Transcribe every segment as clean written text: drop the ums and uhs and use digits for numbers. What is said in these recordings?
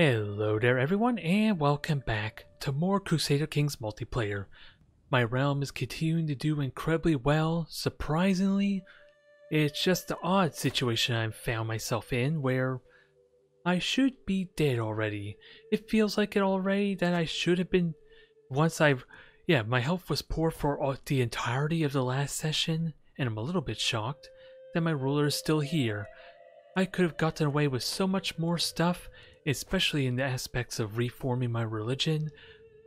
Hello there everyone, and welcome back to more Crusader Kings multiplayer. My realm is continuing to do incredibly well. Surprisingly, it's just the odd situation I've found myself in where I should be dead already. It feels like it already that I should have been my health was poor for the entirety of the last session, and I'm a little bit shocked that my ruler is still here. I could have gotten away with so much more stuff, especially in the aspects of reforming my religion,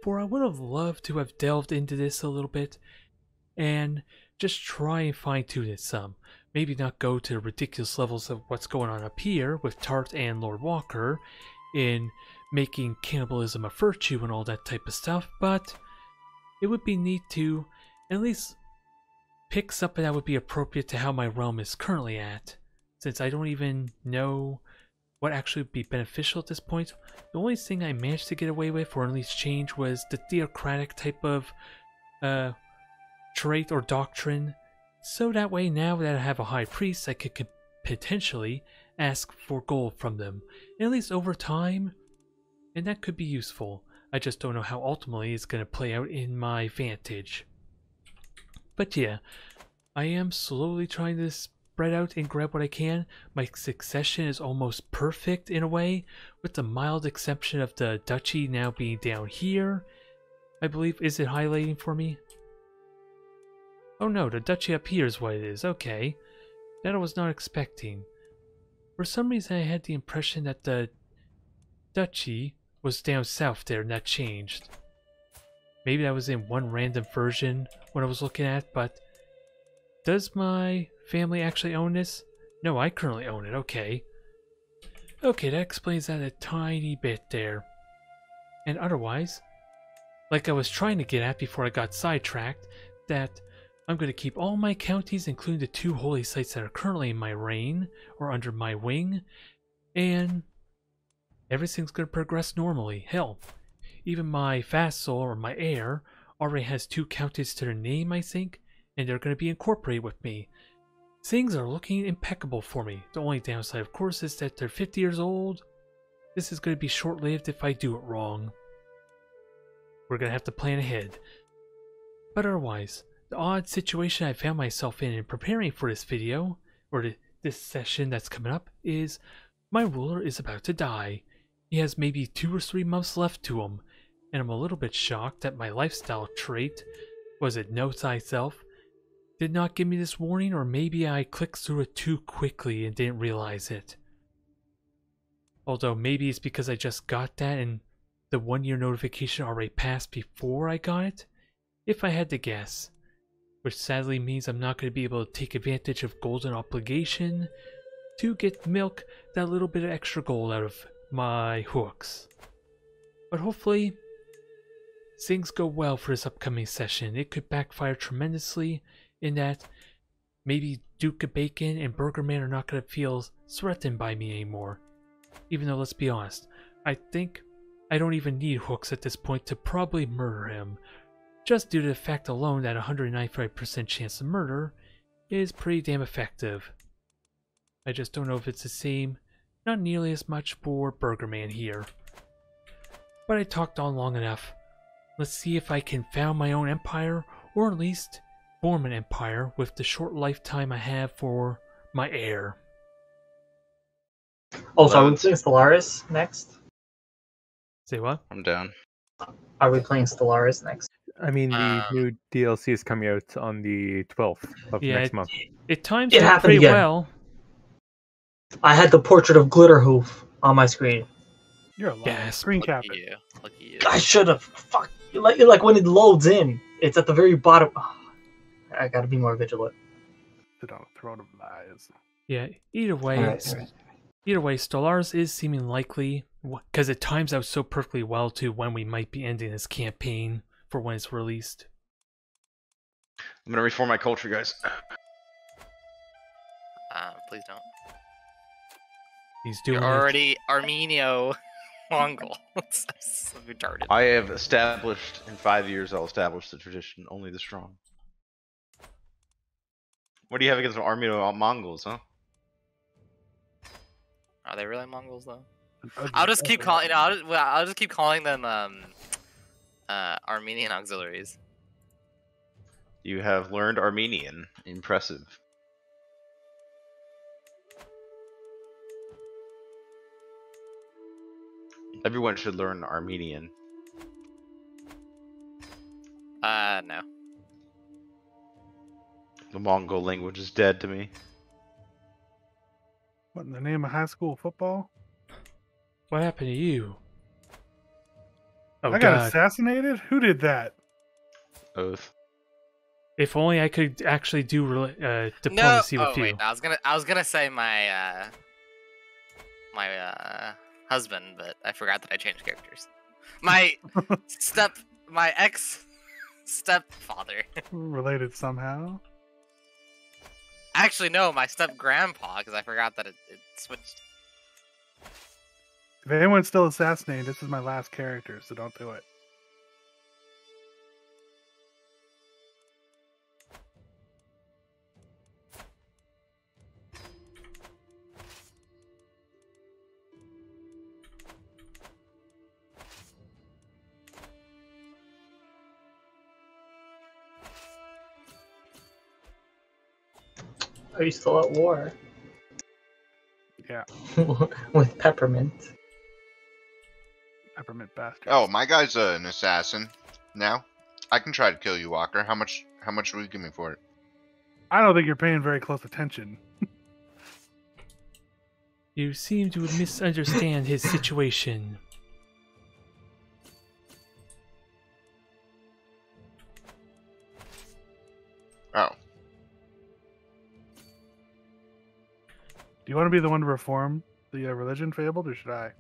for I would have loved to have delved into this a little bit and just try and fine-tune it some. Maybe not go to the ridiculous levels of what's going on up here with Tart and Lord Walker in making cannibalism a virtue and all that type of stuff, but it would be neat to at least pick something that would be appropriate to how my realm is currently at. Since I don't even know what actually would be beneficial at this point, the only thing I managed to get away with, or at least change, was the theocratic type of trait or doctrine. So that way, now that I have a high priest, I could potentially ask for gold from them, at least over time, and that could be useful. I just don't know how ultimately it's going to play out in my vantage. But yeah, I am slowly trying to spread out and grab what I can. My succession is almost perfect in a way, with the mild exception of the duchy now being down here. I believe, is it highlighting for me? Oh no, the duchy up here is what it is. Okay, that I was not expecting. For some reason I had the impression that the duchy was down south there and that changed. Maybe that was in one random version when I was looking at, but does my family actually own this? No, I currently own it. Okay. Okay, that explains that a tiny bit there. And otherwise, like I was trying to get at before I got sidetracked, that I'm going to keep all my counties, including the 2 holy sites that are currently in my reign, or under my wing, and everything's going to progress normally. Hell, even my vassal, or my heir, already has 2 counties to their name, I think, and they're going to be incorporated with me. Things are looking impeccable for me. The only downside, of course, is that they're 50 years old. This is going to be short-lived if I do it wrong. We're going to have to plan ahead. But otherwise, the odd situation I found myself in preparing for this video, or this session that's coming up, is my ruler is about to die. He has maybe 2 or 3 months left to him, and I'm a little bit shocked that my lifestyle trait, was it Know Thyself, did not give me this warning, or maybe I clicked through it too quickly and didn't realize it. Although maybe it's because I just got that and the 1-year notification already passed before I got it, if I had to guess. Which sadly means I'm not going to be able to take advantage of golden obligation to get milk that little bit of extra gold out of my hooks. But hopefully things go well for this upcoming session. It could backfire tremendously in that maybe Duke of Bacon and Burger Man are not going to feel threatened by me anymore. Even though, let's be honest, I think I don't even need hooks at this point to probably murder him, just due to the fact alone that 195% chance of murder is pretty damn effective. I just don't know if it's the same, not nearly as much for Burger Man here. But I talked on long enough. Let's see if I can found my own empire, or at least form an empire with the short lifetime I have for my heir. Oh, so are we playing Stellaris next? Say what? I'm down. Are we playing Stellaris next? I mean, the new DLC is coming out on the 12th of next month. It times It out happened pretty again. well. I had the portrait of Glitterhoof on my screen. You're a liar. Yes. Screen cap Lucky it. you. Lucky you. I should have. Fuck. Like when it loads in, it's at the very bottom. Oh, I gotta be more vigilant. Sit on a throne of lies. Yeah, either way, Stellaris is seeming likely, because it times out so perfectly well to when we might be ending this campaign for when it's released. I'm gonna reform my culture, guys. Please don't. He's doing You're it. already Armenio Mongol. That's so retarded. I have established, in 5 years, I'll establish the tradition, only the strong. What do you have against Armenian Mongols, huh? Are they really Mongols though? I'll just keep calling. I'll just keep calling them Armenian auxiliaries. You have learned Armenian. Impressive. Everyone should learn Armenian. No. The Mongol language is dead to me. What in the name of high school football? What happened to you? Oh I got God! assassinated? Who did that? Oath. If only I could actually do diplomacy No. with Oh you. wait, I was gonna say my husband, but I forgot that I changed characters. My my ex stepfather. Related somehow? Actually, no, my step grandpa, because I forgot that it switched. If anyone's still assassinated, this is my last character, so don't do it. Are you still at war? Yeah, With Peppermint. peppermint bastard. Oh, my guy's an assassin now. I can try to kill you, Walker. How much will you give me for it? I don't think you're paying very close attention. You seem to misunderstand his situation. Oh, Do you want to be the one to reform the religion, Fabled, or should I?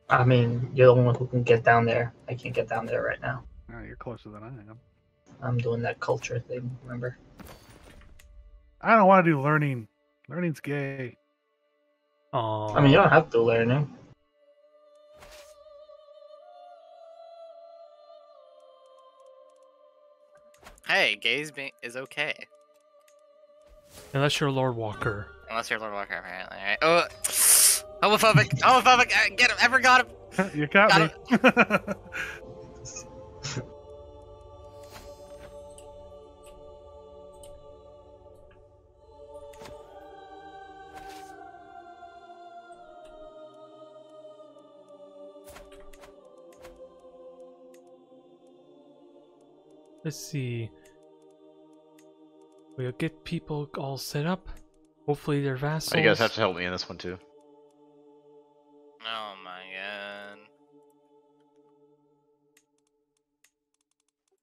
I mean, you're the one who can get down there. I can't get down there right now. Oh, you're closer than I am. I'm doing that culture thing, remember? I don't want to do learning. Learning's gay. Aww. I mean, you don't have to learn it. Hey, gays is okay. Unless you're Lord Walker. Unless you're Lord Walker, apparently. Right? Oh, homophobic! Homophobic! Get him! Ever got him! You got me. Let's see. We'll get people all set up. Hopefully they're vassals. You guys have to help me in this one too. Oh my god.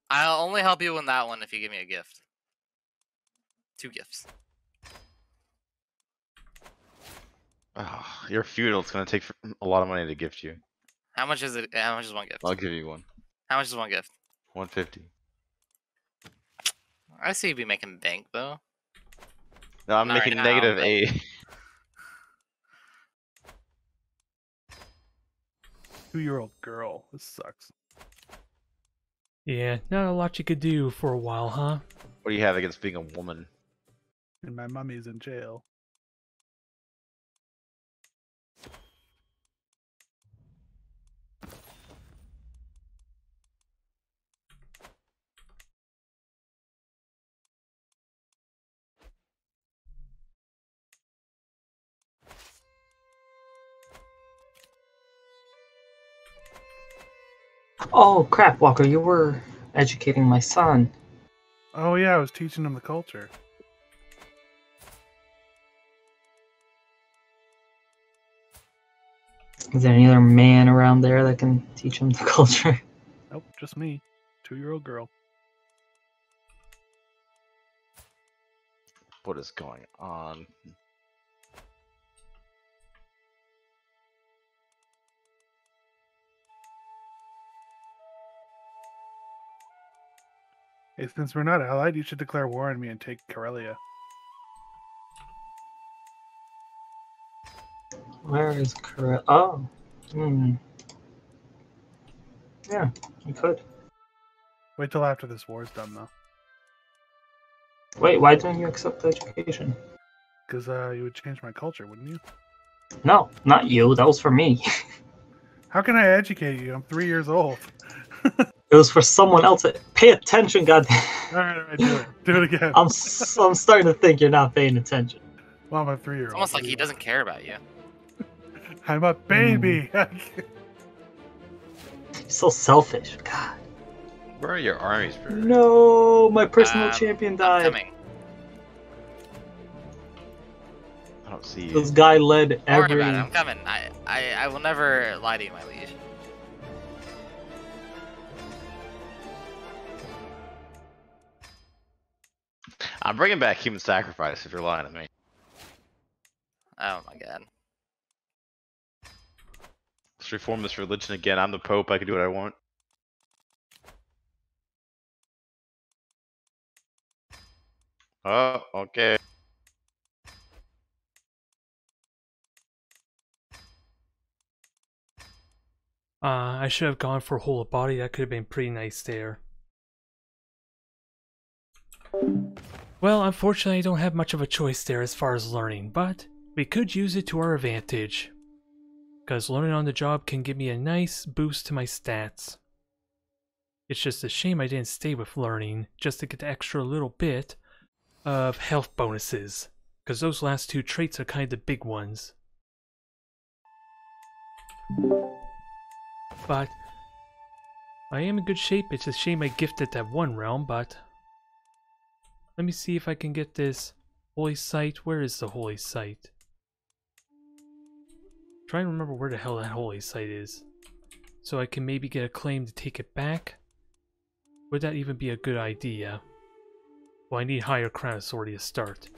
I'll only help you in that one if you give me a gift. 2 gifts. Oh, your feudal. It's gonna take a lot of money to gift you. How much is it? How much is one gift? I'll give you one. How much is one gift? 150. I see you be making bank though. No, I'm Not making right now, negative but- 8. 2-year-old girl. This sucks. Yeah, not a lot you could do for a while, huh? What do you have against being a woman? And my mummy's in jail. Oh, crap, Walker, you were educating my son. Oh yeah, I was teaching him the culture. Is there any other man around there that can teach him the culture? Nope, just me. 2-year-old girl. What is going on? Hey, since we're not allied, you should declare war on me and take Karelia. Where is correct? Oh. Hmm. Yeah, you could. Wait till after this war's done, though. Wait, why don't you accept the education? Because you would change my culture, wouldn't you? No, not you. That was for me. How can I educate you? I'm 3 years old. It was for someone else. Pay attention, goddamn. All right, do it. Do it again. I'm starting to think you're not paying attention. Well, I'm a 3-year-old. It's almost like he doesn't care about you. I'm a baby. You're so selfish. God. Where are your armies, bro? No, my personal champion I'm died. coming. I don't see you. This guy led Don't every. worry about it. I'm coming. I will never lie to you, my liege. I'm bringing back human sacrifice if you're lying to me. Oh my god. Let's reform this religion again. I'm the Pope. I can do what I want. Oh, okay. I should have gone for whole of body. That could have been pretty nice there. Well, unfortunately, I don't have much of a choice there as far as learning, but we could use it to our advantage. Because learning on the job can give me a nice boost to my stats. It's just a shame I didn't stay with learning, just to get the extra little bit of health bonuses. Because those last two traits are kind of the big ones. But I am in good shape. It's a shame I gifted that one realm, but let me see if I can get this holy site. Where is the holy site? Trying to remember where the hell that holy site is, so I can maybe get a claim to take it back. Would that even be a good idea? Well, I need higher crown authority to start.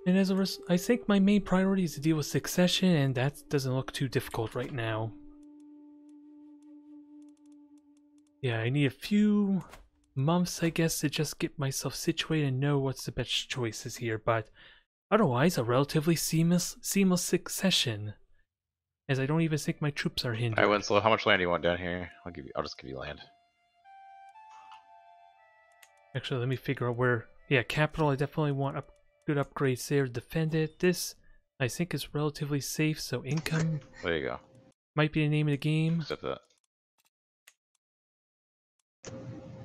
And as a I think my main priority is to deal with succession, and that doesn't look too difficult right now. Yeah, I need a few months, I guess, to just get myself situated and know what's the best choices here, but otherwise a relatively seamless succession, as I don't even think my troops are hindered. Alright, Winslow, how much land do you want down here? I'll just give you land. Actually, let me figure out where. Yeah, capital, I definitely want good upgrades there. Defend it. This, I think, is relatively safe, so income There you go. might be the name of the game. Accept that.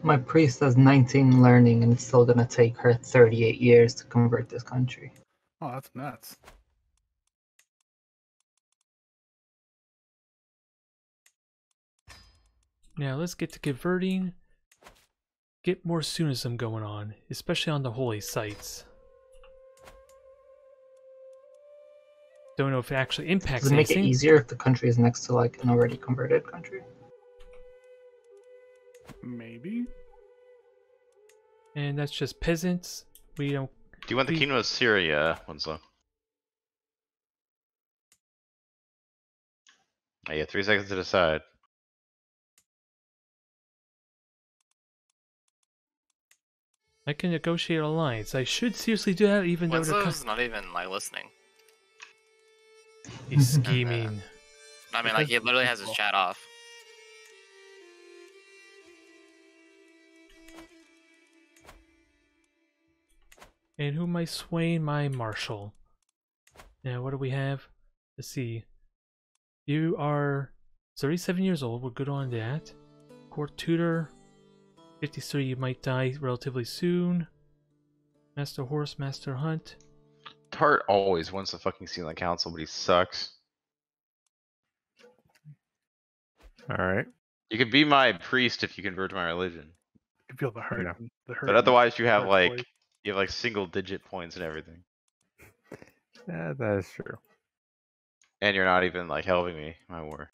My priest has 19 learning, and it's still gonna take her 38 years to convert this country. Oh, that's nuts. Now, let's get to converting. Get more Sunism going on, especially on the holy sites. Don't know if it actually impacts Does it make anything. it easier if the country is next to like an already converted country? Maybe. And that's just peasants. We don't. Do you want the Kingdom of Syria, Winslow? Oh, yeah, 3 seconds to decide. I can negotiate alliance. I should seriously do that, even though Winslow's not even like listening. he's scheming. I mean, like he literally has his chat off. And who am I swaying? My marshal. Now, what do we have? Let's see. You are 37 years old. We're good on that. Court tutor. 53, you might die relatively soon. Master horse, master hunt. Tart always wants to fucking seem like council, but he sucks. Alright. You could be my priest if you convert to my religion. You can feel the hurt. Yeah. The hurt. But otherwise you have hurt like voice. you have like single digit points and everything. Yeah, that is true. And you're not even like helping me, my war.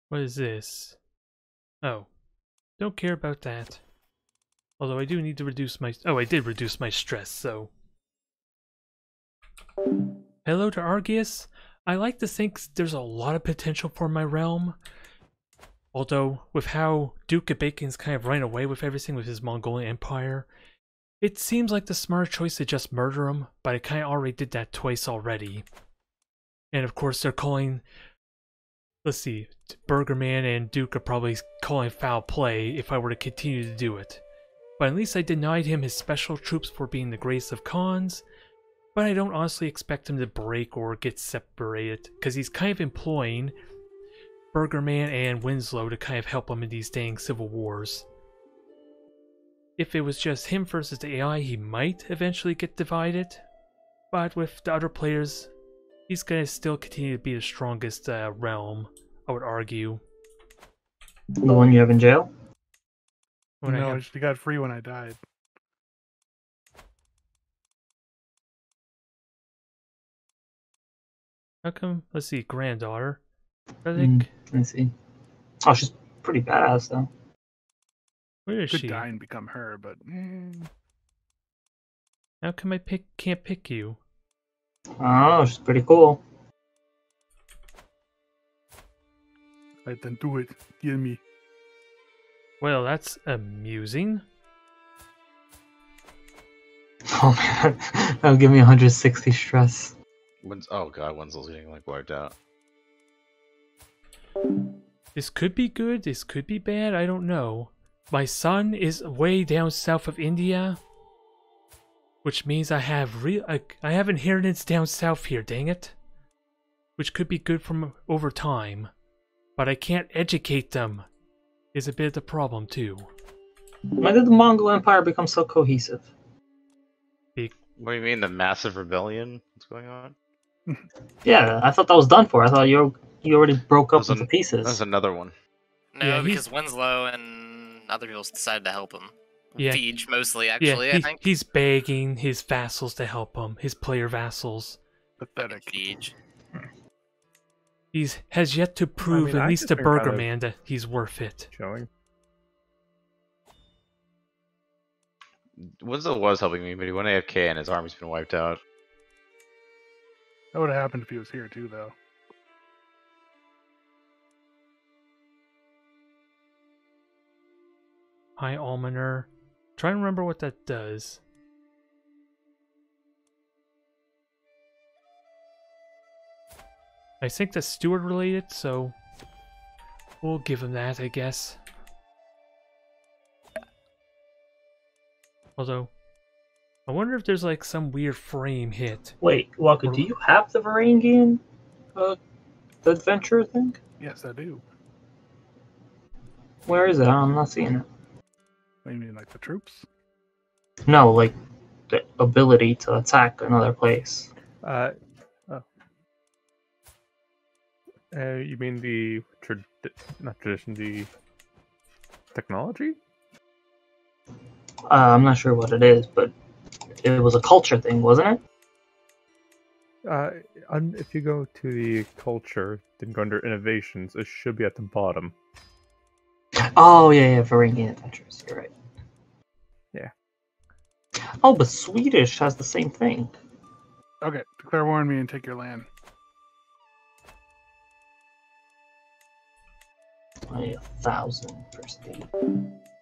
What is this? Oh. Don't care about that. Although I do need to reduce my... Oh, I did reduce my stress, so... Hello to Argius. I like to think there's a lot of potential for my realm. Although, with how Duke of Bacon's kind of running away with everything with his Mongolian Empire, it seems like the smart choice to just murder him, but I kind of already did that twice already. And of course they're calling let's see, Burgerman and Duke are probably calling foul play if I were to continue to do it. But at least I denied him his special troops for being the greatest of Khans, but I don't honestly expect him to break or get separated, because he's kind of employing Burgerman and Winslow to kind of help him in these dang civil wars. If it was just him versus the AI, he might eventually get divided, but with the other players, he's gonna still continue to be the strongest realm, I would argue. The one you have in jail? When I No, have- she got free when I died. How come? Let's see, granddaughter. I think. I see. Oh, she's pretty badass though. Where is Could she? die and become her, but How come I can't pick you? Oh, she's pretty cool. right then do it. Kill me. Well, that's amusing. Oh man, that'll give me 160 stress. Oh god, Wenzel's getting like wiped out. This could be good, this could be bad, I don't know. My son is way down south of India, which means I have I have inheritance down south here, dang it. Which could be good from over time, but I can't educate them. Is a bit of the problem too. When did the Mongol Empire become so cohesive? What do you mean, the massive rebellion? What's going on? Yeah, I thought that was done for. I thought you already broke up That was into pieces. That's another one. No, Yeah, because Winslow and other people decided to help him. Yeah. Siege, mostly, actually, I think. He's begging his vassals to help him, his player vassals. Pathetic. Siege. He's has yet to prove, I at least just to been kind of- Burgerman, that he's worth it. Showing. Winslow was helping me, but he went AFK and his army's been wiped out. That would have happened if he was here too, though. High Almoner. Try to remember what that does. I think that's steward related, so we'll give him that, I guess. Although, I wonder if there's like some weird frame hit. Wait, Walker, do you have the Varangian adventure thing? Yes, I do. Where is it? I'm not seeing it. What do you mean, like the troops? No, like the ability to attack another place. You mean the not tradition, the technology? I'm not sure what it is, but it was a culture thing, wasn't it? If you go to the culture, then go under innovations, it should be at the bottom. Oh, yeah, Varangian adventures. You're right. Yeah. Oh, but Swedish has the same thing. Okay, declare war on me and take your land. 1,000 per state.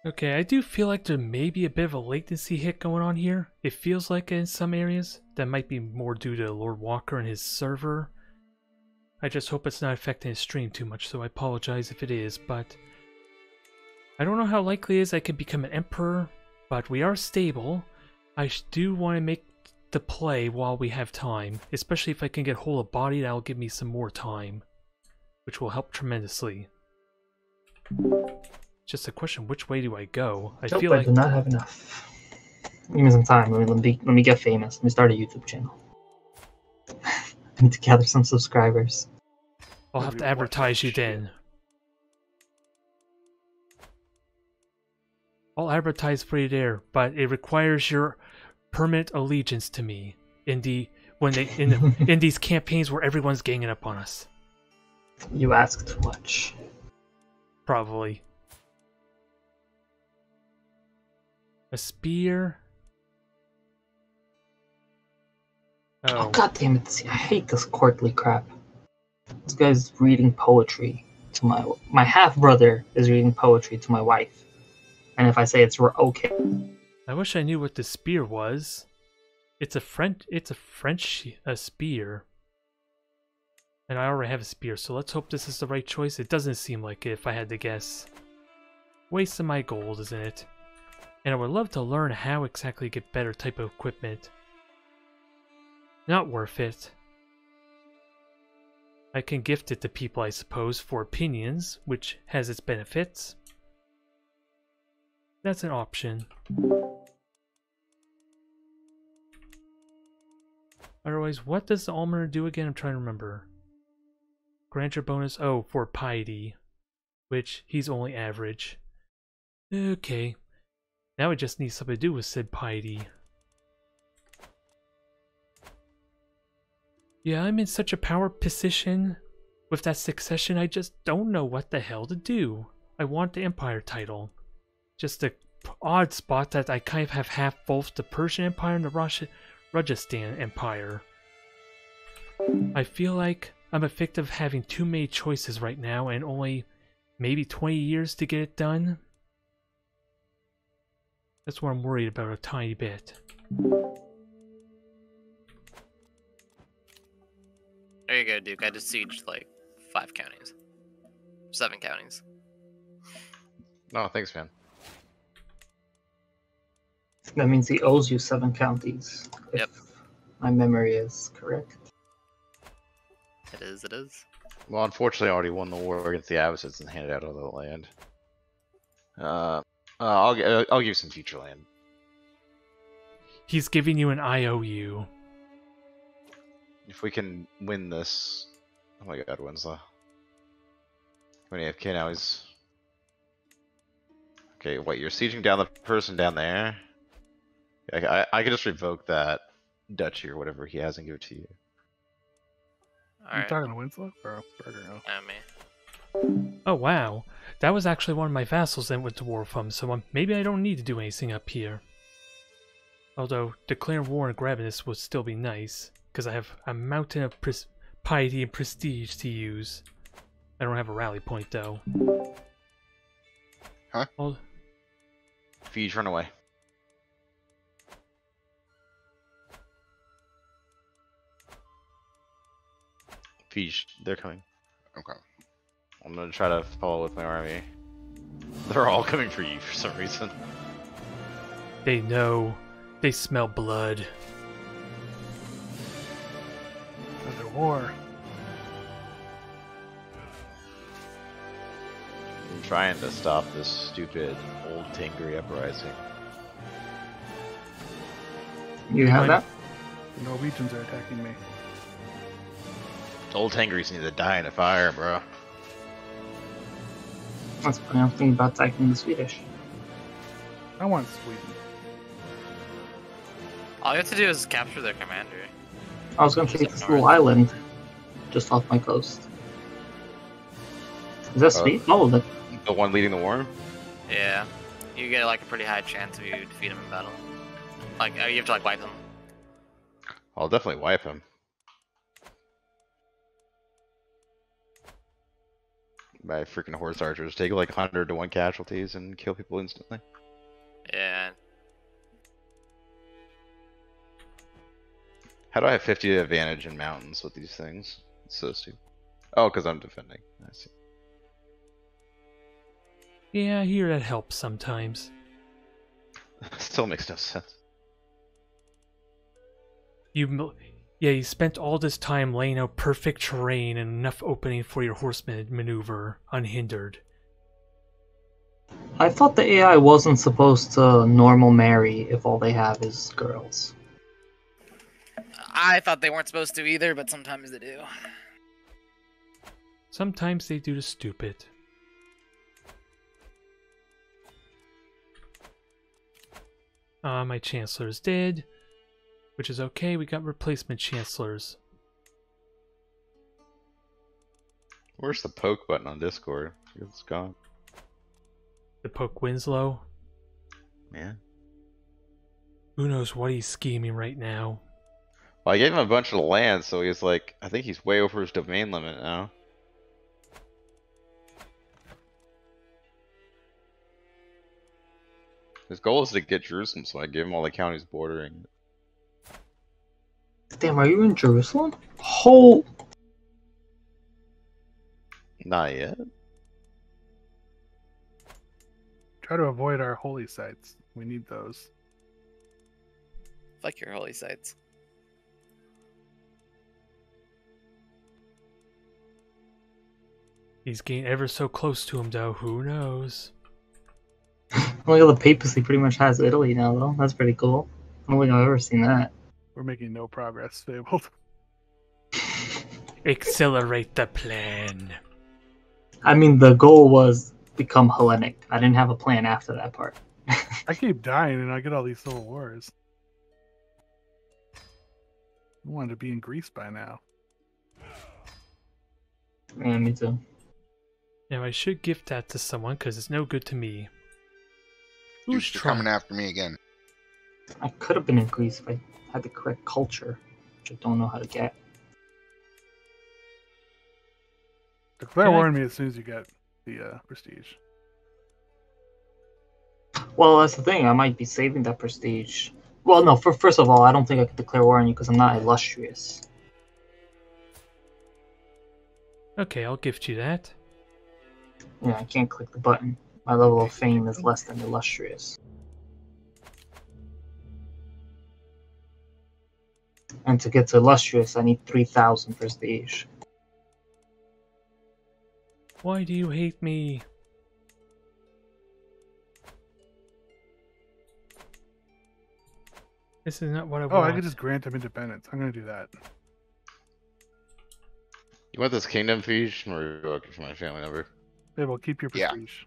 Okay, I do feel like there may be a bit of a latency hit going on here. It feels like in some areas. That might be more due to Lord Walker and his server. I just hope it's not affecting his stream too much, so I apologize if it is, but I don't know how likely it is I could become an emperor, but we are stable. I do want to make the play while we have time, especially if I can get hold of body, that'll give me some more time, which will help tremendously. Just a question, which way do I go? I Nope, feel I like do not have enough. Give me some time. Let me get famous. Let me start a YouTube channel. I need to gather some subscribers. I'll have to Nobody watch advertise that you shit. then. I'll advertise for you there, but it requires your permanent allegiance to me in these campaigns where everyone's ganging up on us. You ask too much. Probably. A spear. Oh, Oh, god damn it. See, I hate this courtly crap. This guy's reading poetry to my half brother is reading poetry to my wife. And if I say it's okay. I wish I knew what the spear was. It's a French spear. And I already have a spear, so let's hope this is the right choice. It doesn't seem like it if I had to guess. Waste of my gold, isn't it? And I would love to learn how exactly to get better type of equipment. Not worth it. I can gift it to people, I suppose, for opinions, which has its benefits. That's an option. Otherwise, what does the almoner do again? I'm trying to remember. Grandeur bonus, oh, for piety, which he's only average. Okay, now I just need something to do with said piety. Yeah, I'm in such a power position with that succession, I just don't know what the hell to do. I want the Empire title. Just a odd spot that I kind of have half both the Persian Empire and the Rajasthan Empire. I feel like I'm effective having too many choices right now and only maybe 20 years to get it done. That's what I'm worried about a tiny bit. There you go, Duke. I just sieged like 5 counties. 7 counties. No, thanks, man. That means he owes you 7 counties. If Yep. my memory is correct. It is, it is. Well, unfortunately, I already won the war against the Abbasids and handed out all the land. I'll give you some future land. He's giving you an IOU. If we can win this... Oh my god, Winslow. How many AFK now? He's... Okay, what, you're sieging down the person down there? I could just revoke that duchy or whatever he has and give it to you. You Alright. talking to Winslow or Burger Hill? Me. Oh wow, that was actually one of my vassals that went to war with him, so maybe I don't need to do anything up here. Although, declaring war and grabbing this would still be nice, because I have a mountain of piety and prestige to use. I don't have a rally point though. Huh? Well, Feege, run away. Feege, they're coming. Okay. I'm gonna try to follow with my army. They're all coming for you for some reason. they know. They smell blood. Another war. I'm trying to stop this stupid old Tangri uprising. You have that? The Norwegians are attacking me. Old Tangris need to die in a fire, bro. That's funny. I'm thinking about attacking the Swedish. I want Sweden. All you have to do is capture their commander. I was going to take this little island just off my coast. Is that Sweden? Oh, that. The one leading the war? Yeah. You get like a pretty high chance if you defeat him in battle. Like, you have to like wipe him. I'll definitely wipe him. My freaking horse archers take like 100 to 1 casualties and kill people instantly. Yeah. How do I have 50 advantage in mountains with these things? It's so stupid. Oh, because I'm defending. I see. Yeah, I hear that helps sometimes. Still makes no sense. You spent all this time laying out perfect terrain and enough opening for your horsemen to maneuver unhindered. I thought the AI wasn't supposed to normal marry if all they have is girls. I thought they weren't supposed to either, but sometimes they do. Sometimes they do the stupid. My chancellor is dead, which is okay. We got replacement chancellors. Where's the poke button on Discord? It's gone. The poke Winslow. Yeah. Who knows what he's scheming right now. Well, I gave him a bunch of land, so he's like, I think he's way over his domain limit now. His goal is to get Jerusalem, so I gave him all the counties bordering. Damn, are you in Jerusalem? Oh! Not yet. Try to avoid our holy sites. We need those. Fuck your holy sites. He's getting ever so close to him, though. Who knows? Well, the papacy pretty much has Italy now, though. That's pretty cool. I don't think I've ever seen that. We're making no progress, Fabled. Accelerate the plan. I mean, the goal was become Hellenic. I didn't have a plan after that part. I keep dying and I get all these civil wars. I wanted to be in Greece by now. Yeah, me too. Now I should gift that to someone because it's no good to me. Who's You're trying? coming after me again. I could have been in Greece if I had the correct culture, which I don't know how to get. Declare Can I- war on me as soon as you get the prestige. Well, that's the thing. I might be saving that prestige. Well, no. First of all, I don't think I could declare war on you because I'm not illustrious. Okay, I'll gift you that. Yeah, I can't click the button. My level of fame is less than illustrious. And to get to illustrious, I need 3,000 prestige. Why do you hate me? This is not what I Oh, want. I could just grant him independence. I'm gonna do that. You want this kingdom feast or for my family member? Fable, keep your Yeah. prestige.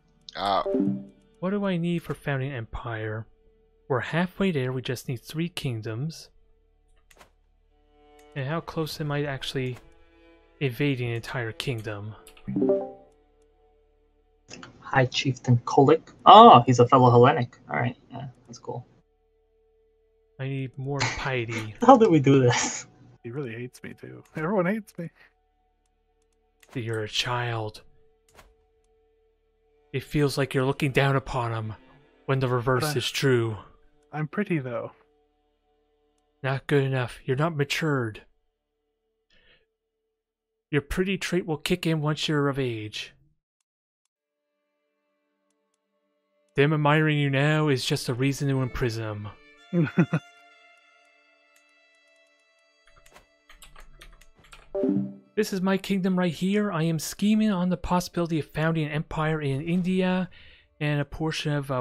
What do I need for founding an empire? We're halfway there. We just need 3 kingdoms. And how close am I to actually invading an entire kingdom? High Chieftain Kolik. Oh, he's a fellow Hellenic. Alright, yeah, that's cool. I need more piety. How did we do this? He really hates me too. Everyone hates me. That you're a child. It feels like you're looking down upon him when the reverse But is true. I'm pretty though. Not good enough. You're not matured. Your pretty trait will kick in once you're of age. Them admiring you now is just a reason to imprison them. This is my kingdom right here. I am scheming on the possibility of founding an empire in India and a portion of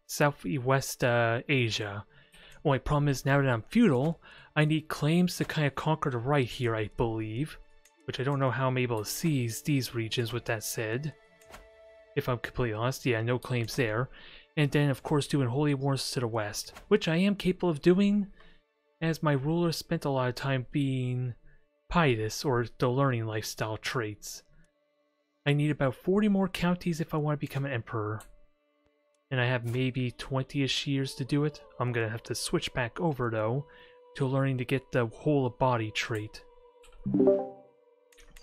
Southwest Asia. Only problem is now that I'm feudal, I need claims to kind of conquer the right here, I believe. Which I don't know how I'm able to seize these regions with that said. If I'm completely honest, yeah, no claims there. And then, of course, doing holy wars to the west, which I am capable of doing, as my ruler spent a lot of time being pietous, or the learning lifestyle traits. I need about 40 more counties if I want to become an emperor. And I have maybe 20-ish years to do it. I'm going to have to switch back over, though, to learning to get the whole of body trait.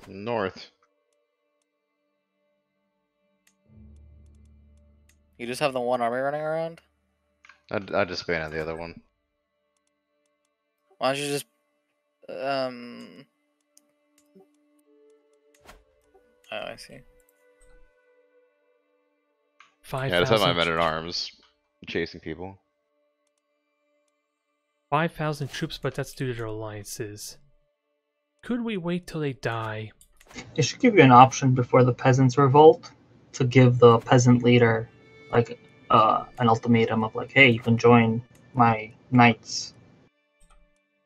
North. You just have the one army running around? I disbanded the other one. Why don't you just Oh, I see. 5,000 Yeah, I just have my men at arms chasing people. 5,000 troops, but that's due to their alliances. Could we wait till they die? It should give you an option before the peasants revolt to give the peasant leader like an ultimatum of like, hey, you can join my knights.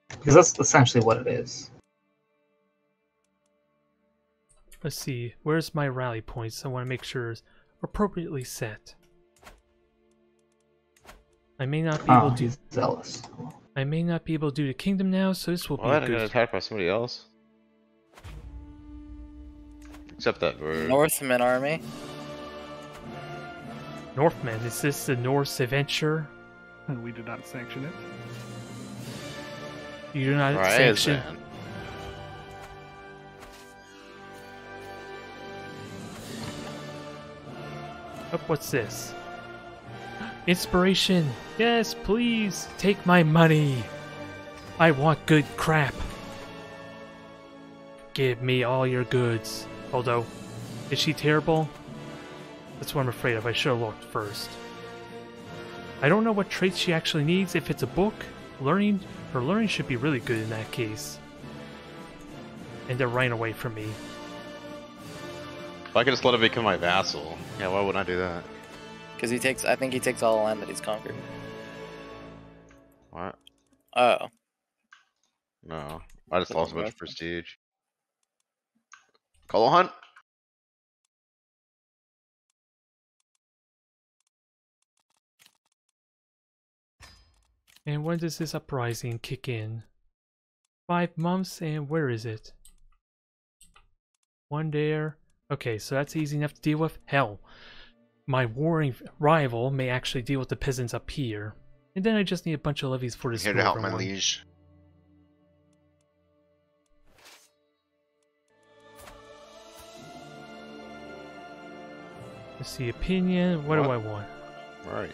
Because that's essentially what it is. Let's see, where's my rally points? I want to make sure it's appropriately set. I may not be able to. He's zealous. I may not be able to do the kingdom now, so this will be What? a I got good. attacked by somebody else. Except that bird. Northman army. Northmen, is this the Norse adventure? And we did not sanction it. You do not Right, sanction. then. Oh, what's this? Inspiration! Yes, please! Take my money! I want good crap! Give me all your goods. Although, Is she terrible? That's what I'm afraid of. I should have looked first. I don't know what traits she actually needs. If it's a book, her learning should be really good in that case. And they're running away from me. If I could just let him become my vassal, yeah, why wouldn't I do that? Because I think he takes all the land that he's conquered. What? Oh. No, I just lost a bunch of prestige. Call a hunt. And when does this uprising kick in? 5 months, and where is it? One there. Okay, so that's easy enough to deal with. Hell, my warring rival may actually deal with the peasants up here. And then I just need a bunch of levies for this. Here to help my liege. Let's see, opinion. What do I want? Right.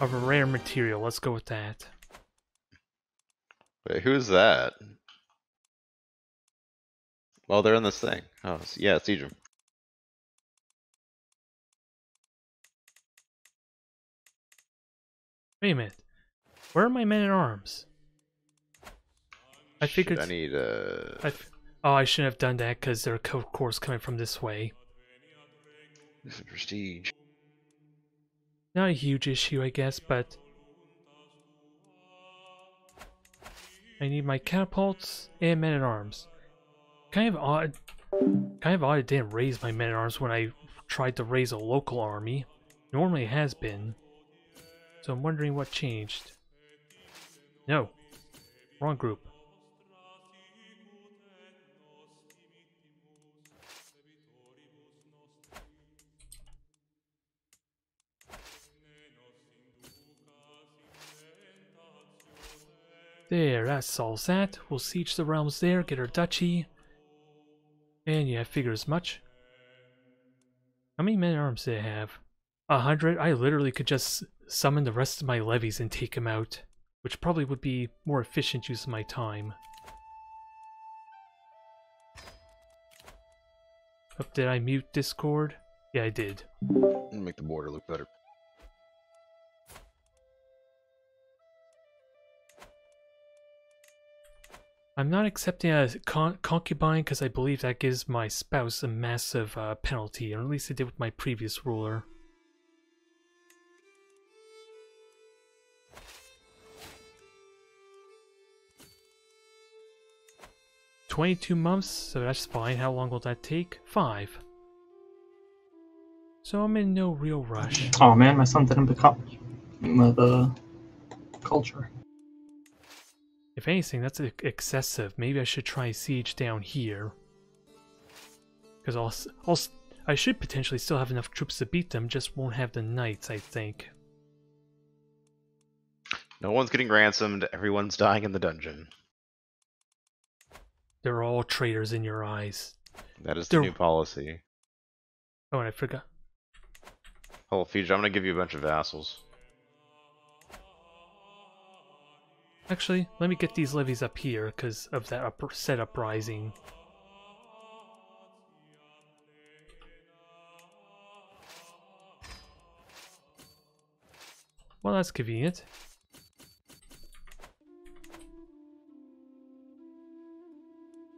Of a rare material. Let's go with that. Wait, who's that? Well, they're in this thing. Oh, yeah, it's Edrum. Wait a minute. Where are my men at arms? I figured. I need Oh, I shouldn't have done that because they're of course coming from this way. This is prestige. Not a huge issue, I guess, but I need my catapults and men at arms. Kind of odd it didn't raise my men at arms when I tried to raise a local army. Normally it has been. So I'm wondering what changed. No. Wrong group. There, that solves that. We'll siege the realms there, get our duchy. And yeah, I figure as much. How many men at arms do I have? 100? I literally could just summon the rest of my levies and take them out. Which probably would be more efficient use of my time. Oh, did I mute Discord? Yeah, I did. Make the border look better. I'm not accepting a concubine because I believe that gives my spouse a massive penalty, or at least it did with my previous ruler. $22 months, so that's fine. How long will that take? 5. So I'm in no real rush. Oh man, my son didn't become the culture. If anything, that's excessive. Maybe I should try siege down here. Because I should potentially still have enough troops to beat them, just won't have the knights, I think. No one's getting ransomed, everyone's dying in the dungeon. They're all traitors in your eyes. That is the new policy. Oh, and I forgot. Oh, Fiji, I'm gonna give you a bunch of vassals. Actually, let me get these levies up here because of that said uprising. Well, that's convenient.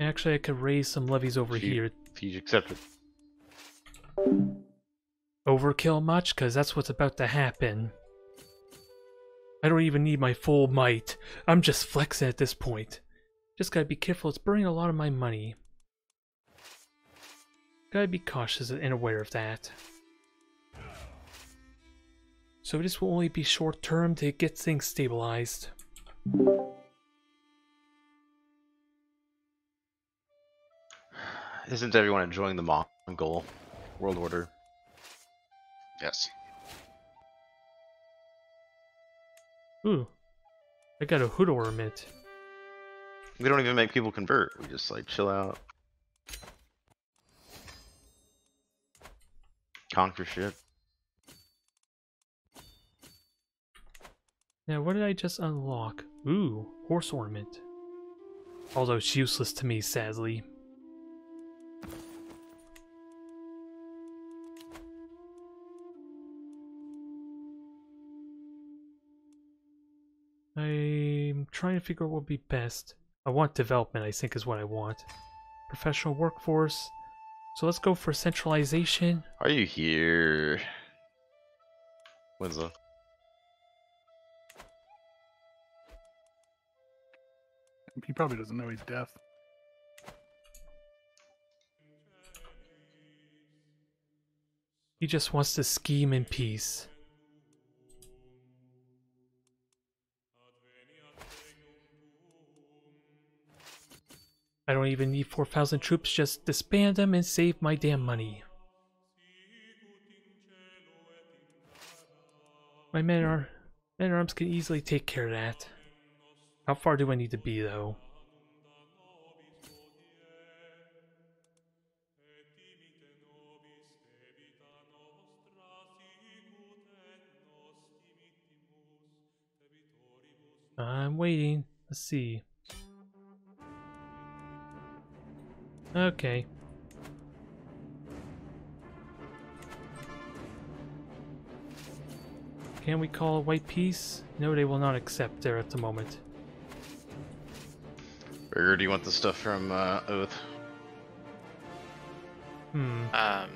Actually, I could raise some levies over here. Fiji accepted. Overkill much? Because that's what's about to happen. I don't even need my full might. I'm just flexing at this point. Just gotta be careful, it's burning a lot of my money. Gotta be cautious and aware of that. So this will only be short term to get things stabilized. Isn't everyone enjoying the Mongol world order? Yes. Ooh, I got a hood ornament. We don't even make people convert. We just like chill out. Conquer shit. Now, what did I just unlock? Ooh, horse ornament. Although it's useless to me, sadly. I'm trying to figure out what would be best. I want development, I think is what I want. Professional workforce. So let's go for centralization. Are you here? Winslow. He probably doesn't know he's deaf. He just wants to scheme in peace. I don't even need 4,000 troops, just disband them and save my damn money. My men-at-arms can easily take care of that. How far do I need to be, though? I'm waiting. Let's see. Okay. Can we call a white peace? No, they will not accept there at the moment. Burger, do you want the stuff from Oath? I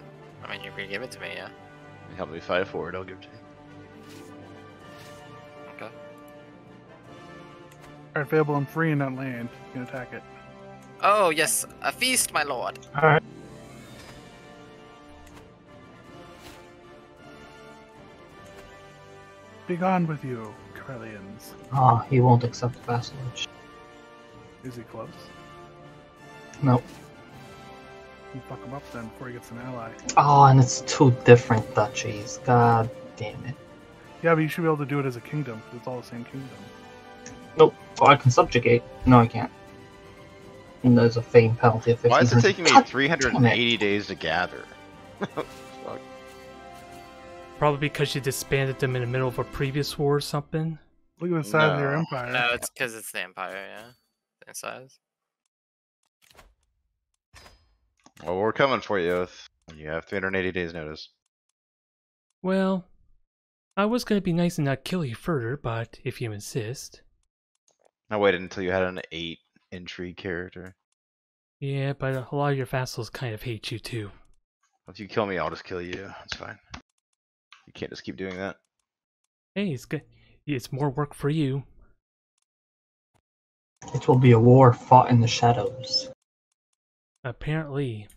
mean, you're gonna give it to me, yeah. Help me fight for it, I'll give it to you. Okay. Alright, Fable, I'm free in that land. You can attack it. Oh, yes, a feast, my lord. Alright. Be gone with you, Corellians. Ah, he won't accept vassalage. Is he close? Nope. You fuck him up then before he gets an ally. Oh, and it's two different duchies. God damn it. Yeah, but you should be able to do it as a kingdom, because it's all the same kingdom. Nope. Oh, I can subjugate. No, I can't. And there's a fame penalty of 50. Why is it taking me God 380 days to gather? Fuck. Probably because you disbanded them in the middle of a previous war or something. Look at the size of your No. empire. No, it's because it's the Empire, yeah. In size. Well, we're coming for you, Oath. You have 380 days notice. Well, I was going to be nice and not kill you further, but if you insist. I waited until you had an 8 intrigue character. Yeah, but a lot of your vassals kind of hate you too. If you kill me, I'll just kill you. It's fine. You can't just keep doing that. Hey, it's good. It's more work for you. It will be a war fought in the shadows. Apparently.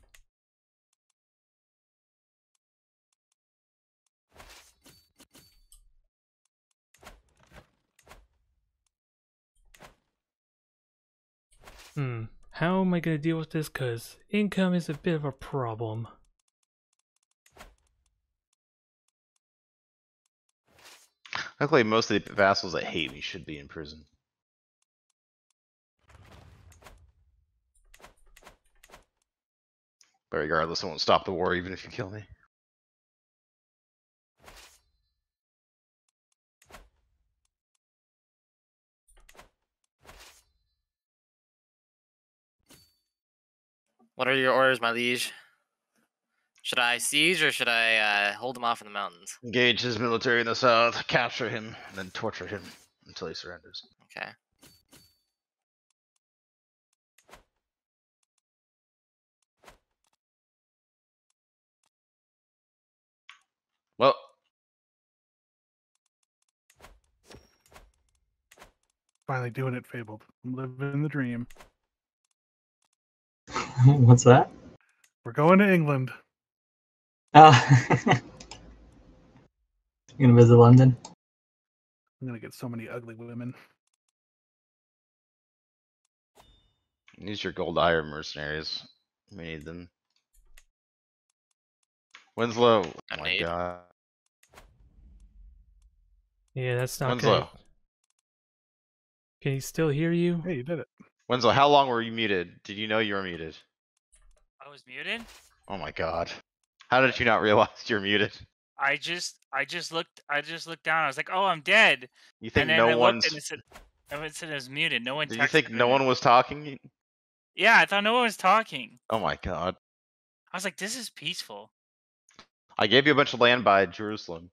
How am I going to deal with this? Because income is a bit of a problem. Luckily, most of the vassals that hate me should be in prison. But regardless, I won't stop the war even if you kill me. What are your orders, my liege? Should I siege or should I hold him off in the mountains? Engage his military in the south, capture him, and then torture him until he surrenders. Okay. Well, Finally doing it, Fabled. I'm living the dream. What's that? We're going to England. You gonna visit London? I'm gonna get so many ugly women. use your gold iron mercenaries. We need them. Winslow. Oh my god. Yeah, that's not Winslow. good. Can he still hear you? Hey, you did it. Winslow, how long were you muted? Did you know you were muted? I was muted. Oh my god. How did you not realize you're muted? I just looked down. I was like, "Oh, I'm dead." You think And then no I looked one's and it said, Everyone said it was muted. No one. Did you think texted no me. one was talking? Yeah, I thought no one was talking. Oh my god. I was like, this is peaceful. I gave you a bunch of land by Jerusalem.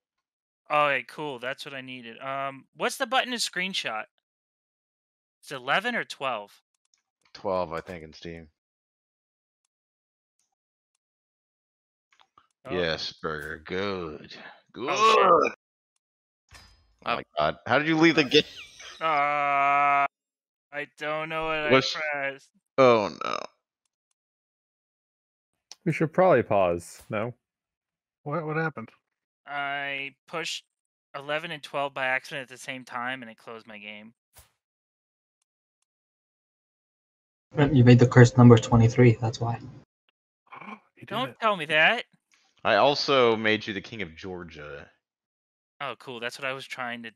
Alright, cool. That's what I needed. What's the button to screenshot? It's 11 or 12? 12, I think, in Steam. Oh. Yes, burger. Good. Good. Oh, shit. Oh my god. How did you leave the game? I don't know what What's- I pressed. Oh no. We should probably pause. No. What happened? I pushed 11 and 12 by accident at the same time, and it closed my game. You made the cursed number 23. That's why. You did Don't it. tell me that. I also made you the king of Georgia. Oh, cool. That's what I was trying to.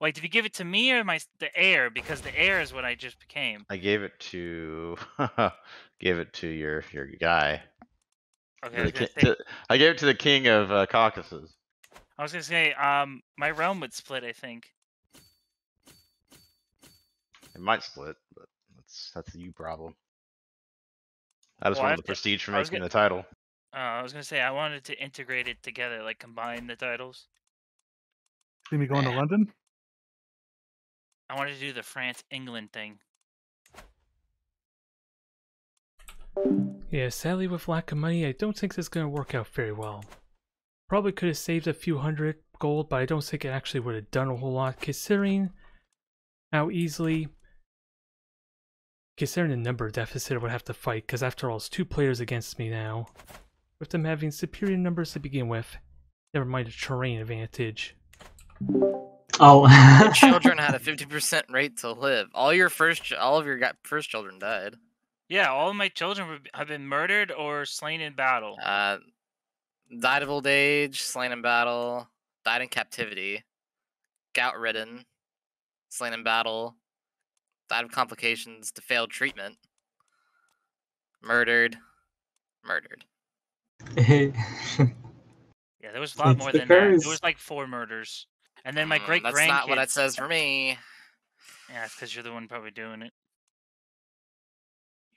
Wait, did you give it to me or the heir? Because the heir is what I just became. I gave it to gave it to your guy. Okay, I gave it to the king of Caucasus. I was gonna say, my realm would split. I think. It might split, but that's a you problem. I just Well, wanted the prestige for I was making the title. I was gonna say I wanted to integrate it together, like combine the titles. See me going to London? I wanted to do the France-England thing. Yeah, sadly with lack of money, I don't think this is going to work out very well. Probably could have saved a few hundred gold, but I don't think it actually would have done a whole lot considering how easily... Considering the number deficit I would have to fight, because after all, it's 2 players against me now. With them having superior numbers to begin with. Never mind a terrain advantage. Oh. Your children had a 50% rate to live. All of your first children died. Yeah, all of my children have been murdered or slain in battle. Died of old age, slain in battle, died in captivity, gout-ridden, slain in battle, died of complications to failed treatment, murdered. Yeah, there was a lot more than that. Stickers. There was like 4 murders. And then my great-grandkids... That's not what it says for me. Yeah, it's because you're the one probably doing it.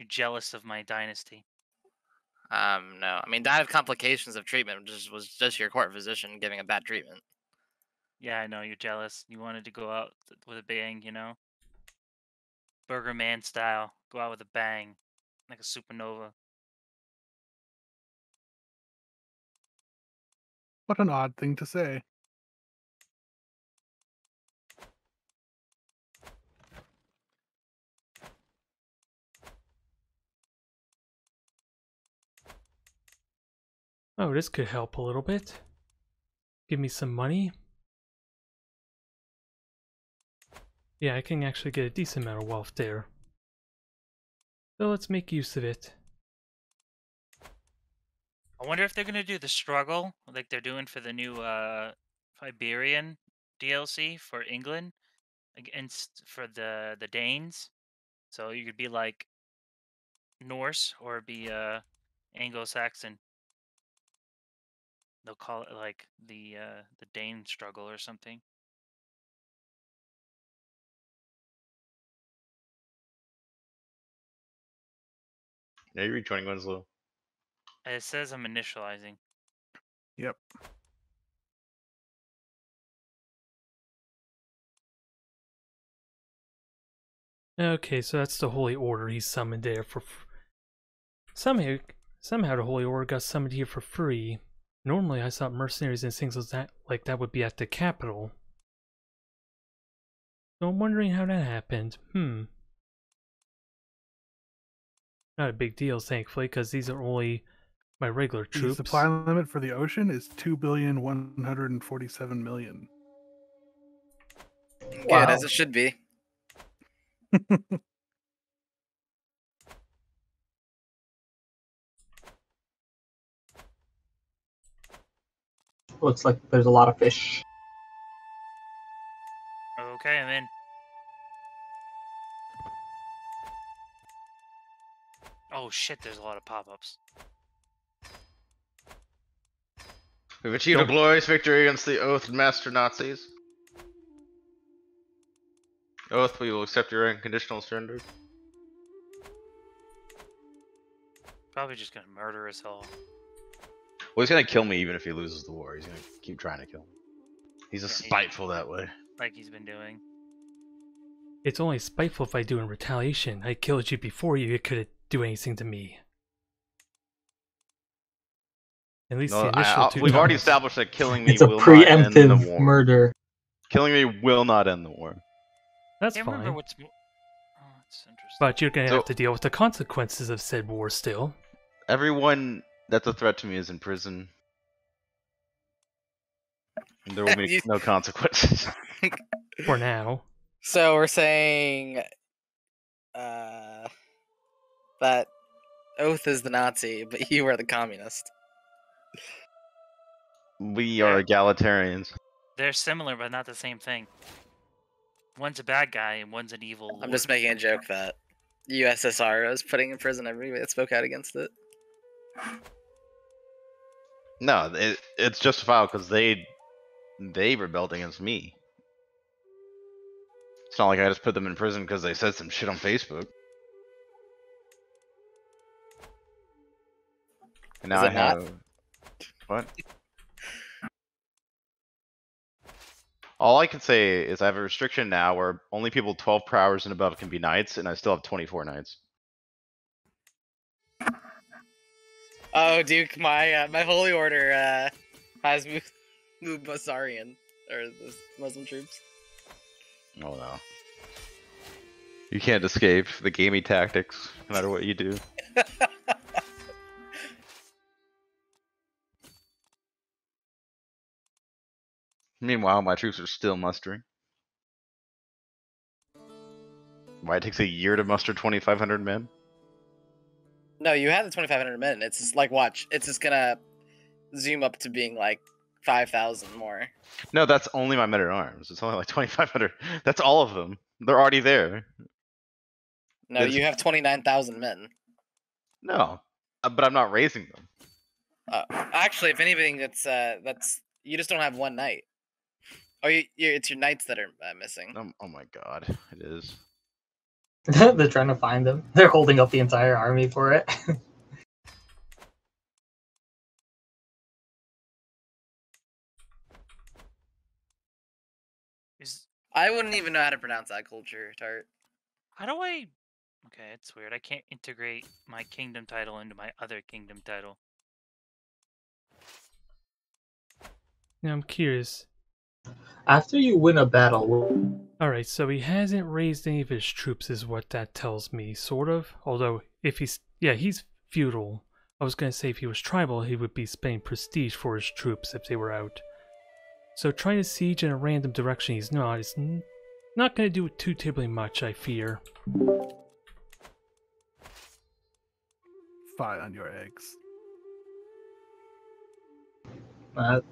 You're jealous of my dynasty. No. I mean, died of complications of treatment was just your court physician giving a bad treatment. Yeah, I know, you're jealous. You wanted to go out with a bang, you know? Burger Man style. Go out with a bang. Like a supernova. What an odd thing to say. Oh, this could help a little bit. Give me some money. Yeah, I can actually get a decent amount of wealth there. So let's make use of it. I wonder if they're gonna do the struggle like they're doing for the new Iberian DLC for England against for the Danes. So you could be like Norse or be Anglo-Saxon. They'll call it like the Dane struggle or something. Yeah, you read 20 Winslow. It says I'm initializing. Yep. Okay, so that's the Holy Order he summoned there for... Somehow the Holy Order got summoned here for free. Normally I thought mercenaries and things like that would be at the capital. So I'm wondering how that happened. Not a big deal, thankfully, because these are only my regular The troops. supply limit for the ocean is 2,147,000,000. Good, Wow. as it should be. Looks like there's a lot of fish. Okay, I'm in. Oh shit, there's a lot of pop-ups. We've achieved a glorious victory against the oath master Nazis. Oath, we will accept your unconditional surrender. Probably just gonna murder us all. Well, he's gonna kill me even if he loses the war. He's gonna keep trying to kill me. He's just Yeah, spiteful that way. Like he's been doing. It's only spiteful if I do in retaliation. I killed you before you could do anything to me. At least the initial two we've already times. established that killing me It's a will not end the preemptive war. murder. Killing me will not end the war. That's I can't remember fine. what's. Oh, that's interesting. But you're gonna So- have to deal with the consequences of said war still. Everyone that's a threat to me is in prison. And there will be no consequences. For now. So we're saying that Oath is the Nazi, but you are the communist. We are egalitarians. They're similar, but not the same thing. One's a bad guy and one's an evil. I'm lord. just making a joke that USSR is putting in prison everybody that spoke out against it. No, it's justifiable because they rebelled against me. It's not like I just put them in prison because they said some shit on Facebook. And now Is I it not? have what? All I can say is I have a restriction now where only people 12 per hours and above can be knights, and I still have 24 knights. Oh, Duke, my my holy order has moved Basarian, or the Muslim troops. Oh no. You can't escape the gamey tactics, no matter what you do. Meanwhile, my troops are still mustering. Why it takes a year to muster 2,500 men? No, you have the 2,500 men. It's just like, watch, it's just gonna zoom up to being like 5,000 more. No, that's only my men at arms. It's only like 2,500. That's all of them. They're already there. No, It's- you have 29,000 men. No, but I'm not raising them. Actually, if anything, that's you just don't have one knight. Oh, it's your knights that are missing. Oh my god, it is. They're trying to find them. They're holding up the entire army for it. I wouldn't even know how to pronounce that culture, Tart. How do I? Okay, it's weird. I can't integrate my kingdom title into my other kingdom title. Now I'm curious. After you win a battle, Alright, so he hasn't raised any of his troops is what that tells me, sort of. Although, if he's... yeah, he's feudal. I was gonna say if he was tribal, he would be spending prestige for his troops if they were out. So trying to siege in a random direction he's not is not gonna do too terribly much, I fear. Fire on your eggs. I'm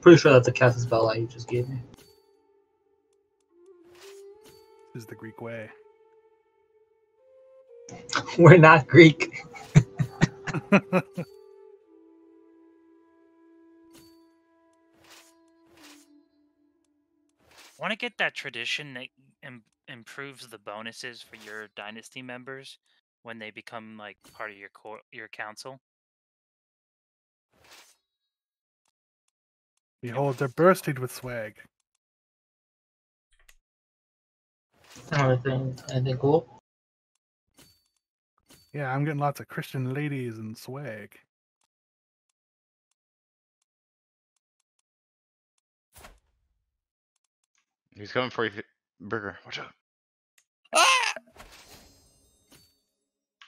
pretty sure that's a cast spell that you just gave me. This is the Greek way. We're not Greek. Want to get that tradition that improves the bonuses for your dynasty members when they become like part of your council? Behold, they're bursting with swag. Anything cool? Yeah, I'm getting lots of Christian ladies and swag. He's coming for you, Burger. Watch out. Ah!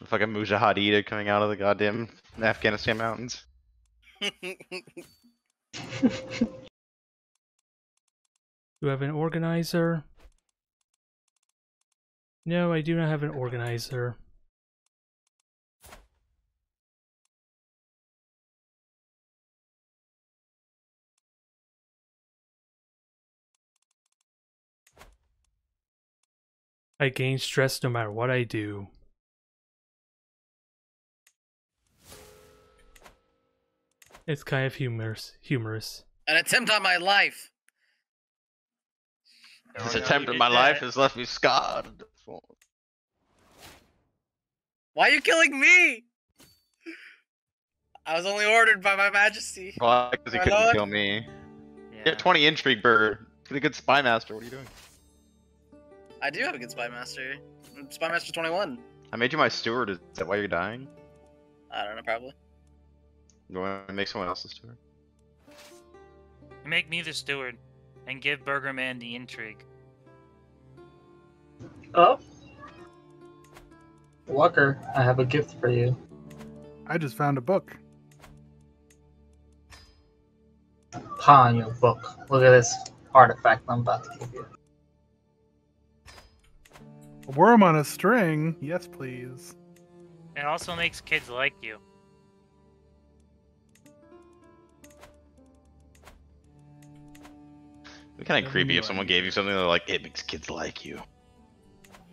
The fucking Mujahideen coming out of the goddamn Afghanistan mountains. Do I have an organizer? No, I do not have an organizer. I gain stress no matter what I do. It's kind of humorous. An attempt on my life. This no, attempt you of my did life that. has left me scarred. Why are you killing me? I was only ordered by my majesty. Well, because he My couldn't lord. kill me. Yeah. Get 20 intrigue, Burger. Get a good spy master. What are you doing? I do have a good spy master. Spy master 21. I made you my steward. Is that why you're dying? I don't know, probably. You want to make someone else a steward? Make me the steward, and give Burger Man the intrigue. Oh. Walker, I have a gift for you. I just found a book. Paw on your book. Look at this artifact I'm about to give you. A worm on a string? Yes, please. It also makes kids like you. It'd be kind of creepy if someone gave you something they're like, it makes kids like you.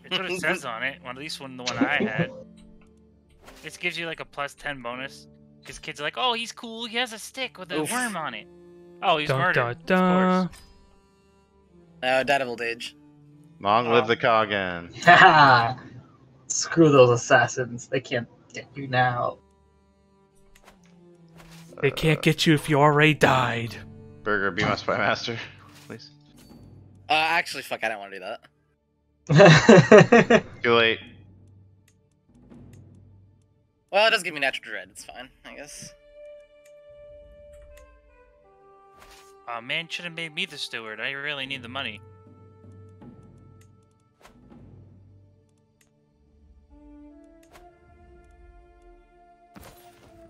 It's what it says on it. Well, at least one the one I had. This gives you like a +10 bonus. Because kids are like, oh, he's cool. He has a stick with a Oof. worm on it. Oh, he's Dun, murdered. dun, Of course. Died of old age. Long live the Pagan. Haha! Screw those assassins. They can't get you now. They can't get you if you already died. Burger, be my spy master, please. Actually, fuck, I don't want to do that. Too late. Well, it does give me natural dread. It's fine, I guess. Oh, man, should have made me the steward. I really need the money.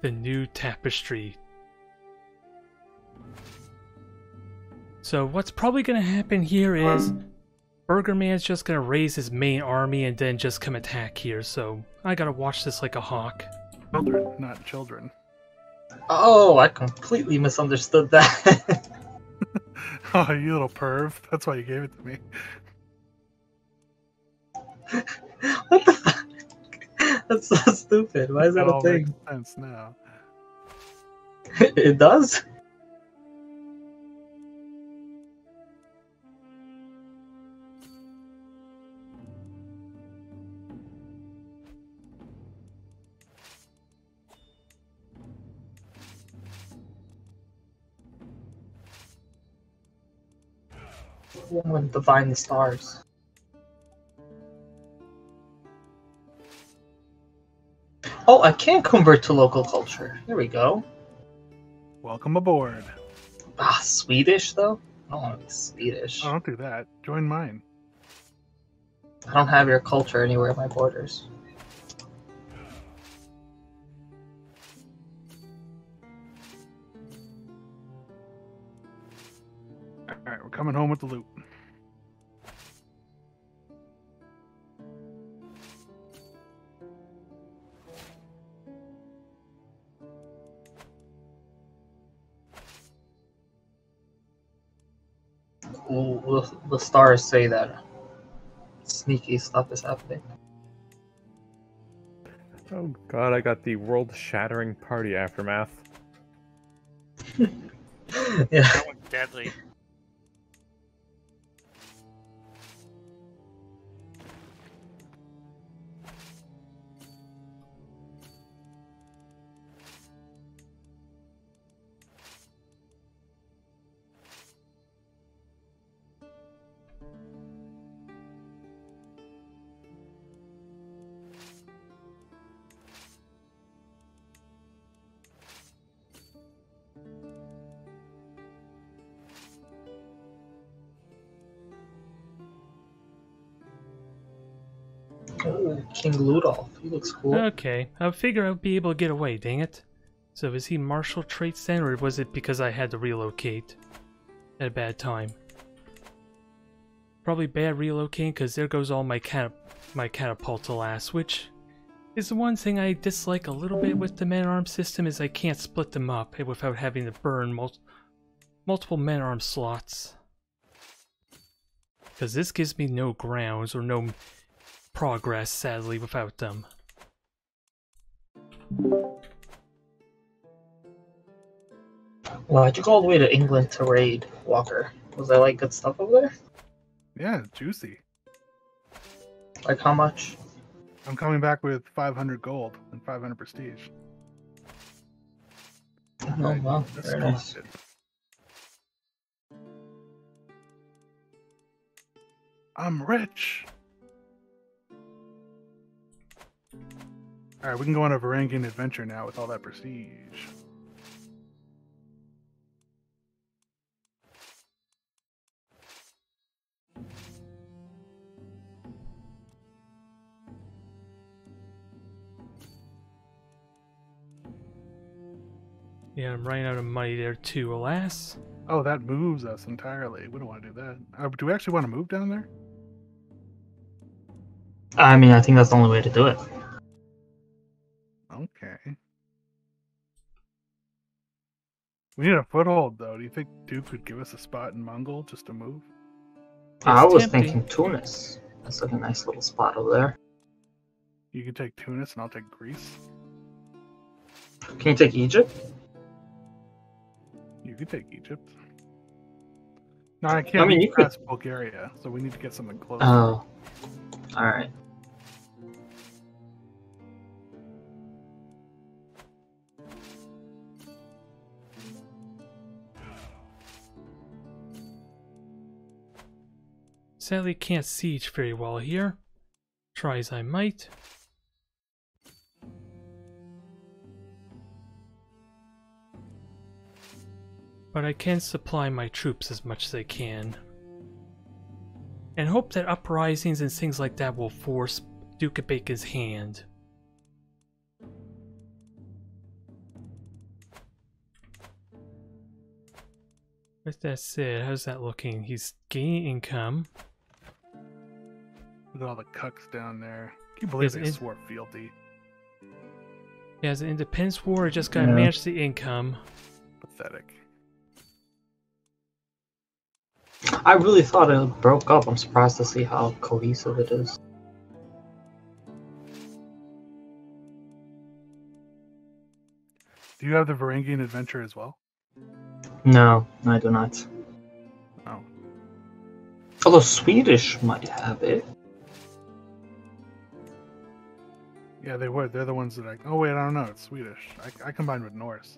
The new tapestry. So what's probably going to happen here is Burger Man's just going to raise his main army and then just come attack here. So I got to watch this like a hawk. Children, not children. Oh, I completely misunderstood that. Oh, you little perv. That's why you gave it to me. What the fuck? That's so stupid. Why is that It a all thing? makes sense now. It does? Woman divine the stars. Oh, I can convert to local culture. Here we go. Welcome aboard. Ah, Swedish though? I don't want to be Swedish. Oh, don't do that. Join mine. I don't have your culture anywhere in my borders. Alright, we're coming home with the loot. Ooh, the stars say that sneaky stuff is happening. Oh god, I got the world-shattering party aftermath. Yeah. That one's deadly. Ooh, King Ludolf. He looks cool. Okay, I figure I'd be able to get away, dang it. So is he martial traits then, or was it because I had to relocate at a bad time? Probably bad relocating, because there goes all my catapult alas, which is the one thing I dislike a little bit with the men-at-arms system, is I can't split them up without having to burn multiple men-at-arms slots. Because this gives me no grounds, or no progress, sadly, without them. Why'd you go all the way to England to raid, Walker? Was there like good stuff over there? Yeah, juicy. Like how much? I'm coming back with 500 gold and 500 prestige. Oh, wow. That's Very nice. collected. I'm rich. All right, we can go on a Varangian adventure now with all that prestige. Yeah, I'm running out of money there too, alas. Oh, that moves us entirely. We don't want to do that. Do we actually want to move down there? I mean, I think that's the only way to do it. Okay. We need a foothold, though. Do you think Duke would give us a spot in Mongol just to move? I was tempting. thinking Tunis. That's like a nice little spot over there. You can take Tunis and I'll take Greece. Can you take Egypt? You could take Egypt. No, I can't mean, reach you could- past Bulgaria, so we need to get something close. Oh. Alright. Sadly, can't siege very well here. Try as I might. But I can supply my troops as much as I can. And hope that uprisings and things like that will force Duke of Bacon's hand. With that said, how's that looking? He's gaining income. Look at all the cucks down there. Can you believe Yes, they it- swore fealty? He has an independence war, just gotta Yeah. manage the income. Pathetic. I really thought it broke up. I'm surprised to see how cohesive it is. Do you have the Varangian adventure as well? No, I do not. Oh. Although Swedish might have it. Yeah, they would. They're the ones that I... Oh, wait, I don't know. It's Swedish. I combined with Norse.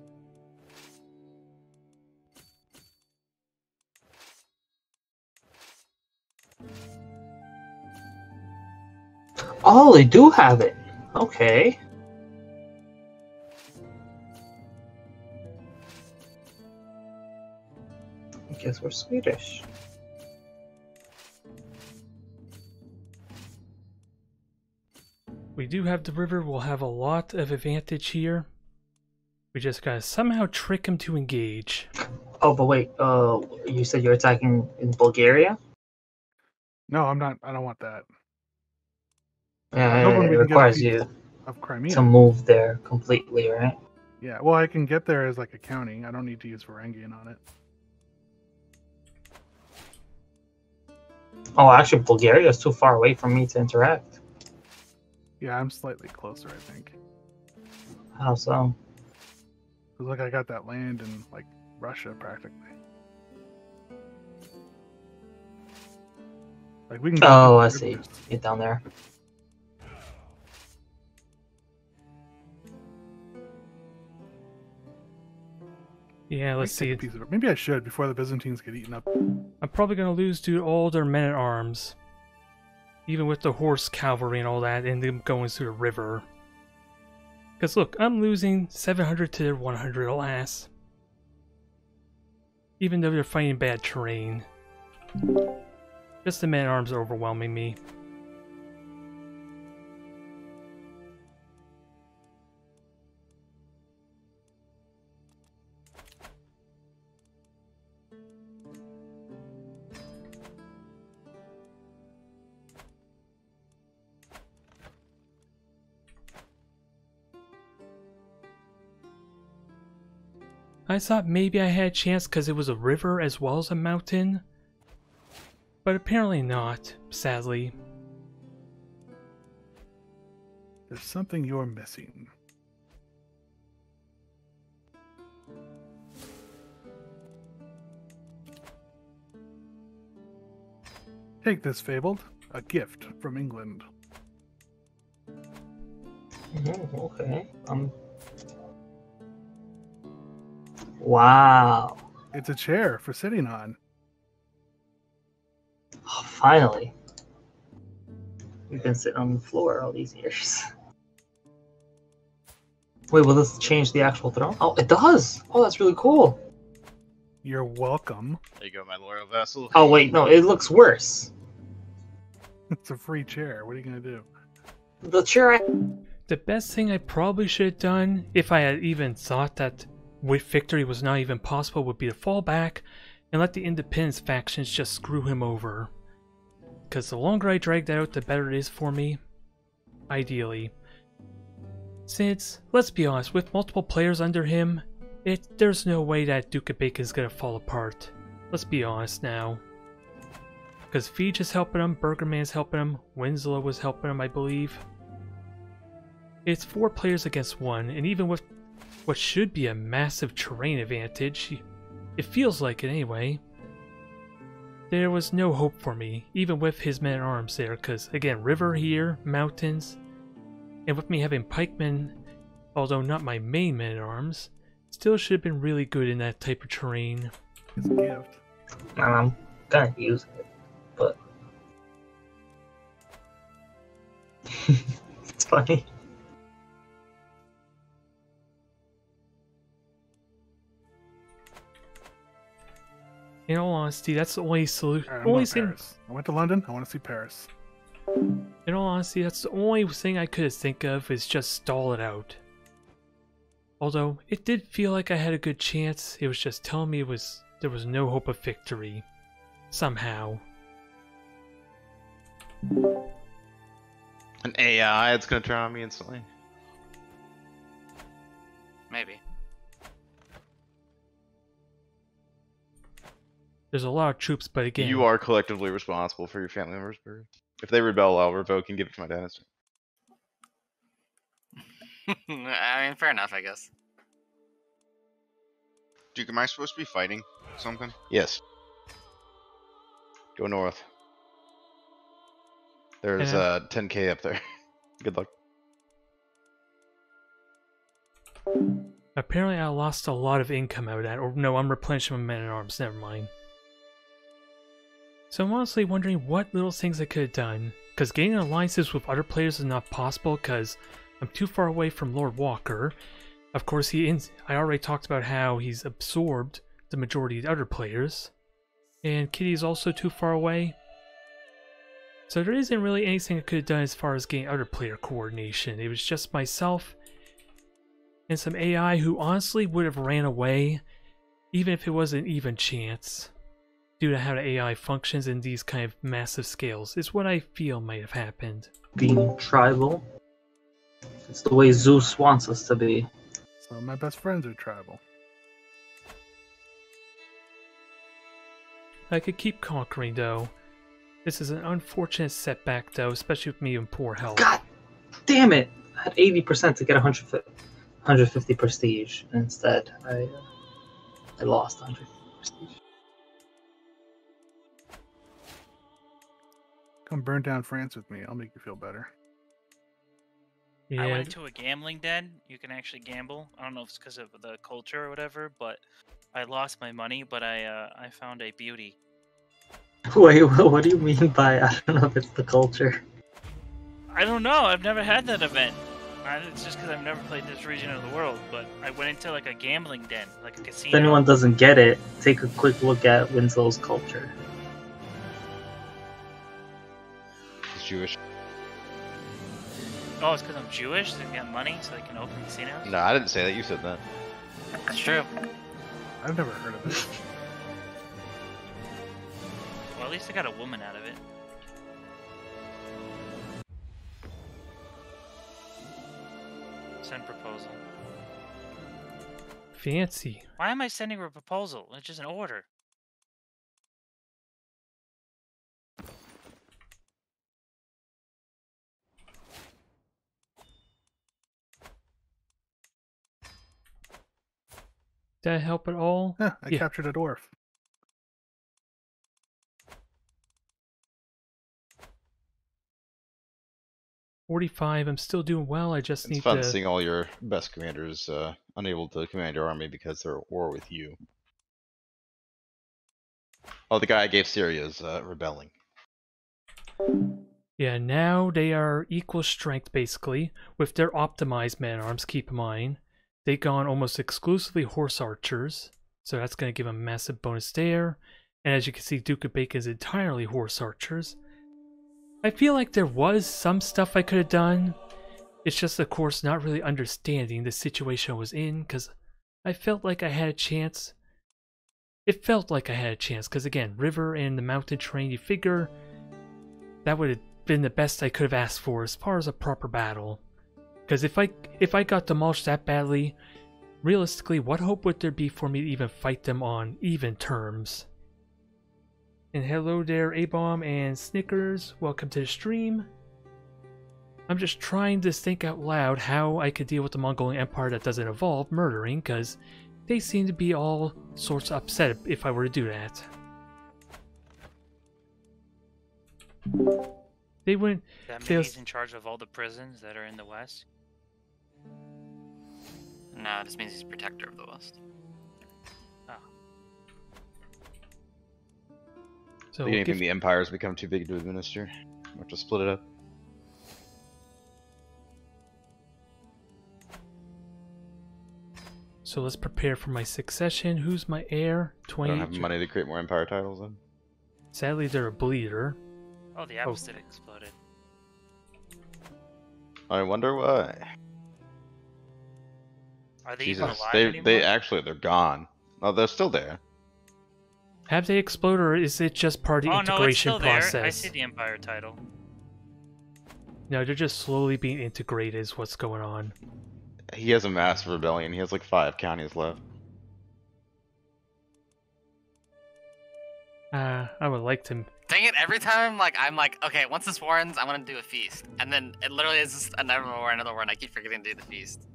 Oh, they do have it. Okay. I guess we're Swedish. We do have the river, we'll have a lot of advantage here. We just gotta somehow trick him to engage. Oh, but wait. You said you're attacking in Bulgaria? No, I'm not. I don't want that. Yeah, I'm hoping it we can get a requires piece you of Crimea. to move there completely, right? Yeah, well, I can get there as like a county. I don't need to use Varangian on it. Oh, actually, Bulgaria is too far away from me to interact. Yeah, I'm slightly closer, I think. How so? Cause like I got that land in like Russia practically. Like we can. Get Oh, I some see. rivers. Get down there. Yeah, let's Take a see. piece of it. Maybe I should before the Byzantines get eaten up. I'm probably gonna lose due to all their men at arms. Even with the horse cavalry and all that, and them going through the river. Because look, I'm losing 700 to their 100, alas. Even though they're fighting bad terrain. Just the men at arms are overwhelming me. I thought maybe I had a chance because it was a river as well as a mountain. But apparently not, sadly. There's something you're missing. Take this, Fabled. A gift from England. Oh, okay. Wow. It's a chair for sitting on. Oh, finally. We've been sitting on the floor all these years. Wait, will this change the actual throne? Oh, it does! Oh, that's really cool. You're welcome. There you go, my loyal vassal. Oh, wait, no, it looks worse. It's a free chair. What are you gonna do? The chair The best thing I probably should have done, if I had even thought that with victory was not even possible, would be to fall back and let the independence factions just screw him over. Because the longer I drag that out, the better it is for me. Ideally. Since, let's be honest, with multiple players under him, there's no way that Duke of Bacon is gonna fall apart. Let's be honest now. Because Feige is helping him, Burgerman's helping him, Winslow was helping him, I believe. It's 4 players against 1, and even with what should be a massive terrain advantage, it feels like it anyway, there was no hope for me, even with his men-at-arms there, because again, river here, mountains, and with me having pikemen, although not my main men-at-arms, still should have been really good in that type of terrain. It's a gift. I'm gonna use it, but it's funny. In all honesty, that's the only solution. Alright, I'm going to Paris. I went to London. I want to see Paris. In all honesty, that's the only thing I could think of is just stall it out. Although it did feel like I had a good chance, it was just telling me there was no hope of victory. Somehow. An AI that's gonna turn on me instantly. Maybe. There's a lot of troops, but again... You are collectively responsible for your family members' birth. If they rebel, I'll revoke and give it to my dynasty. I mean, fair enough, I guess. Duke, am I supposed to be fighting something? Yes. Go north. There's 10k up there. Good luck. Apparently I lost a lot of income out of that, or no, I'm replenishing my men-at-arms, never mind. So I'm honestly wondering what little things I could have done, because gaining alliances with other players is not possible because I'm too far away from Lord Walker. Of course, I already talked about how he's absorbed the majority of the other players, and Kitty is also too far away. So there isn't really anything I could have done as far as getting other player coordination. It was just myself and some AI who honestly would have ran away, even if it was an even chance. Due to how the AI functions in these kind of massive scales, is what I feel might have happened. Being tribal. It's the way Zeus wants us to be. So my best friends are tribal. I could keep conquering though. This is an unfortunate setback though, especially with me in poor health. God damn it! I had 80% to get 150 prestige. Instead, I lost 150 prestige. Come burn down France with me. I'll make you feel better. Yeah, I went into a gambling den. You can actually gamble. I don't know if it's because of the culture or whatever, but I lost my money, but I found a beauty. Wait, what do you mean by I don't know if it's the culture? I don't know. I've never had that event. It's just because I've never played this region of the world, but I went into like a gambling den, like a casino. If anyone doesn't get it, take a quick look at Winslow's culture. He's Jewish. Oh, it's because I'm Jewish? They got money so they can open casinos? No, I didn't say that. You said that. That's true. I've never heard of it. Well, at least I got a woman out of it. Send proposal. fancy. Why am I sending her a proposal? It's just an order. Did that help at all? Yeah, I Yeah. captured a dwarf. 45. I'm still doing well. I just It's need fun to. seeing all your best commanders unable to command your army because they're at war with you. Oh, the guy I gave Syria is rebelling. Yeah, now they are equal strength basically with their optimized man-arms. Keep in mind, they gone almost exclusively horse archers, so that's going to give them a massive bonus there. And as you can see, Duke of Bacon is entirely horse archers. I feel like there was some stuff I could have done. It's just, of course, not really understanding the situation I was in, because I felt like I had a chance. It felt like I had a chance, because again, river and the mountain terrain, you figure that would have been the best I could have asked for as far as a proper battle. Because if I got demolished that badly, realistically, what hope would there be for me to even fight them on even terms? And hello there, A-Bomb and Snickers. Welcome to the stream. I'm just trying to think out loud how I could deal with the Mongolian Empire that doesn't involve murdering, because they seem to be all sorts of upset if I were to do that. They wouldn't. That means he's in charge of all the prisons that are in the West? No, it just means he's protector of the West. So Do you think the empires become too big to administer? We'll have to split it up. So let's prepare for my succession. Who's my heir? I 20. don't have money to create more empire titles then. Sadly, they're a bleeder. Oh, the opposite exploded. I wonder why. Are they Jesus, even alive anymore? they're gone. Oh, they're still there. Have they exploded, or is it just part of the Oh no, it's integration still process? there. I see the Empire title. No, they're just slowly being integrated is what's going on. He has a massive rebellion. He has like 5 counties left. I would like to. Dang it, every time I'm like, okay, once this war ends, I want to do a feast. And then it literally is just another war, and I keep forgetting to do the feast.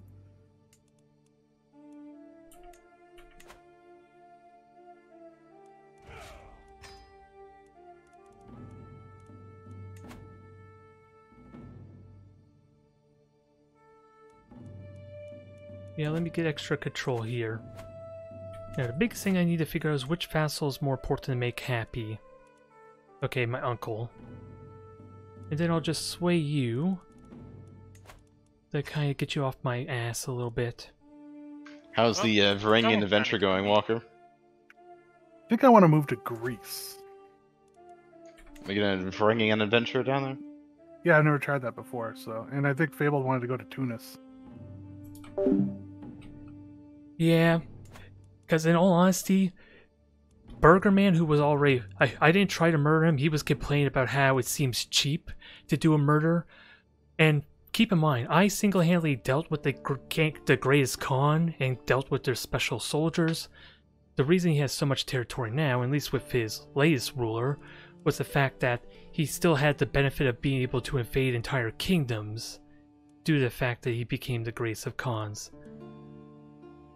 Yeah, let me get extra control here. Now, the biggest thing I need to figure out is which vassal is more important to make happy. Okay, my uncle. And then I'll just sway you. To kind of get you off my ass a little bit. How's the Varangian adventure going, Walker? I think I want to move to Greece. Are you gonna Varangian adventure down there? Yeah, I've never tried that before. So, and I think Fable wanted to go to Tunis. Yeah, because in all honesty, Burger Man, who was already... I didn't try to murder him. He was complaining about how it seems cheap to do a murder. And keep in mind, I single-handedly dealt with the greatest Khan and dealt with their special soldiers. The reason he has so much territory now, at least with his latest ruler, was the fact that he still had the benefit of being able to invade entire kingdoms due to the fact that he became the greatest of Khans.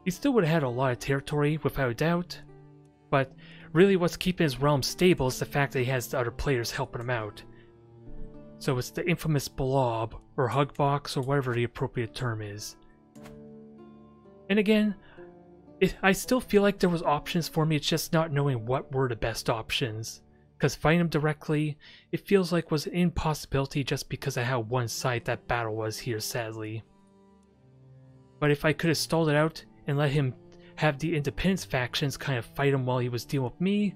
He still would have had a lot of territory, without a doubt, but really what's keeping his realm stable is the fact that he has the other players helping him out. So it's the infamous blob, or hug box, or whatever the appropriate term is. And again, I still feel like there was options for me, it's just not knowing what were the best options. Because fighting him directly, it feels like was an impossibility just because of how one-sided that battle was here, sadly. But if I could have stalled it out and let him have the independence factions kind of fight him while he was dealing with me,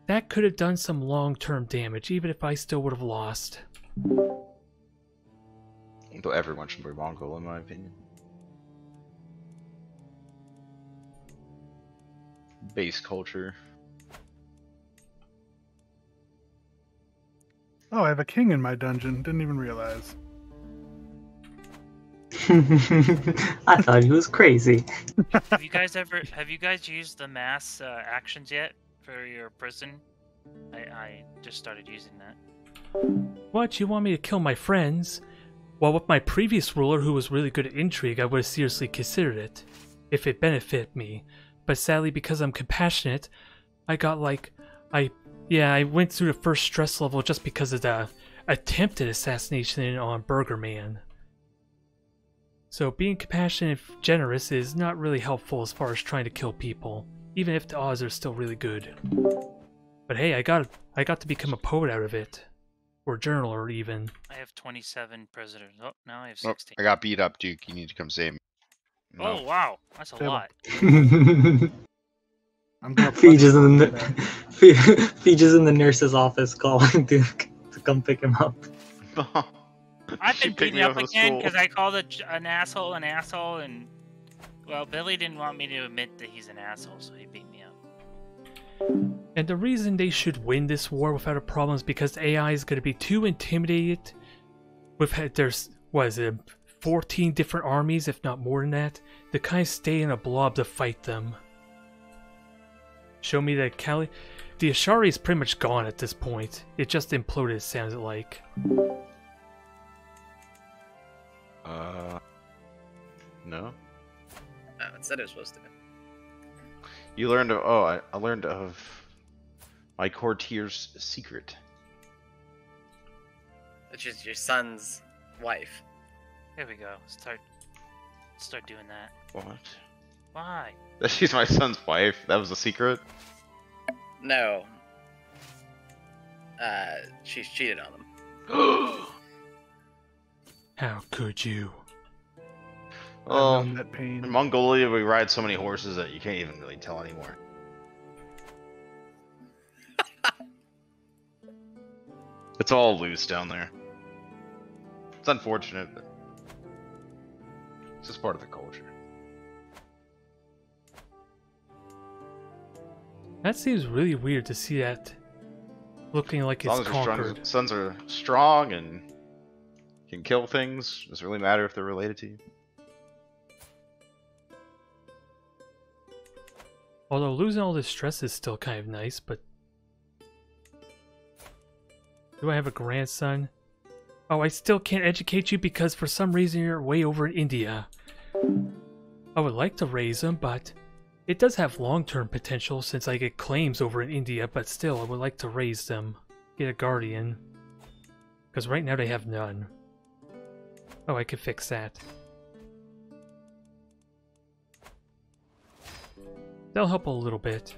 that could have done some long-term damage, even if I still would have lost. Though everyone should be Mongol, in my opinion. Base culture. Oh, I have a king in my dungeon. Didn't even realize. I thought he was crazy. Have you guys used the mass actions yet for your prison? I just started using that. What? You want me to kill my friends? Well, with my previous ruler, who was really good at intrigue, I would have seriously considered it, if it benefited me. But sadly, because I'm compassionate, I got I went through the first stress level just because of the attempted assassination on Burger Man. So being compassionate and generous is not really helpful as far as trying to kill people, even if the odds are still really good. But hey, I got to become a poet out of it. Or a journaler even. I have 27 prisoners. Oh, now I have Oh, 16. I got beat up, Duke. You need to come save me. Oh, wow. That's a Table. lot. I'm gonna Feege is in the punch Feege is in the nurse's office calling Duke to come pick him up. I've She been picked me beaten up up at again school. because I called an asshole, and well, Billy didn't want me to admit that he's an asshole, so he beat me up. And the reason they should win this war without a problem is because AI is going to be too intimidated. There's, what is it, 14 different armies, if not more than that, to kind of stay in a blob to fight them. Show me the Cali. The Ashari is pretty much gone at this point. It just imploded, sounds like. No. No, it said it was supposed to. You learned of. Oh, I learned of my courtier's secret. Which is your son's wife. Here we go. Start doing that. What? Why? That she's my son's wife. That was a secret. No. She's cheated on him. How could you? I've Oh, known that pain. in Mongolia we ride so many horses that you can't even really tell anymore. It's all loose down there. It's unfortunate, but it's just part of the culture. That seems really weird to see that looking like As long it's as your conquered. sons are strong and can kill things, does it really matter if they're related to you? Although losing all this stress is still kind of nice, but... Do I have a grandson? Oh, I still can't educate you because for some reason you're way over in India. I would like to raise him, but it does have long-term potential since I get claims over in India, but still, I would like to raise them. Get a guardian. Because right now they have none. Oh, I can fix that. That'll help a little bit.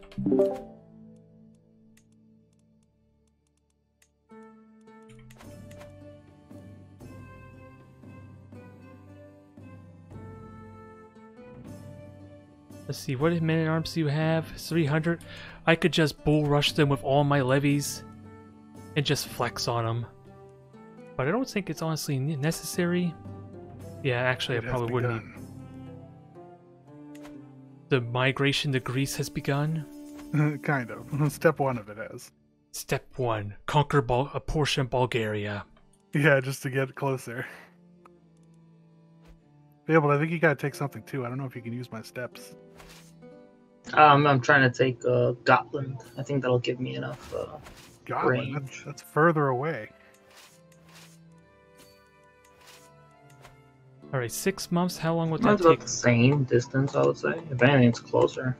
Let's see, what men-at-arms do you have? 300? I could just bull rush them with all my levies and just flex on them. But I don't think it's honestly necessary. Yeah, actually I It has probably wouldn't. begun. The migration to Greece has begun. Kind of. Step one of it is. Step 1. Conquer a portion of Bulgaria. Yeah, just to get closer. Yeah, but I think you gotta take something too. I don't know if you can use my steps. I'm trying to take Gotland. I think that'll give me enough God, range. that's further away. Alright, 6 months, how long would that That's about take? the same distance, I would say. If anything, it's closer.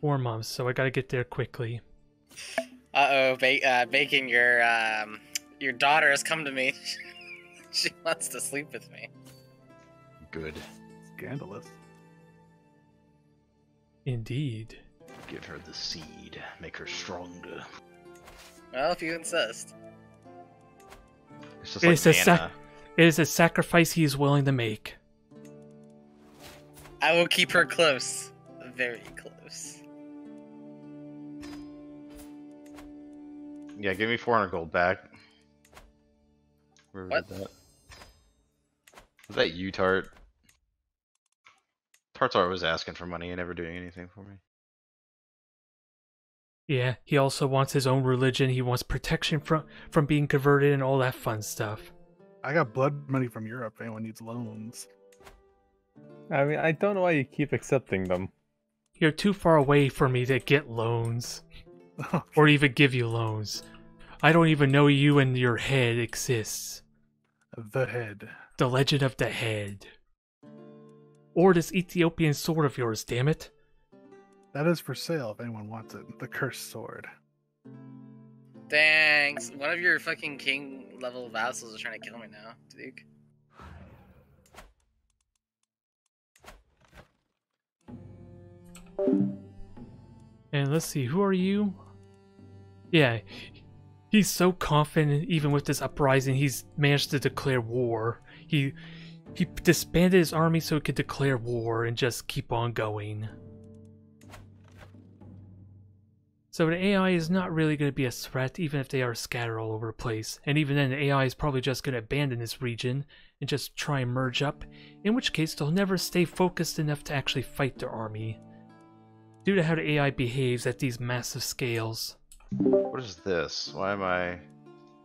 4 months, so I gotta get there quickly. Bacon, your daughter has come to me. She wants to sleep with me. Good. Scandalous. Indeed. Give her the seed. Make her stronger. Well, if you insist. It's just It's like Anna. It is a sacrifice he is willing to make. I will keep her close. Very close. Yeah, give me 400 gold back. Where What? was that? Was that you, Tart? Tartar was asking for money and never doing anything for me. Yeah, he also wants his own religion, he wants protection from being converted and all that fun stuff. I got blood money from Europe. If anyone needs loans. I mean, I don't know why you keep accepting them. You're too far away for me to get loans. Or even give you loans. I don't even know you and your head exists. The head. The legend of the head. Or this Ethiopian sword of yours, damn it. That is for sale if anyone wants it. The cursed sword. Thanks. One of your fucking king level vassals is trying to kill me now, Duke. And let's see, who are you? Yeah, he's so confident, even with this uprising, he's managed to declare war. He disbanded his army so he could declare war and just keep on going. So the AI is not really going to be a threat, even if they are scattered all over the place. And even then, the AI is probably just going to abandon this region and just try and merge up, in which case they'll never stay focused enough to actually fight their army, due to how the AI behaves at these massive scales. What is this? Why am I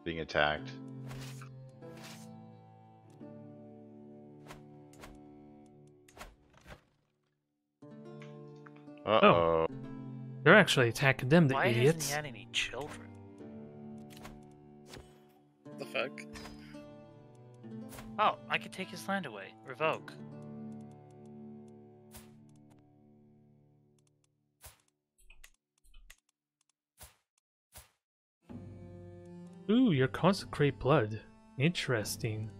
being attacked? Uh-oh. They're actually attacking them, the Why idiots. hasn't he had any children? The fuck? Oh, I could take his land away. Revoke. Ooh, your consecrate blood. Interesting.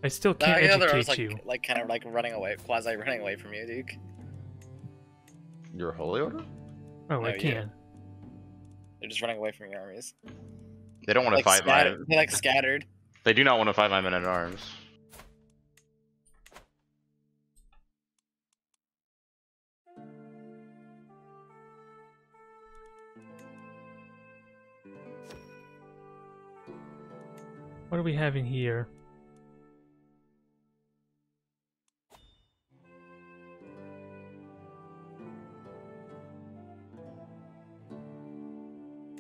I still can't I was educate you. like kind of like running away, quasi running away from you, Duke. Your holy order? Oh, I No, can. yeah. They're just running away from your armies. They don't want to Like fight my. They're like scattered. They do not want to fight my men at arms. What do we have in here?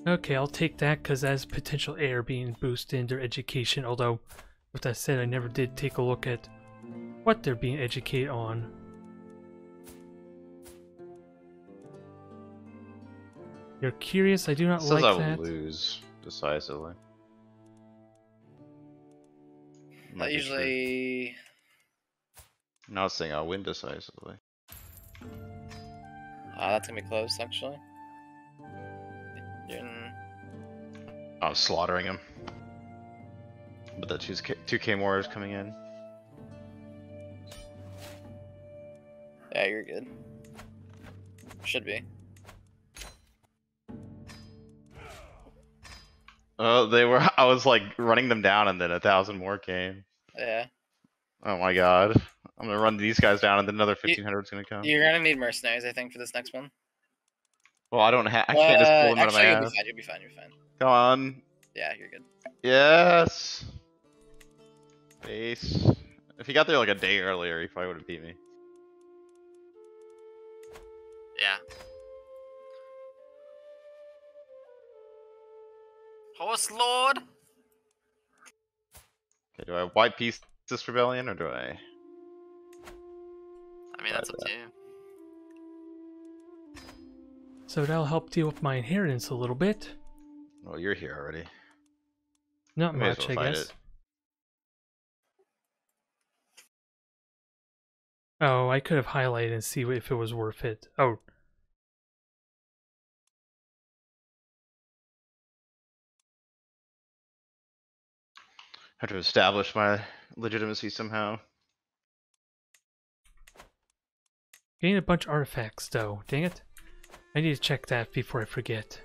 Okay, I'll take that because that has potential heir being boosted in their education, although, with that said, I never did take a look at what they're being educated on. You're curious? I do not Says like I will that. lose decisively. Might That be true. usually. I'm not saying I'll win decisively. That's gonna be close, actually. I'm slaughtering him. But the 2K more is coming in. Yeah, you're good. Should be. Oh, they were. I was like running them down, and then 1,000 more came. Yeah. Oh my god! I'm gonna run these guys down, and then another 1,500 is gonna come. You're gonna need mercenaries, I think, for this next one. Well, I don't have. I can't just pull them out of my actually, ass. you'll be fine. You'll be fine. Come on. Yeah, you're good. Yes. Base. If he got there like a day earlier, he probably would have beat me. Yeah. Horse Lord. Okay, do I white peace this rebellion, or do I? I mean, that's up to you. So that'll help deal with my inheritance a little bit. Well, you're here already. Not May as much, well I fight guess. it. Oh, I could have highlighted and see if it was worth it. Oh. Have to establish my legitimacy somehow. Gain a bunch of artifacts, though. Dang it. I need to check that before I forget.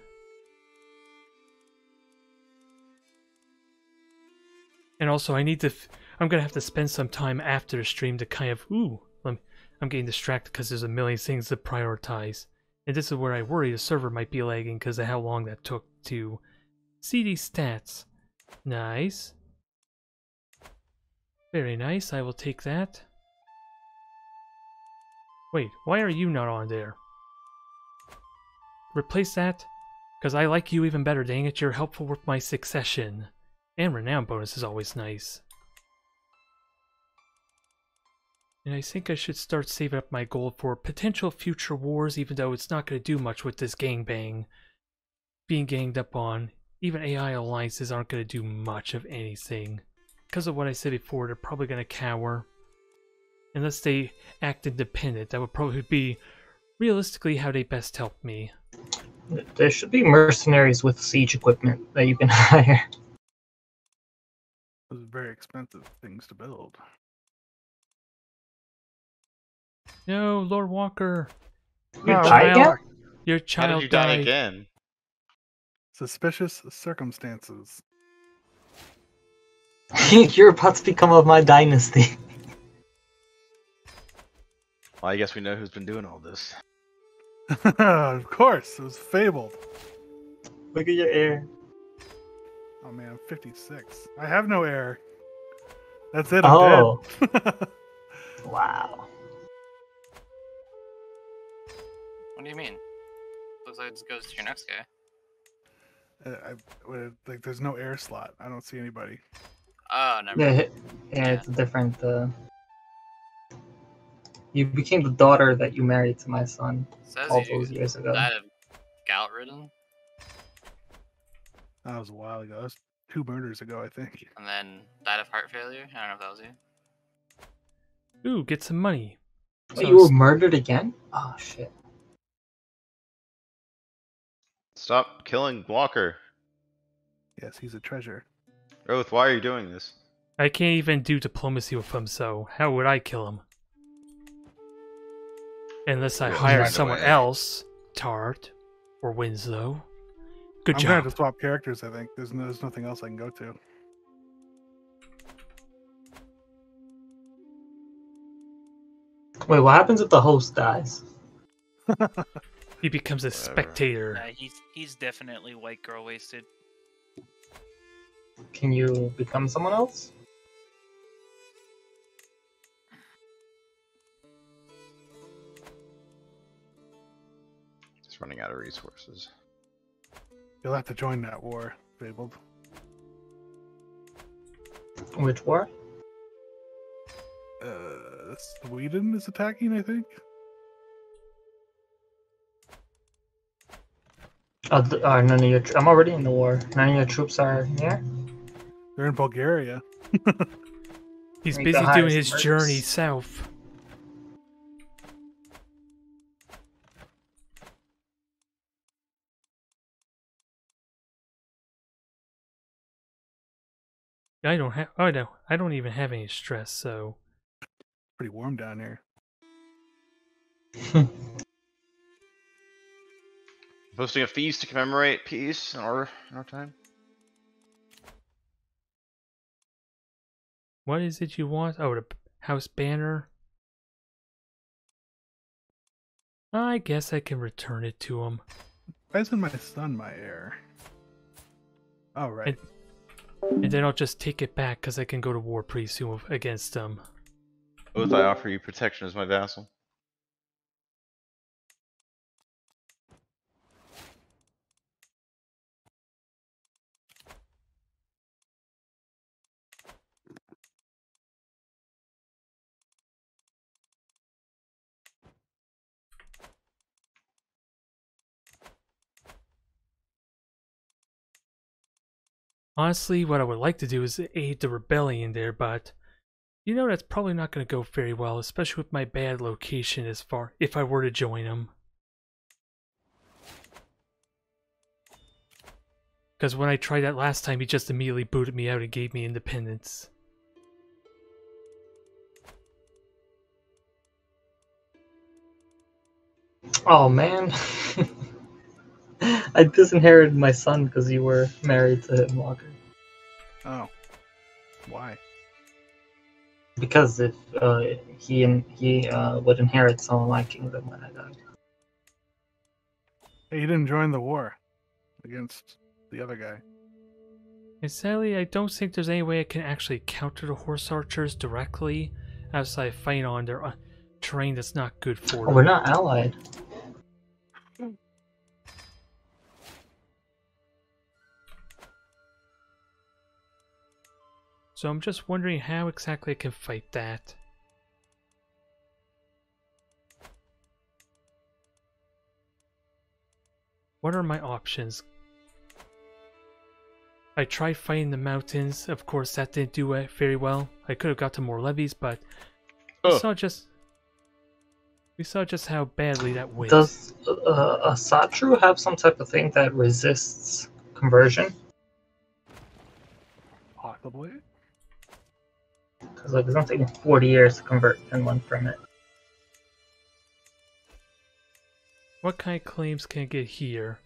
And also, I need to... I'm gonna have to spend some time after the stream to kind of... Ooh, I'm getting distracted because there's a million things to prioritize. And this is where I worry the server might be lagging because of how long that took to see these stats. Nice. Very nice, I will take that. Wait, why are you not on there? Replace that? Because I like you even better, dang it, you're helpful with my succession. And renown bonus is always nice. And I think I should start saving up my gold for potential future wars, even though it's not going to do much with this gangbang. Being ganged up on. Even AI alliances aren't going to do much of anything. Because of what I said before, they're probably going to cower. Unless they act independent, that would probably be realistically how they best help me. There should be mercenaries with siege equipment that you can hire. Those are very expensive things to build. No, Lord Walker. Your No, child? Your How child did you die died. again? Suspicious circumstances. You're about to become of my dynasty. Well, I guess we know who's been doing all this. Of course, it was fabled. Look at your heir. Oh man, I'm 56. I have no heir. That's it. I'm Oh, dead. wow. What do you mean? Looks like it goes to your next guy. Like, there's no air slot. I don't see anybody. Oh, never Yeah, mind. it's a different. You became the daughter that you married to my son Says all you those years ago. died of gout ridden, That was a while ago. That was 2 murders ago, I think. and then died of heart failure. I don't know if that was you. Ooh, get some money. Wait, you were murdered again? Oh shit. Stop killing Walker. Yes, he's a treasure. Oath, why are you doing this? I can't even do diplomacy with him, so how would I kill him? Unless I Well, hire by the someone way- else, Tart or Winslow. Good I'm job. gonna have to swap characters. I think there's nothing else I can go to. Wait, what happens if the host dies? He becomes a Whatever. spectator. He's definitely white girl wasted. Can you become someone else? Just running out of resources. You'll have to join that war, fabled. Which war? Sweden is attacking, I think. None of your. I'm already in the war. None of your troops are here. They're in Bulgaria. He's Make the busy doing highest his mercs. journey south. I don't have. Oh no, I don't even have any stress. So Pretty warm down here. Posting a feast to commemorate peace in our time. what is it you want? Oh, the house banner. I guess I can return it to him. Why isn't my son my heir? Oh, right. And then I'll just take it back because I can go to war pretty soon against them. Oath, I offer you protection as my vassal. Honestly, what I would like to do is aid the rebellion there, but you know that's probably not going to go very well, especially with my bad location as far if I were to join them. Because when I tried that last time, he just immediately booted me out and gave me independence. Oh man. I disinherited my son because you were married to him, Walker. Oh. Why? Because if he would inherit some of my kingdom when I died. Hey, you didn't join the war against the other guy. And sadly, I don't think there's any way I can actually counter the horse archers directly outside fighting on their terrain that's not good for Oh, them. we're not allied. So I'm just wondering how exactly I can fight that. What are my options? I tried fighting the mountains. Of course, that didn't do very well. I could have got to more levies, but I Oh. saw just... We saw just how badly that went. Does a Satru have some type of thing that resists conversion? Possibly. Because like, it's not taking 40 years to convert Finland from it. What kind of claims can I get here?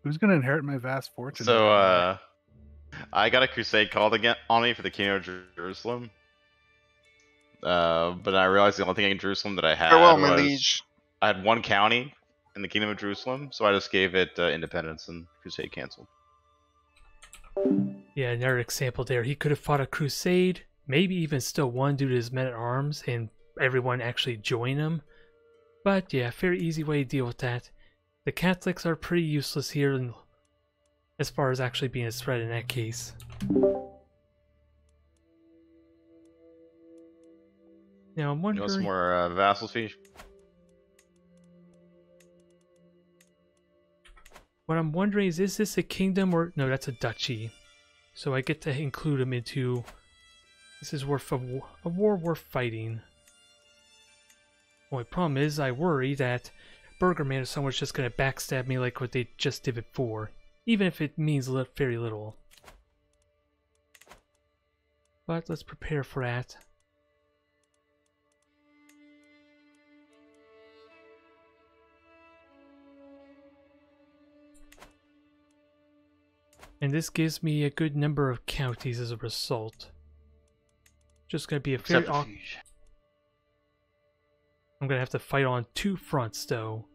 Who's gonna inherit my vast fortune? So, I got a crusade called again on me for the Kingdom of Jerusalem. But I realized the only thing in Jerusalem that I had Farewell, my was liege. I had one county in the Kingdom of Jerusalem, so I just gave it independence and crusade canceled. Yeah, another example there. He could have fought a crusade, maybe even still won due to his men-at-arms, and everyone actually join him. But yeah, very easy way to deal with that. The Catholics are pretty useless here as far as actually being a threat in that case. Now I'm You wondering... want some more vassal fees? What I'm wondering is this a kingdom or... No, that's a duchy. So I get to include them into... This is worth a war worth fighting. Only problem is I worry that Burgerman or someone's just going to backstab me like what they just did before. Even if it means very little. But let's prepare for that. And this gives me a good number of counties as a result. Just gonna be a very awkward. I'm gonna have to fight on 2 fronts though.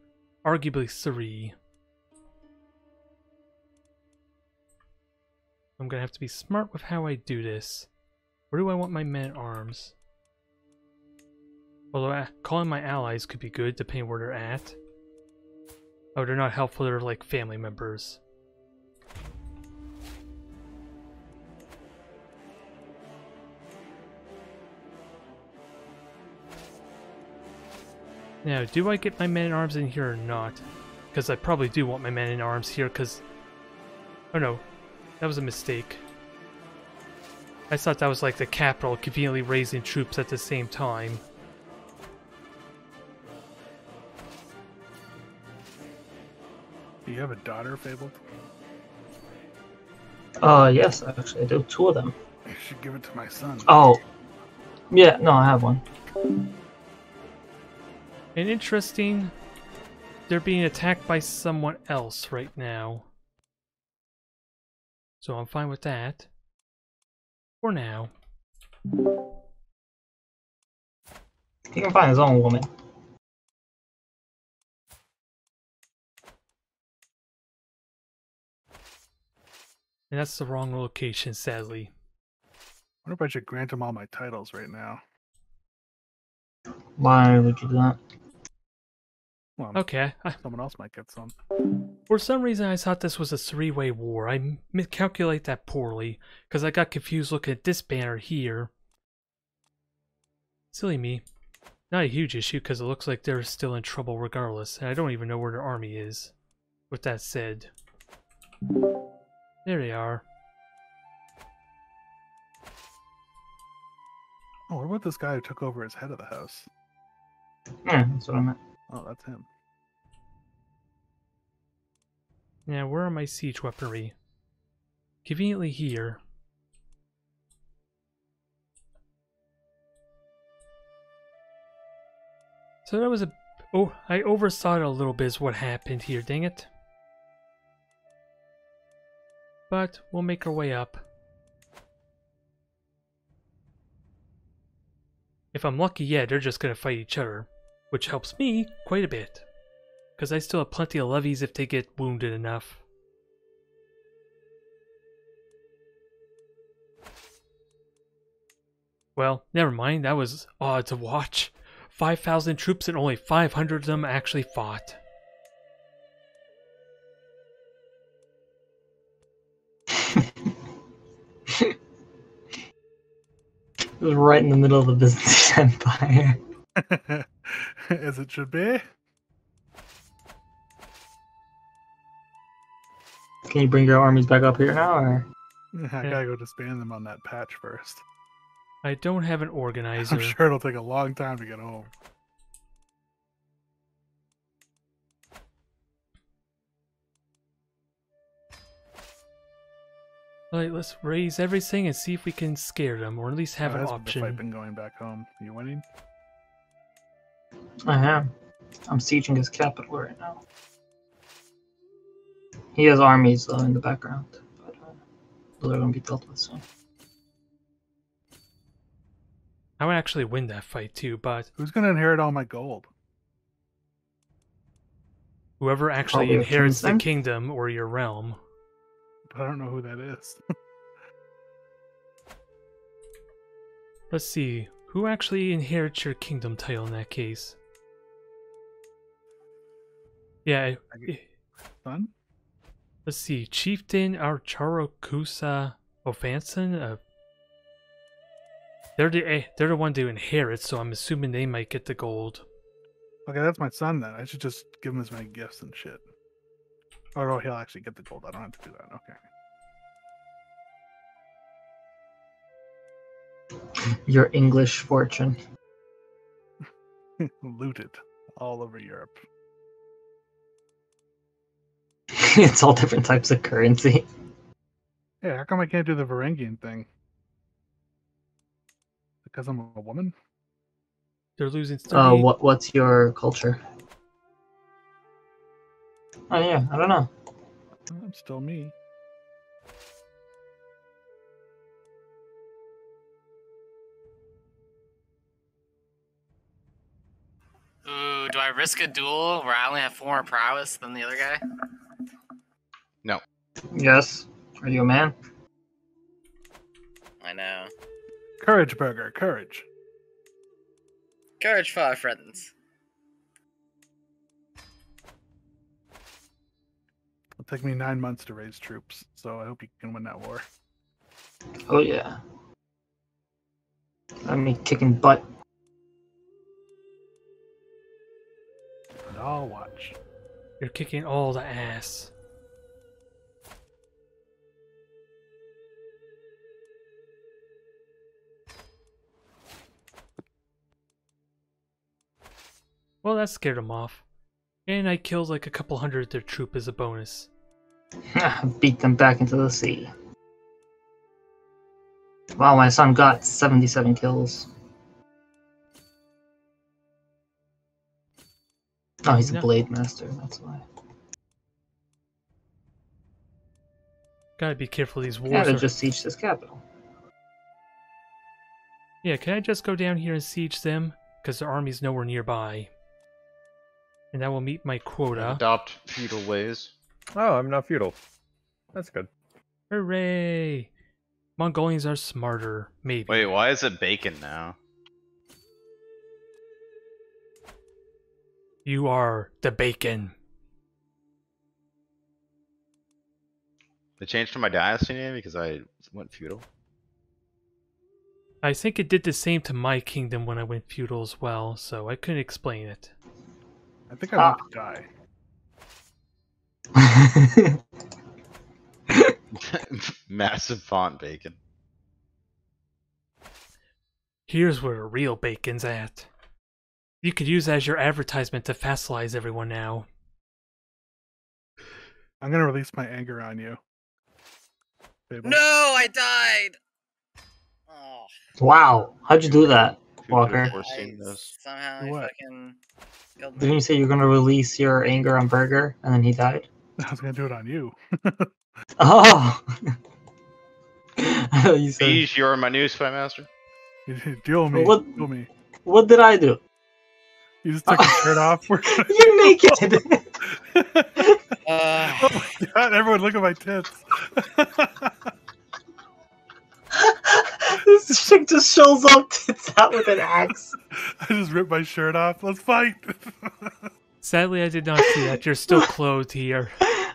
Arguably 3. I'm gonna have to be smart with how I do this. Where do I want my men-at-arms? Although calling my allies could be good depending where they're at. Oh, they're not helpful, they're like family members. Now, do I get my men-at-arms in here or not? Because I probably do want my men-at-arms here, because... Oh no, that was a mistake. I thought that was like the capital, conveniently raising troops at the same time. Do you have a daughter, Fabled? Yes, actually, I do. 2 of them. You should give it to my son. Oh. Yeah, no, I have one. And interesting, they're being attacked by someone else right now. So I'm fine with that. For now. He can find his own woman. And that's the wrong location, sadly. I wonder if I should grant him all my titles right now. Why would you do that? Well, Okay. someone else might get some. For some reason, I thought this was a 3-way war. I miscalculate that poorly, because I got confused looking at this banner here. Silly me. Not a huge issue, because it looks like they're still in trouble regardless, and I don't even know where their army is. With that said. There they are. Oh, what about this guy who took over as head of the house? Yeah, that's what I meant. Oh, that's him. Now, where are my siege weaponry? Conveniently here. So that was a... Oh, I oversaw it a little bit is what happened here, dang it. But we'll make our way up. If I'm lucky, yeah, they're just gonna fight each other. Which helps me quite a bit. Because I still have plenty of levies if they get wounded enough. Well, never mind, that was odd to watch. 5,000 troops and only 500 of them actually fought. It was right in the middle of the Byzantine Empire. As it should be. Can you bring your armies back up here now, or? I gotta go disband them on that patch first. I don't have an I'm organizer. sure it'll take a long time to get home. Alright, let's raise everything and see if we can scare them, or at least have How an has the fight option. been going back home? You winning? I am. I'm sieging his capital right now. He has armies in the background, but those are going to be dealt with soon. I would actually win that fight too, but Who's gonna inherit all my gold? whoever actually Probably a inherits the kingsman? kingdom or your realm. But I don't know who that is. Let's see, who actually inherits your kingdom title in that case? Yeah, Son? let's see, Chieftain Archarokusa Ofanson. They're the one to inherit, so I'm assuming they might get the gold. Okay, that's my son then. I should just give him as many gifts and shit. Oh no, he'll actually get the gold. I don't have to do that. Okay. Your English fortune. Looted all over Europe. It's all different types of currency. Hey, how come I can't do the Varangian thing? Because I'm a woman? They're losing 30. What's your culture? Oh yeah, I don't know. I'm still me. Ooh, do I risk a duel where I only have 4 more prowess than the other guy? No. Yes. Are you a man? I know. Courage, Burger, courage. Courage for our friends. It'll take me 9 months to raise troops, so I hope you can win that war. Oh yeah. I mean, kicking butt. And I'll watch. You're kicking all the ass. Well, that scared them off. And I killed like a couple hundred of their troop as a bonus. Beat them back into the sea. Wow, my son got 77 kills. Oh, he's a No. blade master, that's why. Gotta be careful, these wars Gotta are... just siege this capital. Yeah, can I just go down here and siege them? Because their army's nowhere nearby. And that will meet my quota. Adopt feudal ways. Oh, I'm not feudal. That's good. Hooray! Mongolians are smarter, maybe. Wait, why is it bacon now? You are the bacon. They changed to my dynasty name because I went feudal. I think it did the same to my kingdom when I went feudal as well, so I couldn't explain it. I think I want to die. Massive font bacon. Here's where the real bacon's at. You could use that as your advertisement to vassalize everyone now. I'm gonna release my anger on you. Fable. No, I died! Oh, Wow, how'd you do that, Who could Walker? have foreseen this? somehow I What? fucking killed Didn't me. you say you're gonna release your anger on Burger and then he died? I was gonna do it on you. Oh! You said, Beige, you're my new spy master. You deal me. What? Deal me. what did I do? You just took your shirt off. We're gonna... You're naked! Oh my god, everyone look at my tits. This chick just shows up, tits out with an axe. I just ripped my shirt off. Let's fight. Sadly, I did not see that. You're still clothed here.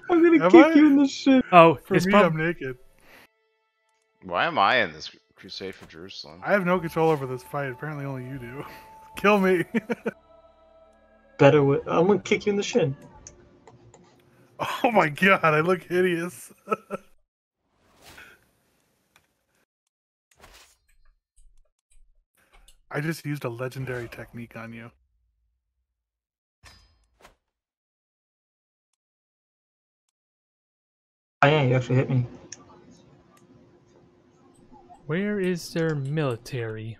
I'm gonna Am kick I? you in the shit. Oh, For it's me, probably... I'm naked. Why am I in this crusade for Jerusalem? I have no control over this fight. Apparently, only you do. Kill me. Better with. I'm gonna kick you in the shin. Oh my god, I look hideous. I just used a legendary technique on you. Oh yeah, you actually hit me. Where is their military?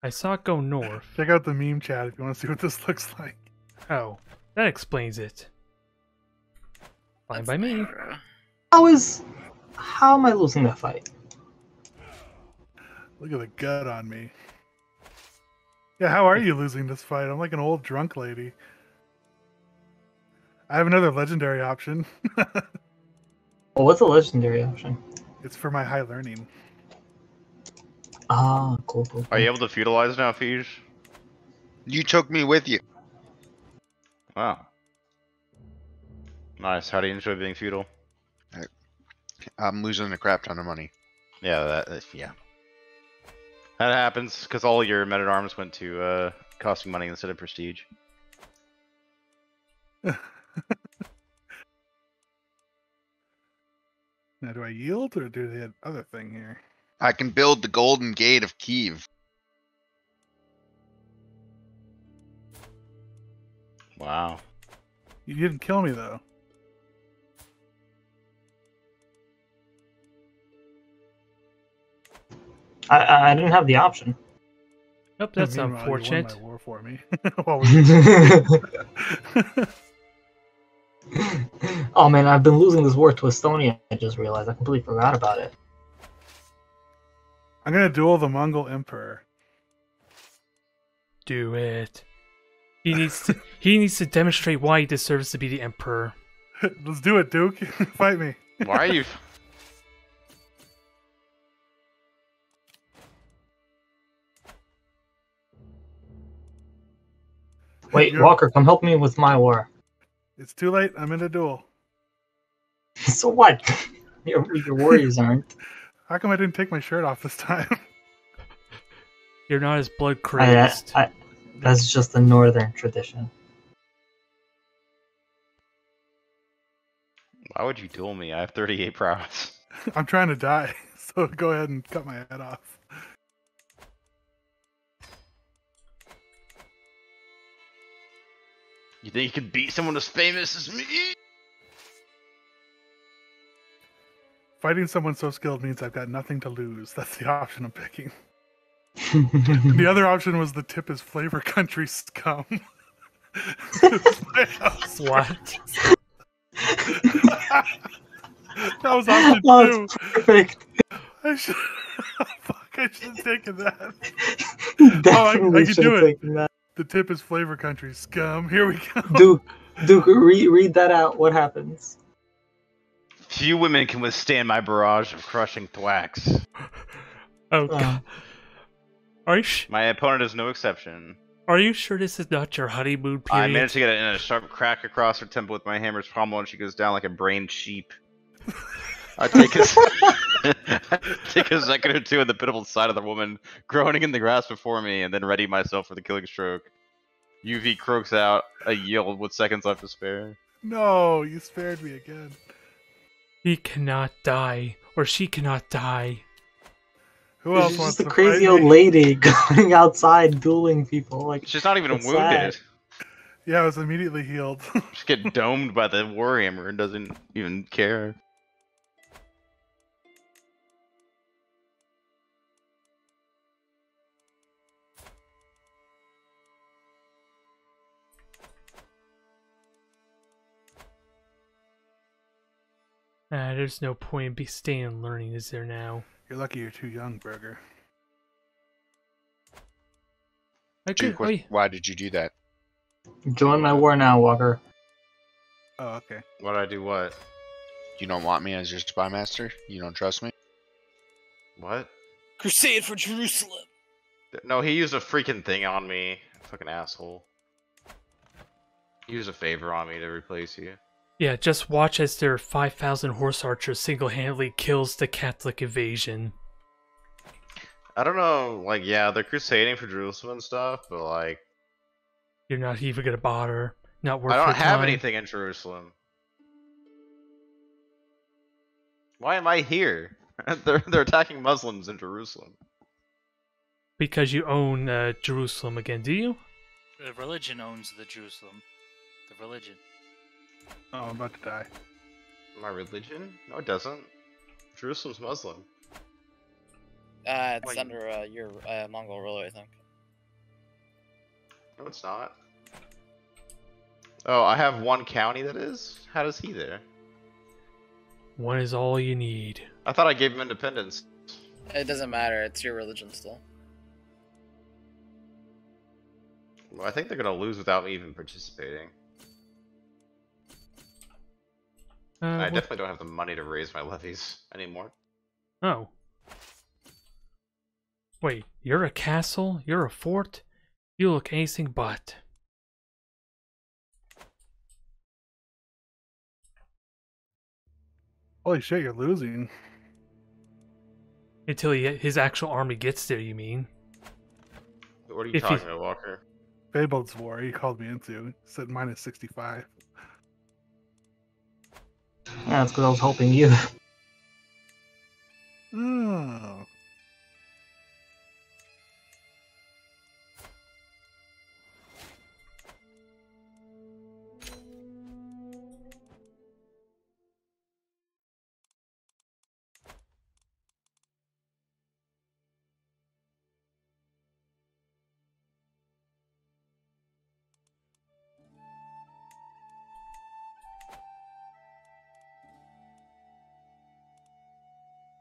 I saw it go north. Check out the meme chat if you want to see what this looks like. Oh, that explains it. Fine by me. How am I losing that fight? Look at the gut on me. Yeah, how are you losing this fight? I'm like an old drunk lady. I have another legendary option. Well, what's a legendary option? It's for my high learning. Ah, cool. Are you able to feudalize now, Fige? You took me with you. Wow. Nice. How do you enjoy being feudal? I'm losing a crap ton of money. Yeah, yeah. That happens because all your men-at-arms went to costing money instead of prestige. Now, do I yield or do the other thing here? I can build the Golden Gate of Kiev. Wow. You didn't kill me, though. I didn't have the option. Nope, that's Meanwhile, you won unfortunate. my war for me. While we- Oh man, I've been losing this war to Estonia. I just realized I completely forgot about it. I'm gonna duel the Mongol Emperor. Do it. He needs to demonstrate why he deserves to be the emperor. Let's do it, Duke. Fight me. Why are you? Wait, You're- Walker, come help me with my war. It's too late. I'm in a duel. So what? Your warriors aren't. How come I didn't take my shirt off this time? You're not as blood crazed. That's just a northern tradition. Why would you duel me? I have 38 prowess. I'm trying to die, so go ahead and cut my head off. You think you can beat someone as famous as me? Fighting someone so skilled means I've got nothing to lose. That's the option I'm picking. The other option was the tip is flavor country scum. What? That was option Oh, two. it's perfect. I should have taken that. Definitely I can should do have it. taken that. The tip is flavor country scum. Here we go. Duke, read that out. What happens? Few women can withstand my barrage of crushing thwacks. Oh god. My opponent is no exception. Are you sure this is not your honeymoon period? I managed to get a sharp crack across her temple with my hammer's pommel, and she goes down like a brained sheep. I take a second or two on the pitiful sight of the woman groaning in the grass before me, and then ready myself for the killing stroke. UV croaks out a yield with seconds left to spare. No, you spared me again. He cannot die, or she cannot die. Who else She's wants just a to crazy fight old me? lady going outside dueling people. Like She's not even it's wounded. sad. Yeah, I was immediately healed. Just get domed by the warhammer and doesn't even care. There's no point in staying and learning, is there now? You're lucky you're too young, Burger. Duke, why did you do that? Join my war now, Walker. Oh, okay. Why'd I do what? You don't want me as your spy master? You don't trust me? What? Crusade for Jerusalem. No, he used a freaking thing on me. Fucking asshole. He used a favor on me to replace you. Yeah, just watch as their 5,000 horse archers single-handedly kills the Catholic invasion. I don't know, like, yeah, they're crusading for Jerusalem and stuff, but like... You're not even gonna bother. Not worth I your don't have time. anything in Jerusalem. Why am I here? They're attacking Muslims in Jerusalem. Because you own Jerusalem again, do you? The religion owns the Jerusalem. The religion. Oh, I'm about to die. My religion? No, it doesn't. Jerusalem's Muslim. It's Wait. under your Mongol ruler, I think. No, it's not. Oh, I have one county that is? How does he there? One is all you need. I thought I gave him independence. It doesn't matter. It's your religion still. Well, I think they're gonna lose without me even participating. I What- definitely don't have the money to raise my levies anymore. Oh. Wait, you're a castle? You're a fort? You look anything but. Holy shit, you're losing. Until his actual army gets there, you mean? What are you If he- talking about, Walker? Fabled's war, he called me into. He said minus 65. Yeah, that's because I was helping you. Oh.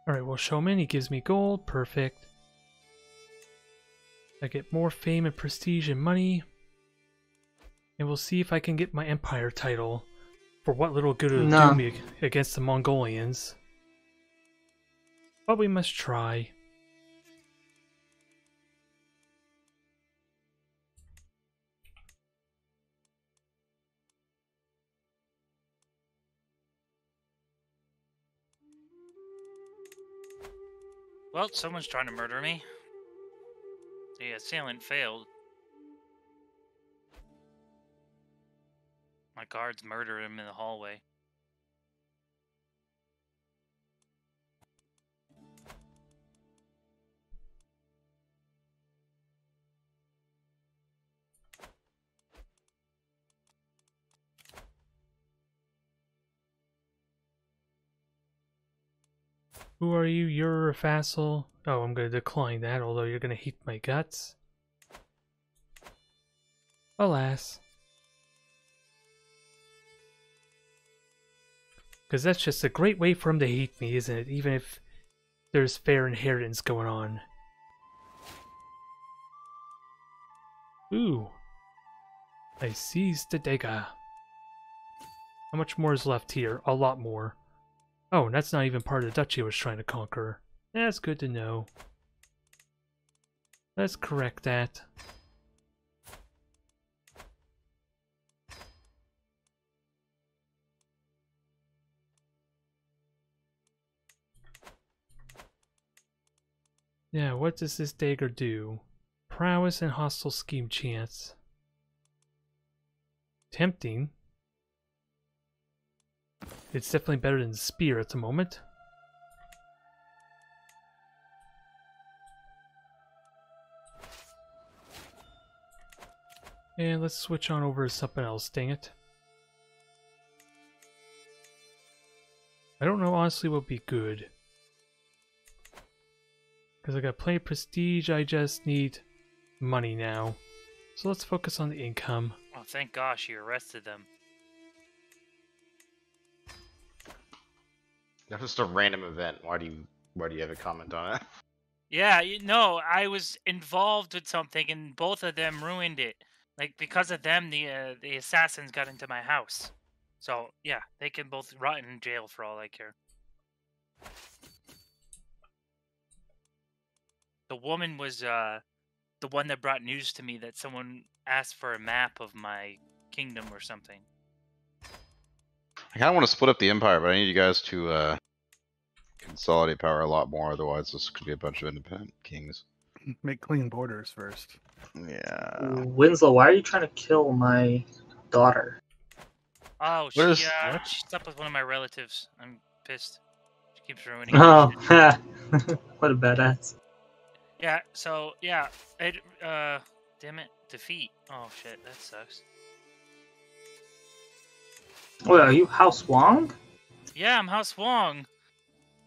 Alright, well, showman, he gives me gold. Perfect. I get more fame and prestige and money. And we'll see if I can get my empire title. For what little good it'll No. do me against the Mongolians. But we must try. Well, someone's trying to murder me. The assailant failed. My guards murdered him in the hallway. Who are you? You're a vassal. Oh, I'm going to decline that, although you're going to hate my guts. Alas. Because that's just a great way for him to hate me, isn't it? Even if there's fair inheritance going on. Ooh. I seized the dagger. How much more is left here? A lot more. Oh, and that's not even part of the duchy I was trying to conquer. That's good to know. Let's correct that. Yeah, what does this dagger do? Prowess and hostile scheme chance. Tempting. It's definitely better than the spear at the moment. And let's switch on over to something else, dang it. I don't know honestly what would be good. Because I got plenty of prestige, I just need money now. So let's focus on the income. Oh, thank gosh you arrested them. That was just a random event. Why do you have a comment on it? Yeah, no, I was involved with something and both of them ruined it. Like, because of them, the assassins got into my house. So, yeah, they can both rot in jail for all I care. The woman was the one that brought news to me that someone asked for a map of my kingdom or something. I kind of want to split up the empire, but I need you guys to consolidate power a lot more. Otherwise, this could be a bunch of independent kings. Make clean borders first. Yeah. Winslow, why are you trying to kill my daughter? Oh, What is- she what? slept with one of my relatives. I'm pissed. She keeps ruining Oh, my shit. what a badass. Yeah. So yeah, it. Damn it, defeat. Oh shit, that sucks. Wait, are you House Wong? Yeah, I'm House Wong.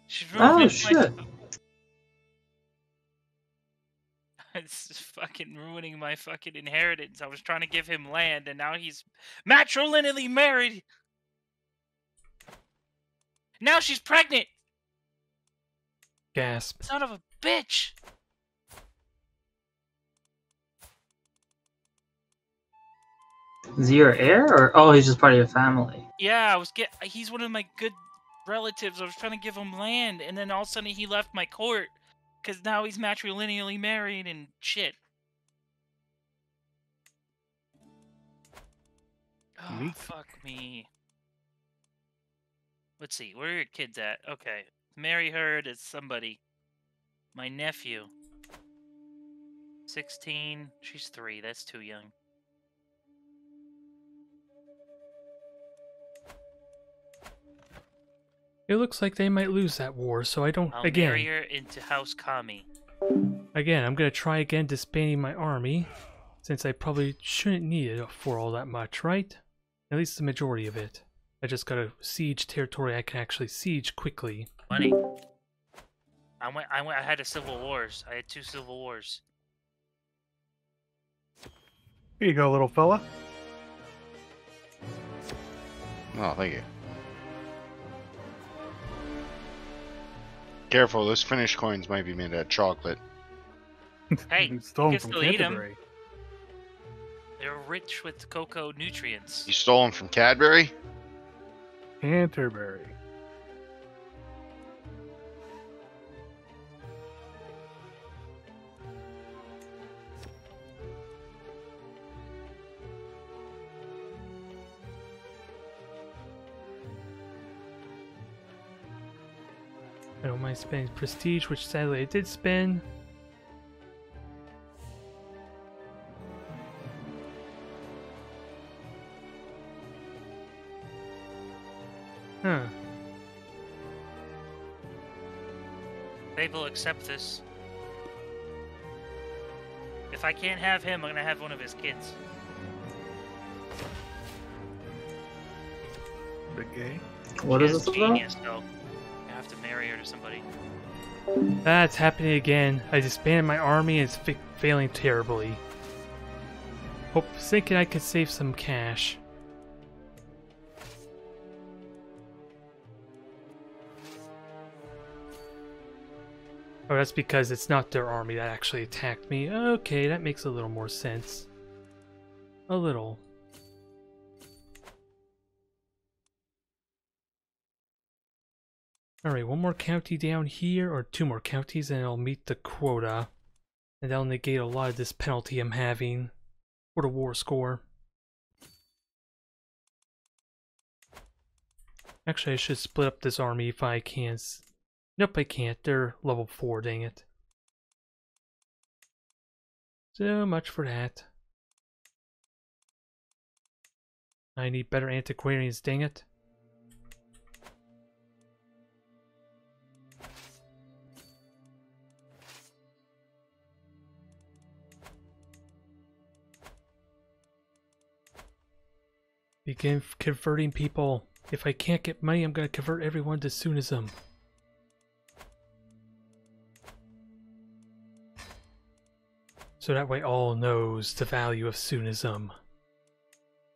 She's Oh ruining shit! it's fucking ruining my fucking inheritance. I was trying to give him land, and now he's matrilineally married. Now she's pregnant. Gasp. Son of a bitch. Is he your heir, or oh, he's just part of your family? Yeah, he's one of my good relatives. I was trying to give him land, and then all of a sudden he left my court because now he's matrilineally married and shit. Oh, Neat. fuck me. Let's see, where are your kids at? Okay, marry her to somebody. My nephew. 16. She's 3. That's too young. It looks like they might lose that war, so I don't. I'll marry her into House Kami. Again, I'm gonna try again disbanding my army, since I probably shouldn't need it for all that much, right? At least the majority of it. I just gotta siege territory I can actually siege quickly. 20. I had a civil wars. I had 2 civil wars. Here you go, little fella. Oh, thank you. Careful, those Finnish coins might be made out of chocolate. Hey, You stole you them can from still eat 'em. Canterbury. They're rich with cocoa nutrients. You stole them from Cadbury? Canterbury. I don't mind spending prestige, which sadly I did spend. Huh. They will accept this. If I can't have him, I'm gonna have one of his kids. Big gay. What She is has this about? genius, though. I have to marry her to somebody. That's happening again. I disbanded my army and it's failing terribly. Thinking I could save some cash. Oh, that's because it's not their army that actually attacked me. Okay, that makes a little more sense. A little. Alright, one more county down here, or 2 more counties, and I'll meet the quota. And that'll negate a lot of this penalty I'm having for the war score. Actually, I should split up this army if I can. Nope, I can't. They're level 4, dang it. So much for that. I need better antiquarians, dang it. Begin converting people. If I can't get money, I'm going to convert everyone to Sunism. So that way all knows the value of Sunism.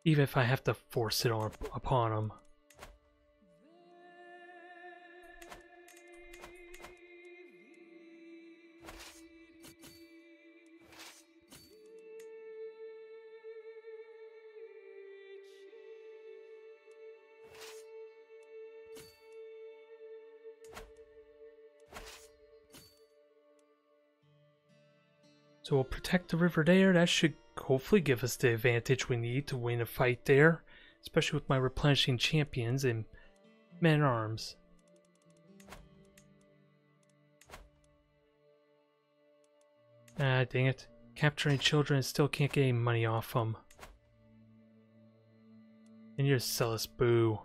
Even if I have to force it upon them. So we'll protect the river there. That should hopefully give us the advantage we need to win a fight there. Especially with my replenishing champions and men-at-arms. Ah, dang it. Capturing children and still can't get any money off them. And you're zealous, boo.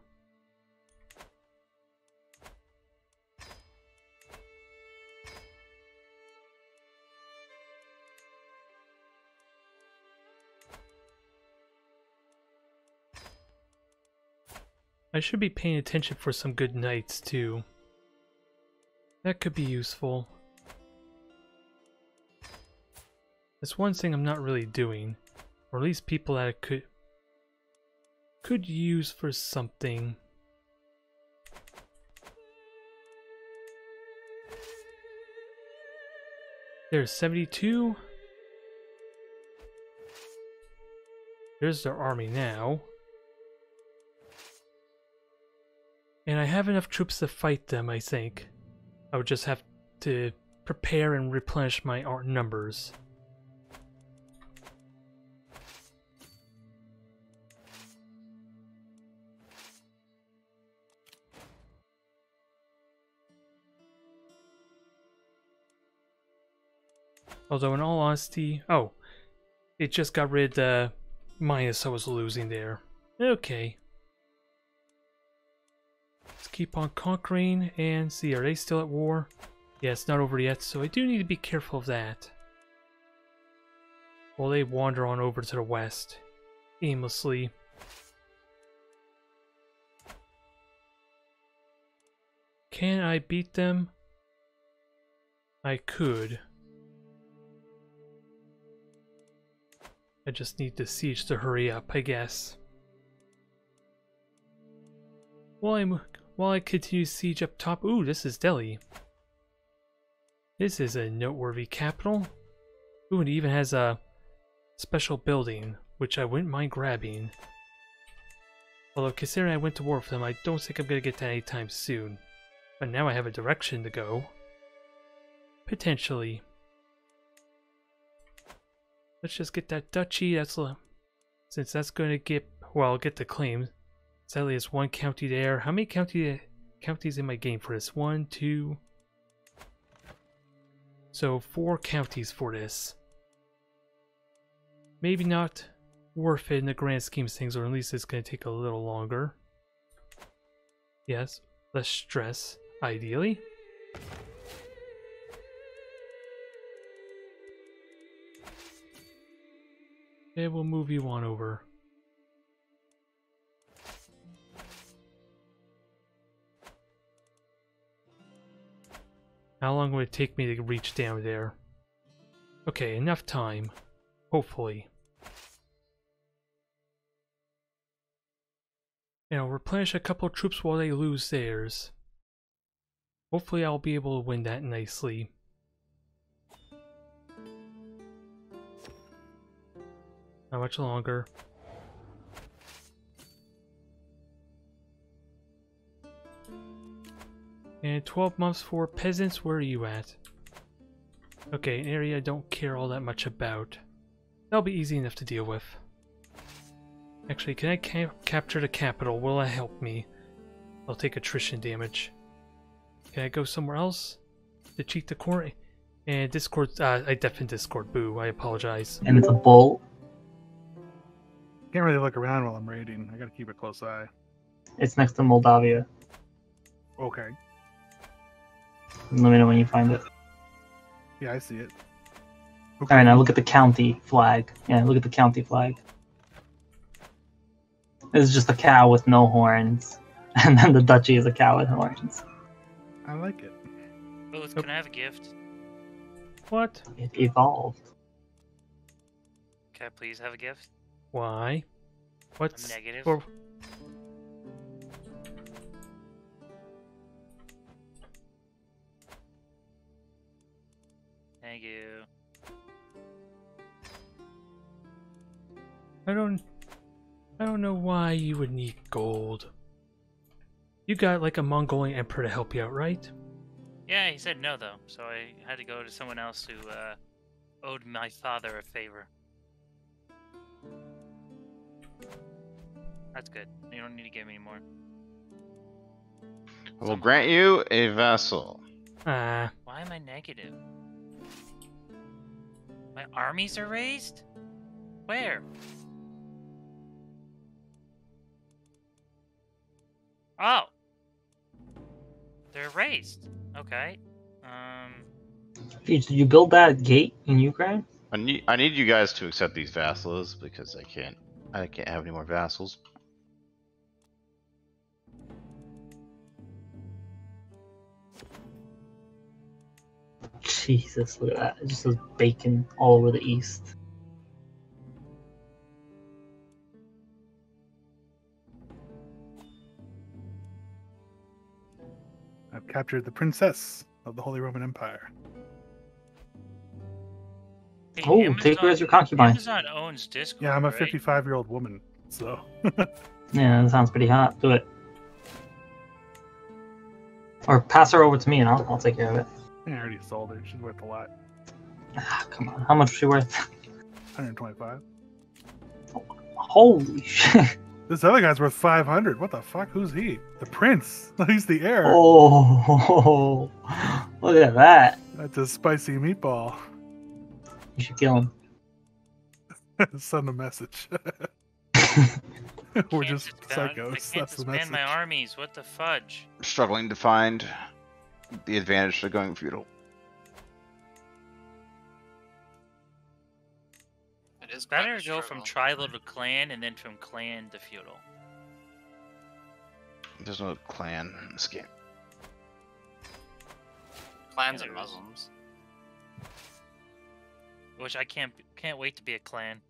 I should be paying attention for some good knights too. That could be useful. That's one thing I'm not really doing, or at least people that I could use for something. There's 72. There's their army now. And I have enough troops to fight them, I think. I would just have to prepare and replenish my numbers. Although in all honesty, oh, it just got rid of the minus I was losing there. Okay. Let's keep on conquering and see, are they still at war? Yeah, it's not over yet, so I do need to be careful of that. While they wander on over to the west, aimlessly. Can I beat them? I could. I just need the siege to hurry up, I guess. While I continue siege up top, ooh, this is Delhi. This is a noteworthy capital. Ooh, and it even has a special building, which I wouldn't mind grabbing. Although considering I went to war with them, I don't think I'm gonna get that anytime soon. But now I have a direction to go. Potentially. Let's just get that duchy. Since that's going to get, well, I'll get the claim. Sadly, it's one county there. How many counties in my game for this? 1, 2. So 4 counties for this. Maybe not worth it in the grand scheme of things, or at least it's going to take a little longer. Yes, less stress, ideally. Okay, we'll move you on over. How long will it take me to reach down there? Okay, enough time. Hopefully. And I'll replenish a couple of troops while they lose theirs. Hopefully I'll be able to win that nicely. Not much longer. And 12 months for peasants, where are you at? Okay, an area I don't care all that much about. That'll be easy enough to deal with. Actually, can I capture the capital? Will that help me? I'll take attrition damage. Can I go somewhere else to cheat the core? And Discord, I deafened Discord, boo, I apologize. And it's a bull. Can't really look around while I'm raiding. I gotta keep a close eye. It's next to Moldavia. Okay. Let me know when you find it. Yeah, I see it. Okay. Alright, now look at the county flag. Yeah, look at the county flag. This is just a cow with no horns. And then the duchy is a cow with horns. I like it. Booth, can I have a gift? What? It evolved. Can I please have a gift? Why? What's I'm negative. for? Thank you. I don't know why you would need gold. You got like a Mongolian emperor to help you out, right? Yeah, he said no though, so I had to go to someone else who owed my father a favor. That's good. You don't need to give me any more. I will grant you a vassal. Ah, Why am I negative? My armies are raised? Where? Oh! They're raised. Okay. Did you build that gate in Ukraine? I need you guys to accept these vassals because I can't have any more vassals. Jesus, look at that. It just says bacon all over the east. I've captured the princess of the Holy Roman Empire. Hey, Oh, take her as your concubine. Amazon owns Discord. Yeah, I'm a right? 55-year-old woman, so. Yeah, that sounds pretty hot. Do it. Or pass her over to me and I'll take care of it. I already sold her. She's worth a lot. Ah, come on. How much was she worth? 125. Holy shit. This other guy's worth 500. What the fuck? Who's he? The prince. He's the heir. Oh, look at that. That's a spicy meatball. You should kill him. Send a message. We're just psychos. I can't That's the disband message. my armies. What the fudge? Struggling to find the advantage to going feudal. It is quite Better a go from struggle. tribal to clan and then from clan to feudal. There's no clan in this game. Clans Yeah, and there is. Muslims. Which I can't wait to be a clan.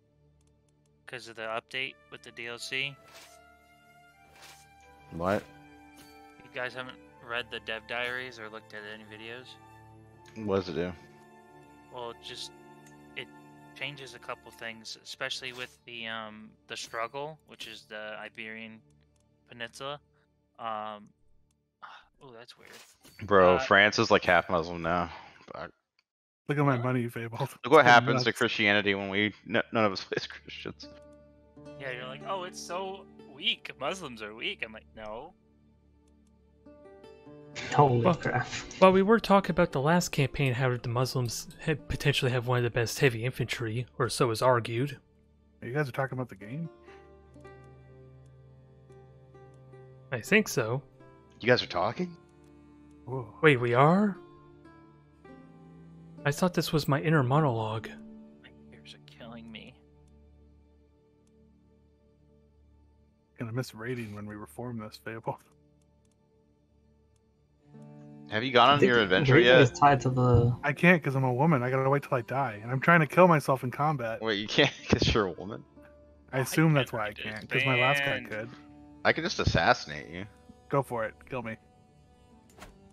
Because of the update with the DLC. What? You guys haven't read the dev diaries or looked at any videos? What does it do? Well, it changes a couple things, especially with the struggle, which is the Iberian Peninsula. Oh, that's weird. Bro, France is like half Muslim now. Fuck. Look at my money, Fabled. Look what It's happens to nuts. Christianity when none of us place Christians. Yeah, you're like, oh, it's so weak. Muslims are weak. I'm like, no. Holy Well, crap. While we were talking about the last campaign, how the Muslims potentially have one of the best heavy infantry, or so is argued. You guys are talking about the game? I think so. You guys are talking? Whoa. Wait, we are? I thought this was my inner monologue. My ears are killing me. Gonna miss raiding when we reform this, Fabled. Have you gone on your adventure Raiding yet? is tied to the... I can't because I'm a woman. I gotta wait till I die. And I'm trying to kill myself in combat. Wait, you can't because you're a woman? I assume that's can't why I can't, because my last guy understand. could. I could just assassinate you. Go for it. Kill me.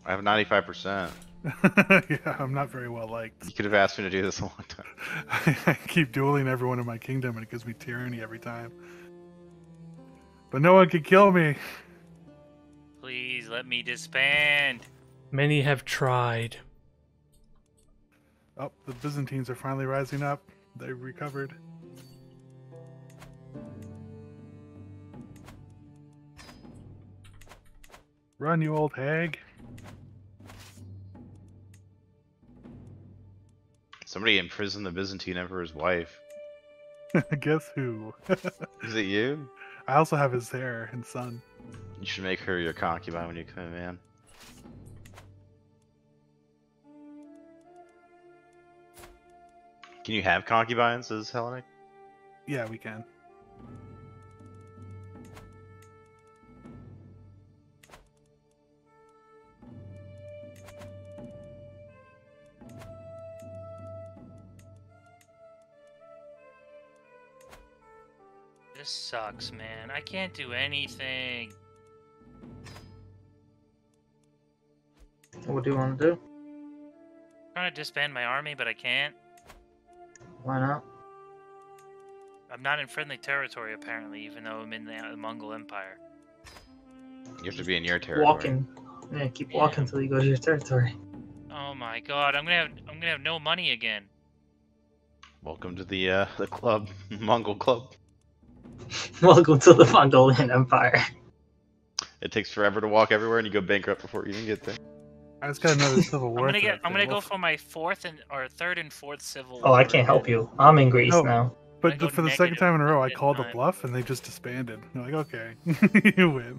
I have 95%. Yeah, I'm not very well liked. You could have asked me to do this a long time. I keep dueling everyone in my kingdom and it gives me tyranny every time. But no one can kill me. Please let me disband. Many have tried. Oh, the Byzantines are finally rising up. They recovered. Run, you old hag. Somebody imprisoned the Byzantine emperor's wife. Guess who? Is it you? I also have his heir and son. You should make her your concubine when you come in, man. Can you have concubines as Hellenic? Yeah, we can. This sucks, man. I can't do anything. What do you want to do? I'm trying to disband my army, but I can't. Why not? I'm not in friendly territory, apparently, even though I'm in the Mongol Empire. You have to be in your territory. Walking. Yeah, keep walking until you go to your territory. Oh my god, I'm gonna have no money again. Welcome to the club, Mongol club. Welcome to the Mongolian Empire. It takes forever to walk everywhere, and you go bankrupt before you even get there. I just got another civil war. I'm threat, gonna go Fable. for my third and fourth civil Oh, war. I can't help you. I'm in Greece No. now. But I go for the second negative time in a row, I at called a time. bluff and they just disbanded. You're like, okay, you win.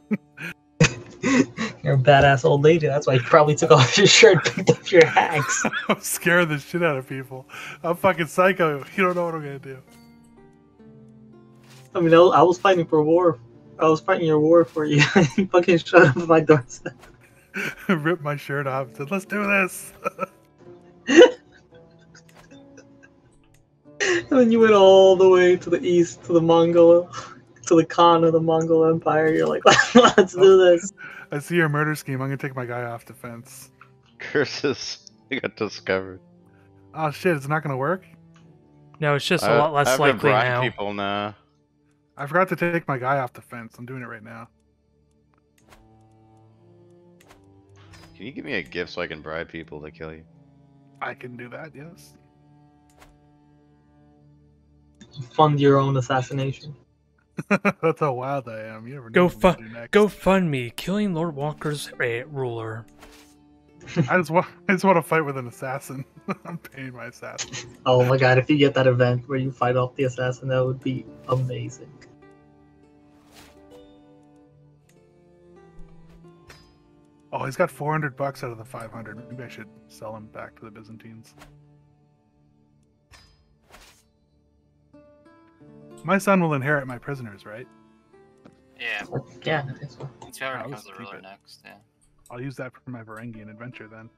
You're a badass old lady. That's why you probably took off your shirt and picked up your axe. I'm scaring the shit out of people. I'm fucking psycho. You don't know what I'm gonna do. I mean, I was fighting for war. I was fighting your war for you. You fucking showed up at my doorstep. Ripped my shirt off and said, let's do this. And then you went all the way to the east to the Mongol, to the Khan of the Mongol Empire. You're like, let's do this. I see your murder scheme. I'm gonna take my guy off defense. Curses. I got discovered. Oh shit! It's not gonna work. No, it's just a lot I less have to likely bribe now. people now. I forgot to take my guy off defense. I'm doing it right now. Can you give me a gift so I can bribe people to kill you? I can do that. Yes. Fund your own assassination. That's how wild I am. You never know Go what I'm gonna do next. Go fund me, killing Lord Walker's ruler. I just want to fight with an assassin. I'm paying my assassin. Oh my god, if you get that event where you fight off the assassin, that would be amazing. Oh, he's got 400 bucks out of the 500. Maybe I should sell him back to the Byzantines. My son will inherit my prisoners, right? Yeah. Yeah, I think so. It's whoever I'll becomes just the keep ruler it. next, yeah. I'll use that for my Varangian adventure then.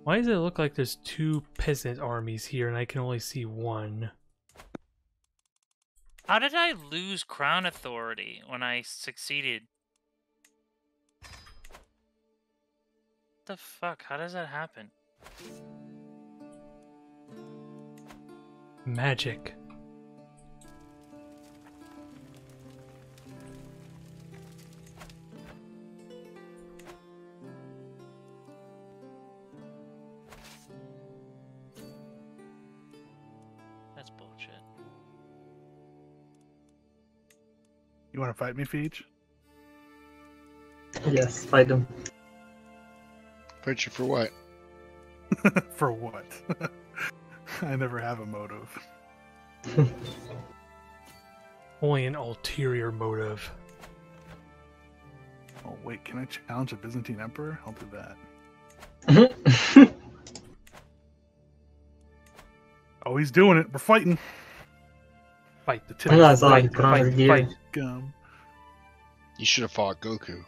Why does it look like there's 2 peasant armies here and I can only see 1? How did I lose crown authority when I succeeded? What the fuck? How does that happen? Magic. That's bullshit. You want to fight me, Feech? Yes, fight him. Fight you for what? For what? I never have a motive. Only an ulterior motive. Oh wait, can I challenge a Byzantine emperor? I'll do that. Oh, he's doing it. We're fighting. Fight. The tip I is saw you Fight, put on your fight, gear. fight. gum. You should have fought Goku.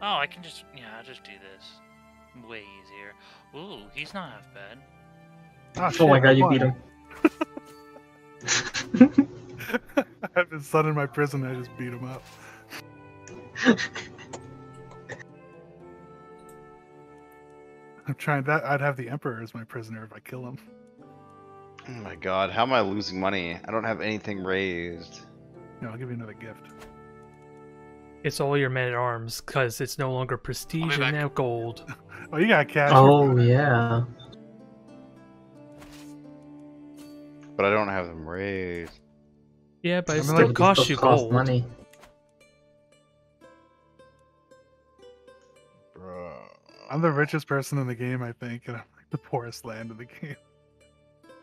Oh, I can just... Yeah, I'll just do this. Way easier. Ooh, he's not half bad. Ah, Oh my shit, god, I you won. beat him. I have his son in my prison. I just beat him up. I'm trying that. I'd have the emperor as my prisoner if I kill him. Oh my god, how am I losing money? I don't have anything raised. No, I'll give you another gift. It's all your men-at-arms, because it's no longer I'll prestige be and back. now gold. Oh, you got cash. Oh yeah. But I don't have them raised. Yeah, but it I mean, still like, costs Those you cost gold. money. Bruh. I'm the richest person in the game, I think, and I'm like the poorest land in the game.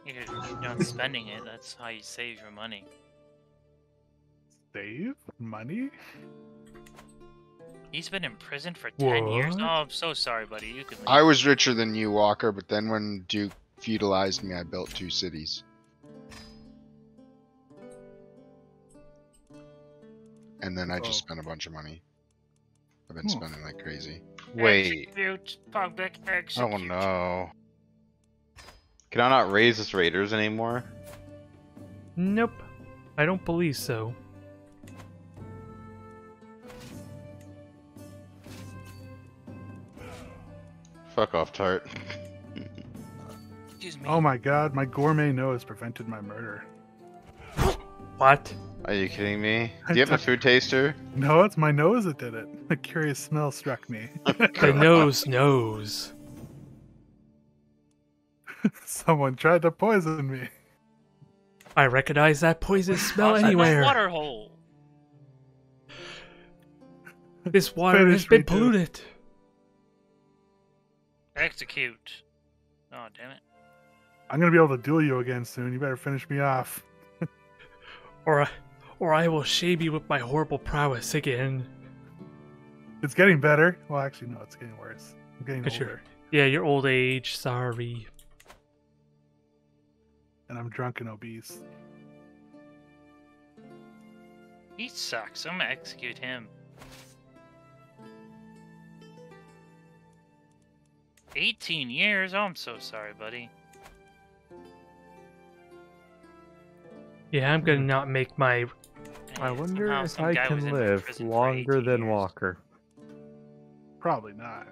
You're not spending it. That's how you save your money. Save money? He's been in prison for 10 years. What? Oh, I'm so sorry, buddy. You can leave. I was richer than you, Walker, but then when Duke feudalized me, I built 2 cities. And then I just Oh. spent a bunch of money. I've been Hmm. spending like crazy. Wait. Execute, public Oh execute. no. Can I not raise this raiders anymore? Nope. I don't believe so. Fuck off, Tart. Excuse me. Oh my god, my gourmet nose prevented my murder. What? Are you kidding me? Do you have a food taster? No, it's my nose that did it. A curious smell struck me. The nose knows. Someone tried to poison me. I recognize that poison smell Cross that anywhere. water hole. This water has Finish been me, dude. polluted. Execute. Oh, damn it. I'm gonna be able to duel you again soon. You better finish me off. Or I will shame you with my horrible prowess again. It's getting better. Well, actually, no, it's getting worse. I'm getting 'Cause older, Yeah, your old age, sorry. and I'm drunk and obese. He sucks. I'm gonna execute him. 18 years? Oh, I'm so sorry, buddy. Yeah, I'm gonna not make my. I And wonder somehow if some I guy was can in live prison for longer 18 than years. Walker. Probably not.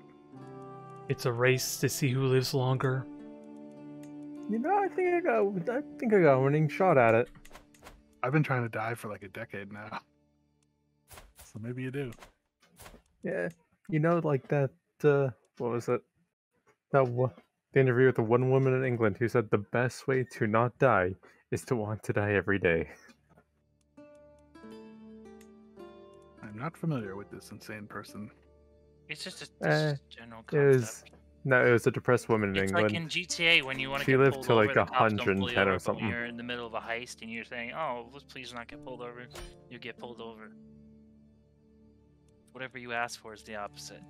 It's a race to see who lives longer. You know, I think I got a winning shot at it. I've been trying to die for like a decade now. So maybe you do. Yeah, you know, like that. What was it? The interview with the one woman in England who said the best way to not die is to want to die every day. I'm not familiar with this insane person. It's just a general It was concept. it was a depressed woman in It's England. like in GTA when you want to She get lived pulled to, over, like, the cops don't pull you 110 or over, but something. when you're in the middle of a heist and you're saying, "Oh, let's please not get pulled over," you get pulled over. Whatever you ask for is the opposite.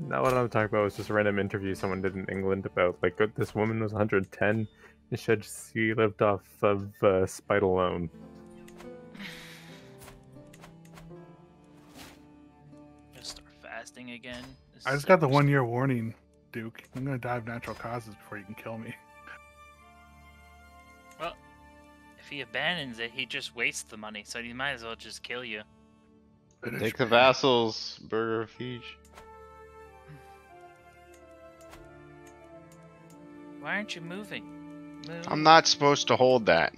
Now what I'm talking about was just a random interview someone did in England about like this woman was 110 and she lived off of spite alone. Just start fasting again. This I just sucks. got the 1 year warning, Duke. I'm gonna die of natural causes before you can kill me. Well, if he abandons it, he just wastes the money, so he might as well just kill you. Finish Take the me. vassals, Burger of Siege. Why aren't you moving? Move. I'm not supposed to hold that.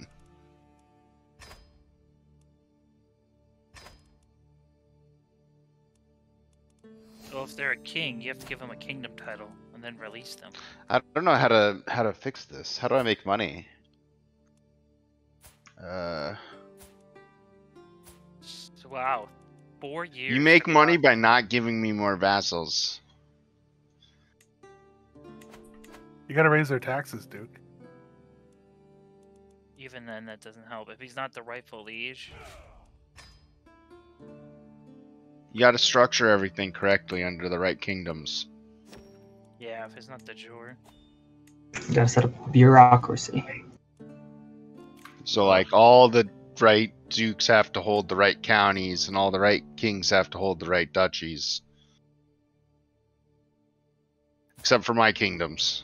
Well, if they're a king, you have to give them a kingdom title and then release them. I don't know how to fix this. How do I make money? So, wow, 4 years. You make to money buy- by not giving me more vassals. You gotta raise their taxes, Duke. Even then, that doesn't help. If he's not the rightful liege, You gotta structure everything correctly under the right kingdoms. yeah, if it's not the jure. You gotta set up bureaucracy. So like all the right dukes have to hold the right counties and all the right kings have to hold the right duchies. Except for my kingdoms.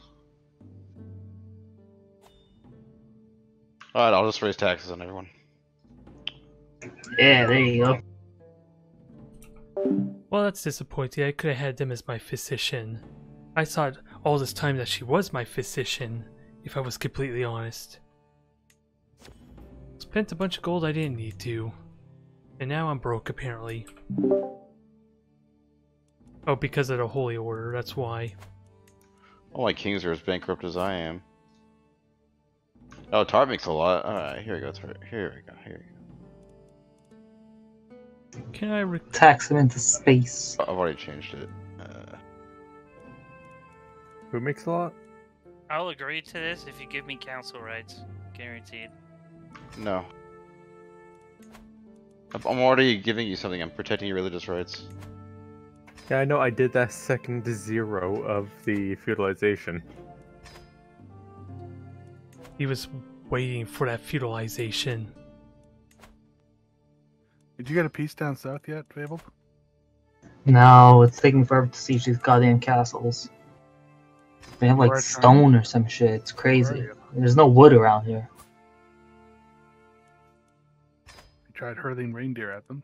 Alright, I'll just raise taxes on everyone. Yeah, there you go. Well, that's disappointing. I could have had them as my physician. I thought all this time that she was my physician, if I was completely honest. Spent a bunch of gold I didn't need to. And now I'm broke, apparently. Oh, because of the Holy Order, that's why. All my kings are as bankrupt as I am. Oh, Tart makes a lot. Alright, here we go, Tart. Here we go, here we go. Can I Tax them into space. I've already changed it. Who makes a lot? I'll agree to this if you give me council rights, guaranteed. No. I'm already giving you something. I'm protecting your religious rights. Yeah, I know. I did that second to 0 of the feudalization. He was waiting for that feudalization. Did you get a piece down south yet, Fable? No, it's taking forever to siege these goddamn castles. They have like Where are stone or some shit. It's Where crazy. are you? There's no wood around here. You tried hurling reindeer at them.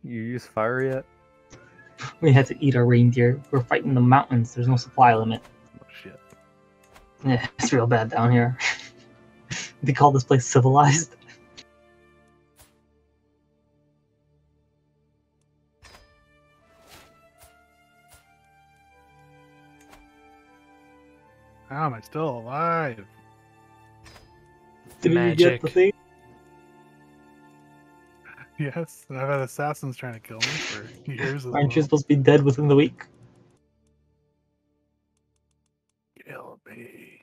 You use fire yet? We had to eat our reindeer. We're fighting the mountains. There's no supply limit. Oh shit. Yeah, it's real bad down here. They call this place civilized. How am I still alive? Did you Magic. get the thing? Yes, and I've had assassins trying to kill me for years. As Aren't you well. supposed to be dead within the week? Kill me.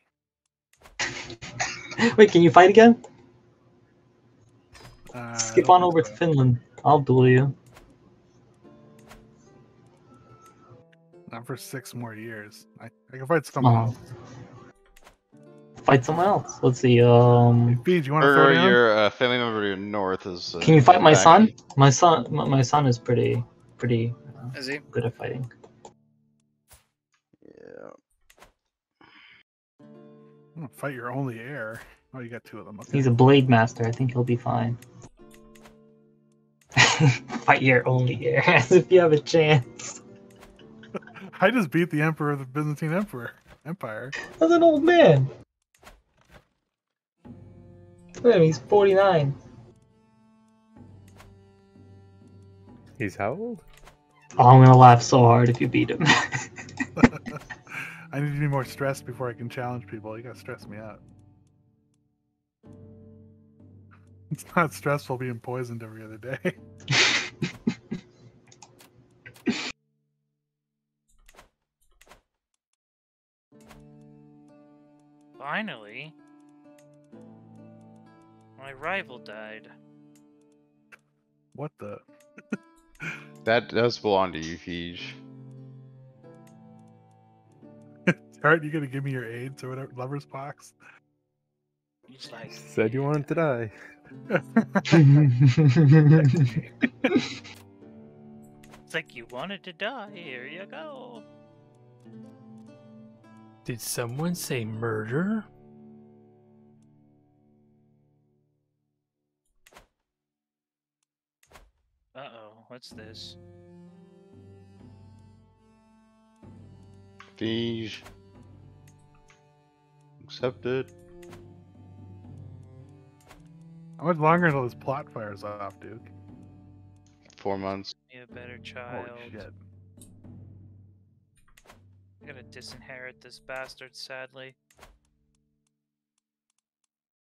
Wait, can you fight again? I Skip don't on think over so. to Finland. I'll duel you. Not for 6 more years. I can fight someone Oh. else. Fight someone else. Let's see. Hey, Feed, you want to throw Burger, down? your family member to your north is. Can you fight my back. son? My son is pretty Is he? good at fighting. Fight your only heir. Oh, you got 2 of them. Okay. He's a blade master. I think he'll be fine. Fight your only heir, as if you have a chance. I just beat the Emperor of the Byzantine Empire. That's an old man. Look at him, he's 49. He's how old? Oh, I'm gonna laugh so hard if you beat him. I need to be more stressed before I can challenge people. You gotta stress me out. It's not stressful being poisoned every other day. Finally, my rival died. What the? That does belong to you, Feige. Aren't you gonna give me your AIDS or whatever? Lover's box? He's like, Said you wanted to die. it's like you wanted to die. Here you go. Did someone say murder? Uh-oh, what's this? Feige. Accepted. How much longer until this plot fires off, Duke? 4 months. Be a better child. Holy shit. I gotta disinherit this bastard, sadly.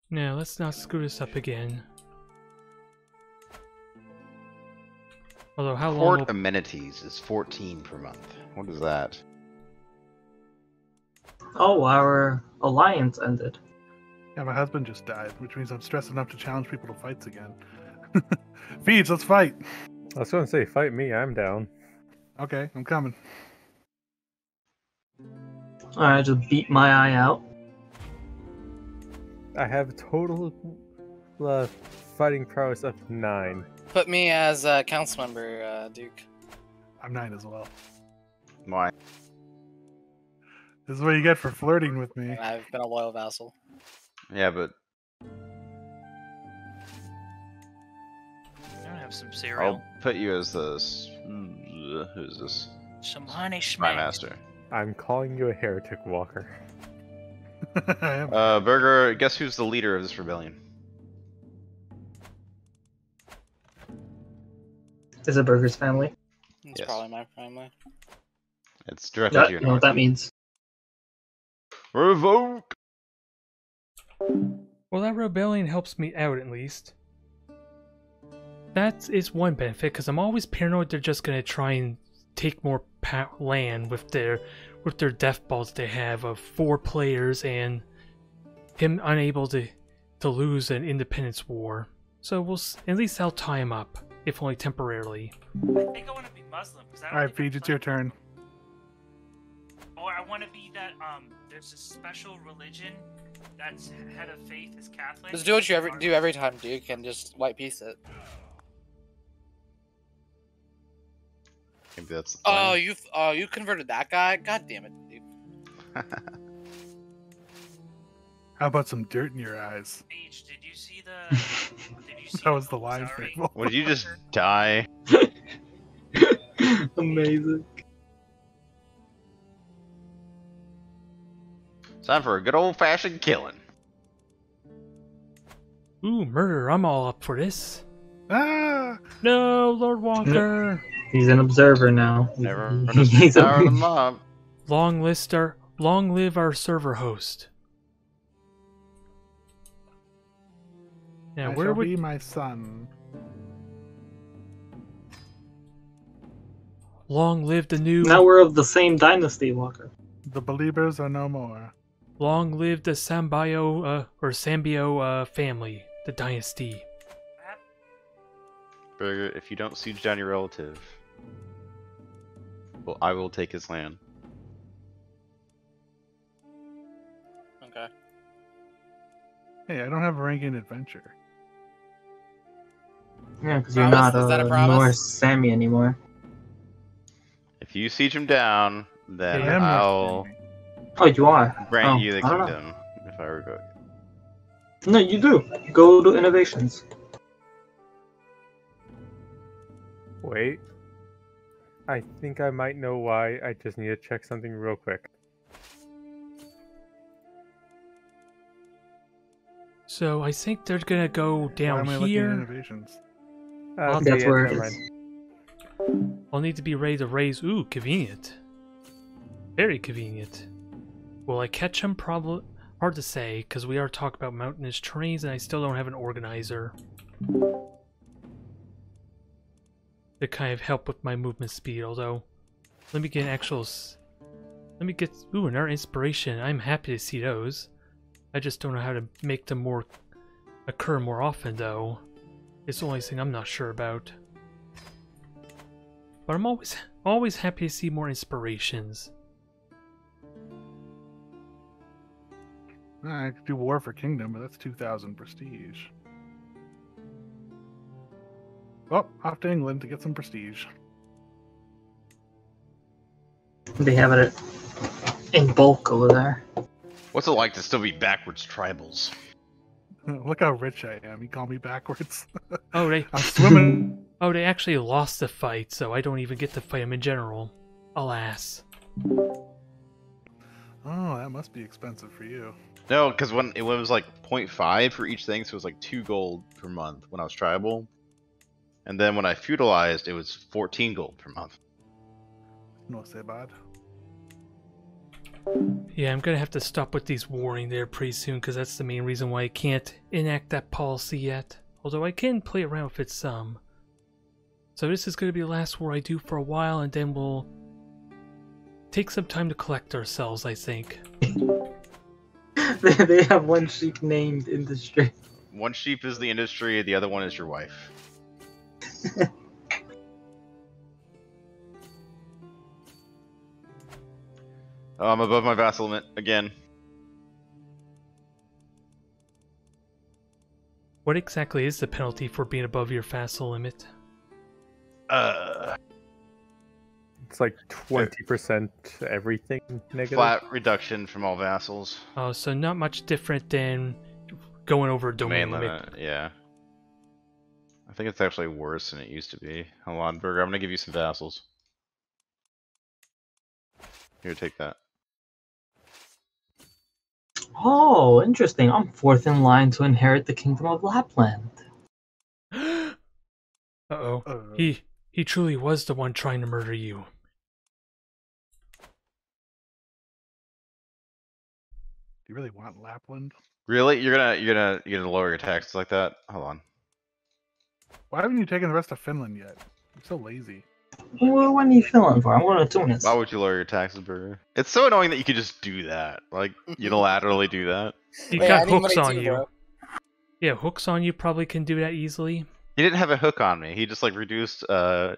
Now, let's not screw this up again. Although, how long Court will... amenities is 14 per month. What is that? Oh, our alliance ended. Yeah, my husband just died, which means I'm stressed enough to challenge people to fights again. Feeds, let's fight. I was gonna say, fight me, I'm down. Okay, I'm coming. Alright, just beat my eye out. I have total fighting prowess up to 9. Put me as a council member, Duke. I'm 9 as well. Why? This is what you get for flirting with me. I've been a loyal vassal. Yeah, but I don't have some cereal. I'll put you as the... Who's this? Some honey Spy schmack. Master. I'm calling you a heretic, Walker. I am. Burger, guess who's the leader of this rebellion? Is it Burger's family? It's Yes. probably my family. It's directly Yeah, to you your know what north. that means. Revoke! Well, that rebellion helps me out at least. That is one benefit, because I'm always paranoid they're just gonna try and take more land with their death balls they have of 4 players and him unable to lose an independence war. So at least I'll tie him up, if only temporarily. I think I want to be Muslim. Alright, Feed, it's your turn. Or I want to be that, there's a special religion that's head of faith is Catholic. Just do what you do every time, Duke, and just white piece it. Maybe that's the Oh, plan. you converted that guy? God damn it, Duke. How about some dirt in your eyes? Beach, did you see the? Did you see That was the Belisarius? line thing. Would you just die? Amazing. Time for a good old-fashioned killing. Ooh, murder, I'm all up for this. Ah! No, Lord Walker! He's an observer now. Never He's understood the power of the a... mob. Long live our server host. Now, I where shall would... be my son. Long live the new... Now we're of the same dynasty, Walker. The believers are no more. Long live the Sambio family, the dynasty. Burger, if you don't siege down your relative, well, I will take his land. Okay. Hey, I don't have a rank in adventure. Yeah, because you're Promise? not Is that a a promise? Norse Sammy anymore. If you siege him down, then I am I'll Oh, you are? grant Oh, you the I don't know. kingdom. if I revoke it. No, you do. Go to innovations. Wait. I think I might know why. I just need to check something real quick. So I think they're gonna go Why down am I looking at here. innovations? Well, That's yeah, where it never is. mind. I'll need to be ready to raise. Ooh, convenient. Very convenient. Will I catch them? Probably hard to say, because we are talking about mountainous terrains, and I still don't have an organizer to kind of help with my movement speed. Although, let me get an actual. Let me get another inspiration. I'm happy to see those. I just don't know how to make them occur more often, though. It's the only thing I'm not sure about. But I'm always happy to see more inspirations. I could do War for Kingdom, but that's 2,000 prestige. Oh, off to England to get some prestige. They have it in bulk over there. What's it like to still be backwards tribals? Look how rich I am. You call me backwards. Oh, I'm swimming. Oh, they actually lost the fight, so I don't even get to fight them in general. Alas. Oh, that must be expensive for you. No, because when it was like 0.5 for each thing, so it was like 2 gold per month when I was tribal. And then when I feudalized, it was 14 gold per month. No say bad. Yeah, I'm gonna have to stop with these warring there pretty soon, because that's the main reason why I can't enact that policy yet. Although I can play around with it some. So this is gonna be the last war I do for a while, and then we'll take some time to collect ourselves, I think. They have one sheep named industry. One sheep is the industry, the other one is your wife. Oh, I'm above my vassal limit again. What exactly is the penalty for being above your vassal limit? It's like 20% everything negative. Flat reduction from all vassals. Oh, so not much different than going over a domain Domain limit. limit, yeah. I think it's actually worse than it used to be. Hold on, Burger, I'm gonna give you some vassals. Here, take that. Oh, interesting. I'm fourth in line to inherit the Kingdom of Lapland. Uh-oh. He truly was the one trying to murder you. Do you really want Lapland? Really? You're gonna lower your taxes like that? Hold on. Why haven't you taken the rest of Finland yet? You're so lazy. Well, what are you feeling for? I'm going to Tunis. Why would you lower your taxes, Burger? It's so annoying that you could just do that. Like, unilaterally do that. You Wait, I got need hooks money on too, you. bro. Yeah, hooks on you probably can do that easily. He didn't have a hook on me. He just like reduced,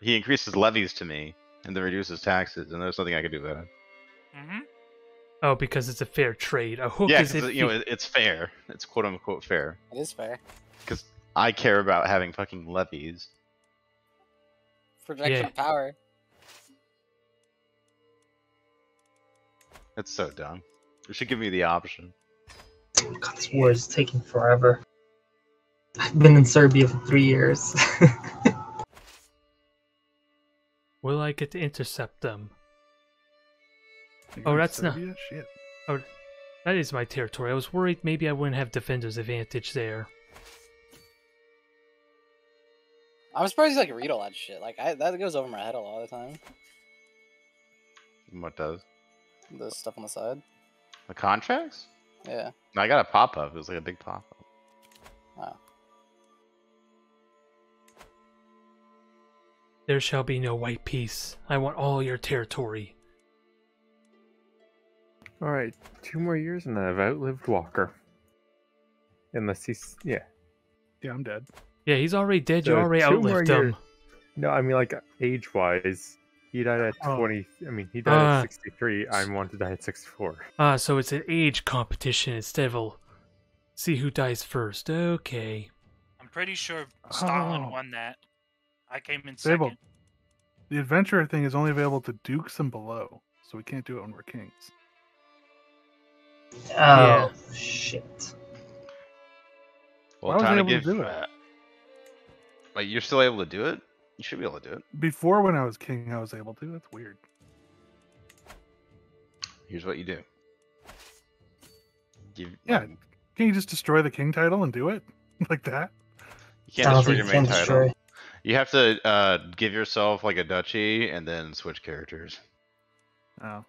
he increased his levies to me and then reduced his taxes, and there's nothing I could do about it. Mm-hmm. Oh, because it's a fair trade. A hook Yeah, is if because, you know, it's fair. It's quote unquote fair. It is fair. Because I care about having fucking levies. Projection Yeah. of power. It's so dumb. You should give me the option. God, this war is taking forever. I've been in Serbia for 3 years. Will I get to intercept them? You're Oh, in that's not- Serbia? Shit. Oh, that is my territory. I was worried maybe I wouldn't have defender's advantage there. I'm surprised you like read all that shit. Like that goes over my head a lot of the time. What does? The stuff on the side. The contracts? Yeah. I got a pop-up. It was like a big pop-up. Wow. There shall be no white peace. I want all your territory. Alright, 2 more years and I've outlived Walker. Unless he's... yeah. Yeah, I'm dead. Yeah, he's already dead. You So already 2 more outlived him. years. No, I mean like age-wise. He died at Oh. 20... I mean, he died at 63. I want to die at 64. Ah, so it's an age competition instead of a see who dies first. Okay. I'm pretty sure Stalin Oh. won that. I came in Fable. second. The adventurer thing is only available to dukes and below, so we can't do it when we're kings. Oh, shit. Well, Why was I time to able to give. do it? Like you're still able to do it. You should be able to do it. Before, when I was king, I was able to. That's weird. Here's what you do. Yeah. Can you just destroy the king title and do it like that? You can't I don't destroy think your you main can title. destroy. You have to give yourself like a duchy and then switch characters, Oh.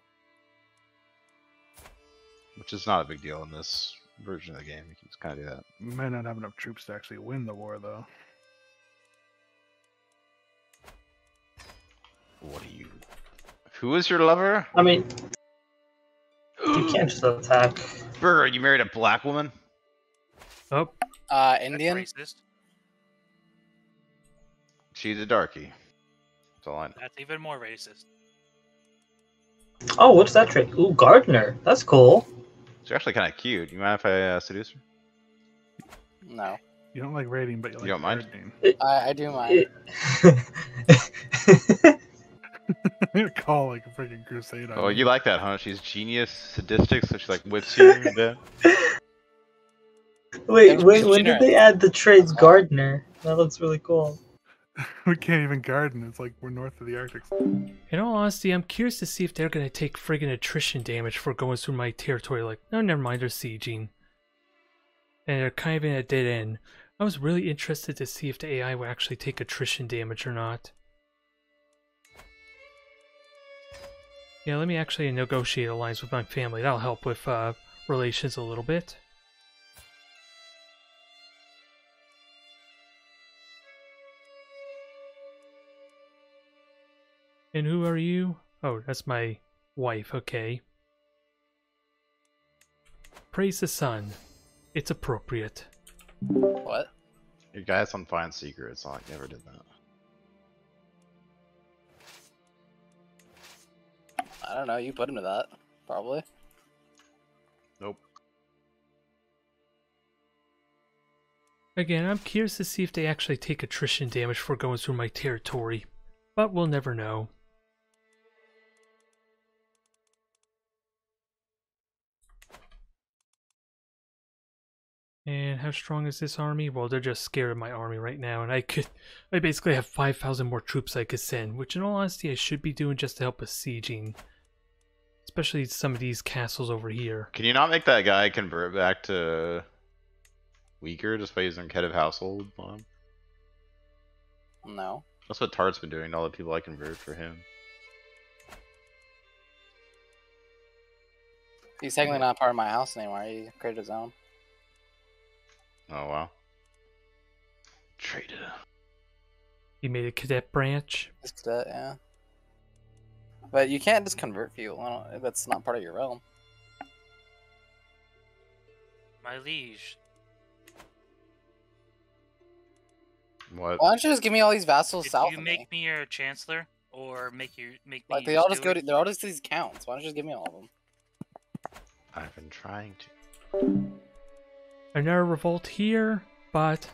which is not a big deal in this version of the game. You can just kind of do that. Might not have enough troops to actually win the war, though. What are you? Who is your lover? I mean, you can't just attack. Burger, you married a black woman? Oh, That's Indian. racist. She's a darkie. That's all I know. That's even more racist. Oh, what's that trick? Ooh, gardener. That's cool. She's actually kind of cute. You mind if I seduce her? No, You don't like raiding, but you like don't mind? gardening. I do mind. I'm gonna call like a freaking crusade. Oh, you like that, huh? She's genius, sadistic, so she like whips you and then. Wait, That's when did they add the trades gardener? That looks really cool. We can't even garden. It's like we're north of the Arctic. in all honesty, I'm curious to see if they're gonna take friggin' attrition damage for going through my territory. Like, no, never mind, they're sieging. And they're kind of in a dead end. I was really interested to see if the AI would actually take attrition damage or not. Yeah, let me actually negotiate alliance with my family. That'll help with relations a little bit. And who are you? Oh, that's my wife, okay. Praise the sun. It's appropriate. What? Your guy's on Fine Secret. It's not like you ever did that. I don't know. You put him to that, probably. Nope. Again, I'm curious to see if they actually take attrition damage for going through my territory. But we'll never know. And how strong is this army? Well, they're just scared of my army right now, and I basically have 5,000 more troops I could send, which in all honesty I should be doing just to help with sieging. Especially some of these castles over here. Can you not make that guy convert back to weaker just by using head of household on him? No. That's what Tart's been doing to all the people I converted for him. He's technically not part of my house anymore. He created his own. Oh wow. Traitor. He made a cadet branch. His cadet, yeah. But you can't just convert people. That's not part of your realm. My liege. What? Why don't you just give me all these vassals If south you of make me? me your chancellor, or make me Like they all just do go it, to. They're all just these counts. Why don't you just give me all of them? I've been trying to. Another revolt here, but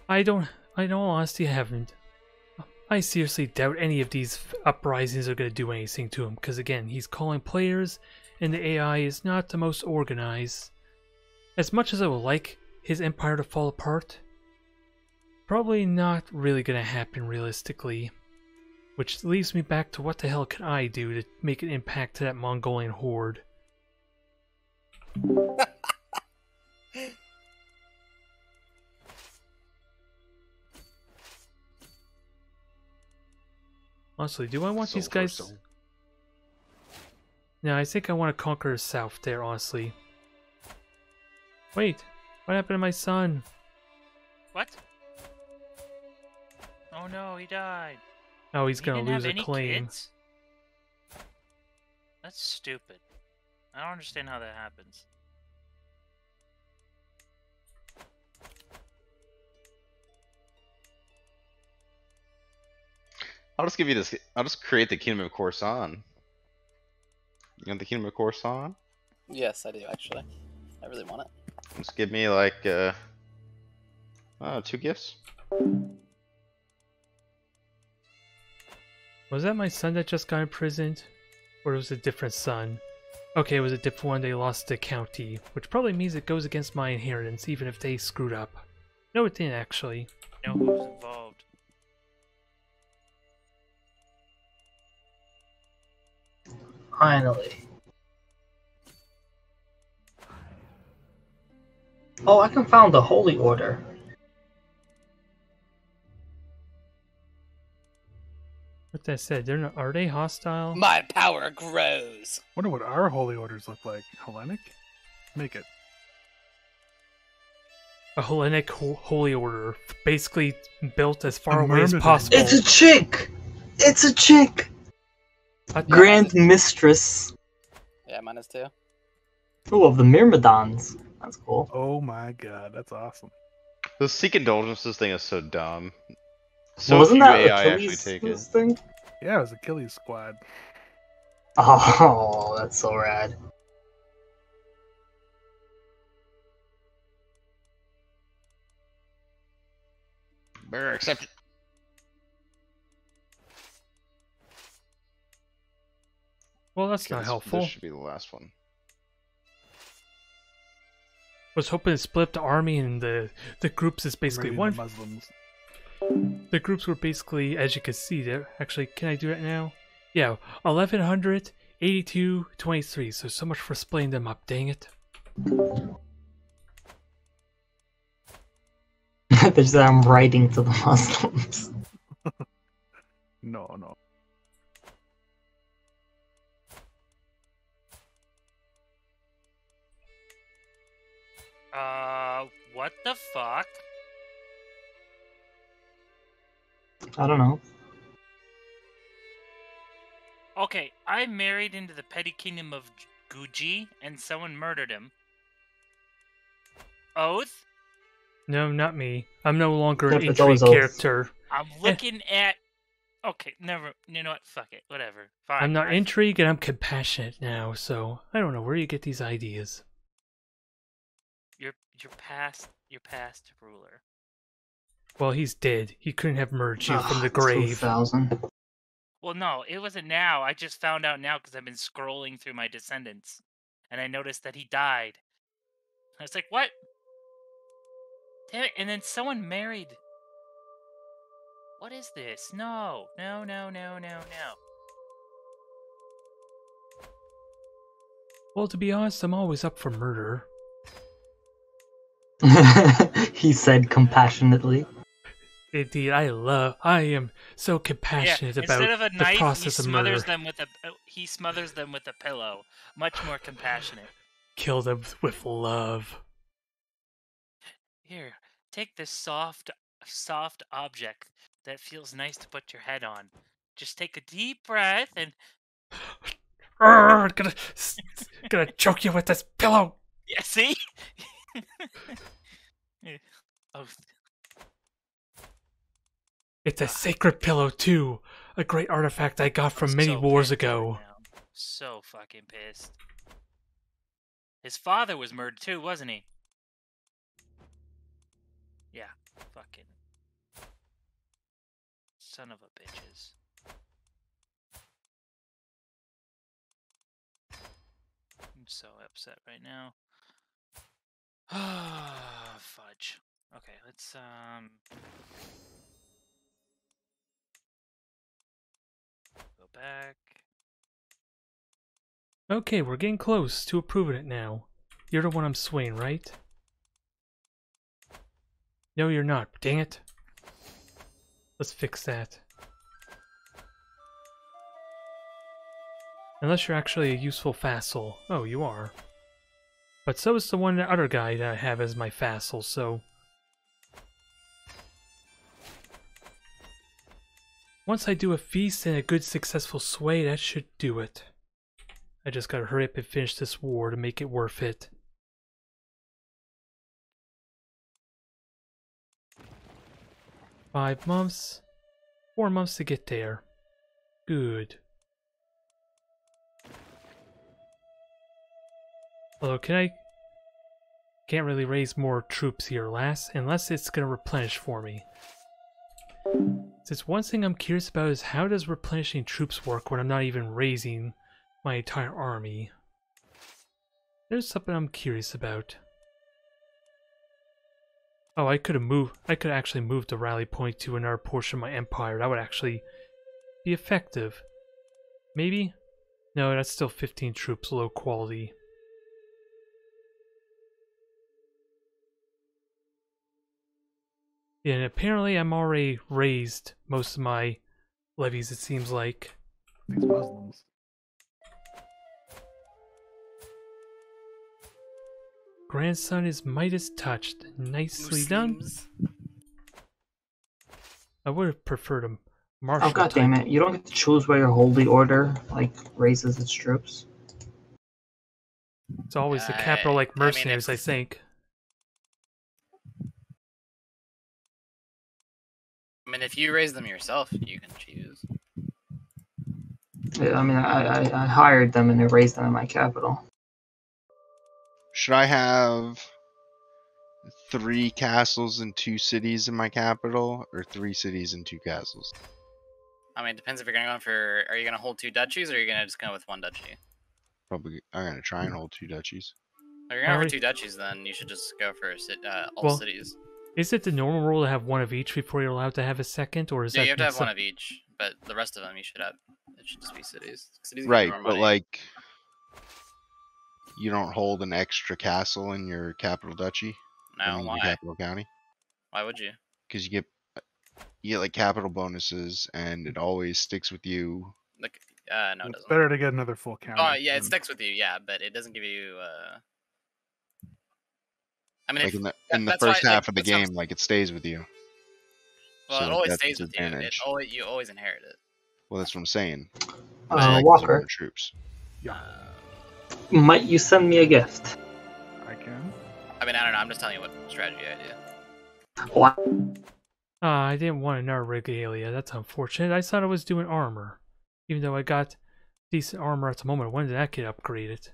in all honesty, I haven't. I seriously doubt any of these uprisings are going to do anything to him, because again, he's calling players, and the AI is not the most organized. As much as I would like his empire to fall apart, probably not really going to happen realistically. Which leaves me back to what the hell can I do to make an impact to that Mongolian horde? Honestly, do I want these guys? No, I think I want to conquer the south there, honestly. Wait, what happened to my son? What? Oh no, he died. Oh, he's He gonna didn't lose have a any claim. kids? That's stupid. I don't understand how that happens. I'll just give you this. I'll just create the Kingdom of Coruscant. You want the Kingdom of Coruscant? Yes, I do actually. I really want it. Just give me like 2 gifts. Was that my son that just got imprisoned? Or was it a different son? Okay, it was a diff one. They lost the county, which probably means it goes against my inheritance, even if they screwed up. No, it didn't actually. You know who's involved. Finally. Oh, I can found the Holy Order. What that said, they're not, are they hostile? My power grows. Wonder what our holy orders look like. Hellenic? Make it. A Hellenic holy order, basically built as far away as myrmidon. possible. It's a chick! It's a chick! Grand Mistress. Yeah, mine is too. Ooh, of the Myrmidons. That's cool. Oh my god, that's awesome. The Seek Indulgences thing is so dumb. So Wasn't few that AI actually Achilles' take it. thing? Yeah, it was Achilles' squad. Oh, that's so rad. Better accept it. Well, that's Okay, not this helpful. should be the last one. Was hoping to split the army, and the groups is basically Raiding one. the Muslims. The groups were basically, as you can see there. Actually, can I do it now? Yeah, 1100, 82, 23. So much for splitting them up. Dang it. They said I'm writing to the Muslims. No, no. What the fuck? I don't know. Okay, I married into the petty kingdom of Guji, and someone murdered him. Oath? No, not me. I'm no longer Yep, an it's intrigue always oaths. character. I'm looking at... Okay, never... You know what? Fuck it. Whatever. Fine. I'm not intrigue, and I'm compassionate now, so I don't know where you get these ideas. Your past ruler. Well, he's dead. He couldn't have merged you from the It's grave. 2000. Well, no, it wasn't now. I just found out now because I've been scrolling through my descendants, and I noticed that he died. I was like, what? Damn it. And then someone married. What is this? No. No, no, no, no, no. Well, to be honest, I'm always up for murder. He said compassionately. Indeed, I am so compassionate about Instead of a the knife, process of murder. he smothers them with a pillow. Much more compassionate. Kill them with love. Here, take this soft object that feels nice to put your head on. Just take a deep breath and... Arrgh, gonna choke you with this pillow. Yeah, see? Oh, It's a sacred pillow too, a great artifact I got from many so wars pissed right ago. now. So fucking pissed. His father was murdered too, wasn't he? Yeah, fucking son of a bitches. I'm so upset right now. Fudge. Okay, let's go back. Okay, we're getting close to approving it now. You're the one I'm swaying, right? No, you're not. Dang it. Let's fix that. Unless you're actually a useful vassal. Oh, you are. But so is the other guy that I have as my vassal, so... Once I do a feast and a good successful sway, that should do it. I just gotta hurry up and finish this war to make it worth it. $5 months. 4 months to get there. Good. Although, can't really raise more troops here, unless it's gonna replenish for me. Since one thing I'm curious about is how does replenishing troops work when I'm not even raising my entire army? There's something I'm curious about. Oh, I could actually move the rally point to another portion of my empire. That would actually be effective. Maybe? No, that's still 15 troops, low quality. Yeah, and apparently I'm already raised most of my levies, it seems like. These Muslims. Grandson is Midas touched. Nicely done. I would have preferred a martial. Oh god damn it! You don't get to choose where your holy order like raises its troops. It's always the capital, like mercenaries, I think. I mean, if you raise them yourself, you can choose. Yeah, I mean, I hired them and I raised them in my capital. Should I have 3 castles and 2 cities in my capital, or 3 cities and 2 castles? I mean, it depends if you're gonna go for. Are you gonna hold 2 duchies, or are you gonna just go with 1 duchy? Probably, I'm gonna try and hold 2 duchies. If you're gonna go for 2 duchies, then you should just go for all cities. Is it the normal rule to have 1 of each before you're allowed to have a second, or is that? Yeah, you have to have 1 of each, but the rest of them you should have. It should just be cities. Cities Right, but like, you don't hold an extra castle in your capital duchy. No, why? Your capital county. Why would you? Because you get like capital bonuses, and it always sticks with you. Like, no, it It's doesn't. better to get another full county. Oh yeah, it sticks with you. Yeah, but it doesn't give you. I mean, Like in the first half of the game, like it stays with you. Well, So it always that's stays with you. advantage. You always inherit it. Well, that's what I'm saying. Walker, Troops. might you send me a gift? I can. I mean, I don't know. I'm just telling you what strategy I do. What? I didn't want another regalia. That's unfortunate. I thought I was doing armor. Even though I got decent armor at the moment. When did that get upgraded?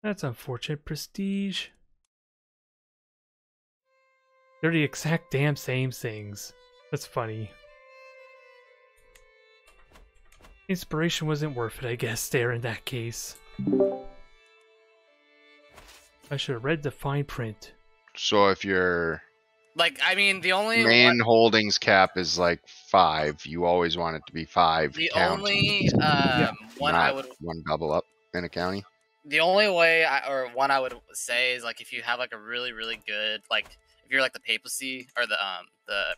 That's unfortunate. Prestige. They're the exact damn same things. That's funny. Inspiration wasn't worth it, I guess, there in that case. I should have read the fine print. So if your I mean, the only main holdings cap is like 5, you always want it to be 5. The counties, only one I would 1 double up in a county. The only way one I would say is like if you have like a really good if you're like the papacy or the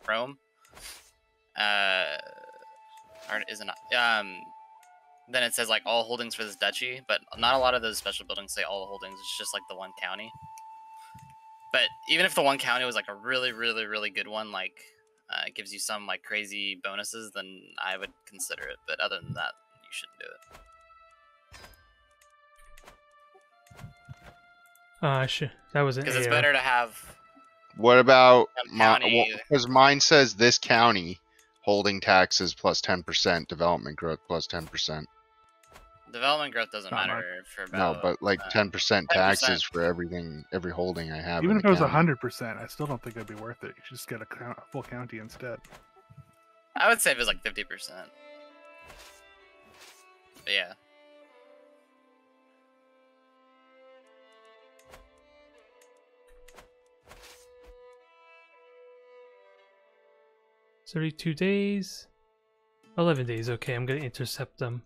Rome, or is it not? Then it says like all holdings for this duchy, but not a lot of those special buildings say all holdings. It's just like the 1 county. But even if the 1 county was like a really good one, like it gives you some like crazy bonuses, then I would consider it. But other than that, you shouldn't do it. That was an because it's better to have. What about county? Because mine says this county holding taxes plus 10%, development growth plus 10%. Development growth doesn't matter for about. No, but like 10% taxes for everything, every holding I have. Even in if it was the county. 100%, I still don't think it'd be worth it. You should just get a full county instead. I would say if it was like 50%. But yeah. $32 days. 11 days. Okay, I'm gonna intercept them.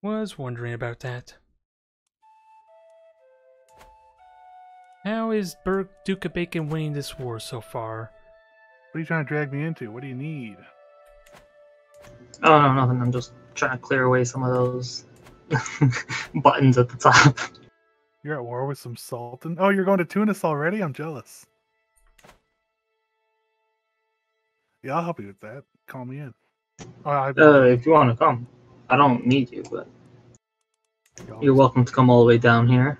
Was wondering about that. How is Duke of Bacon winning this war so far? What are you trying to drag me into? What do you need? Oh no, nothing. I'm just trying to clear away some of those buttons at the top. You're at war with some Sultan? Oh, you're going to Tunis already? I'm jealous. Yeah, I'll help you with that. Call me in. If you want to come. I don't need you, but you're welcome to come all the way down here.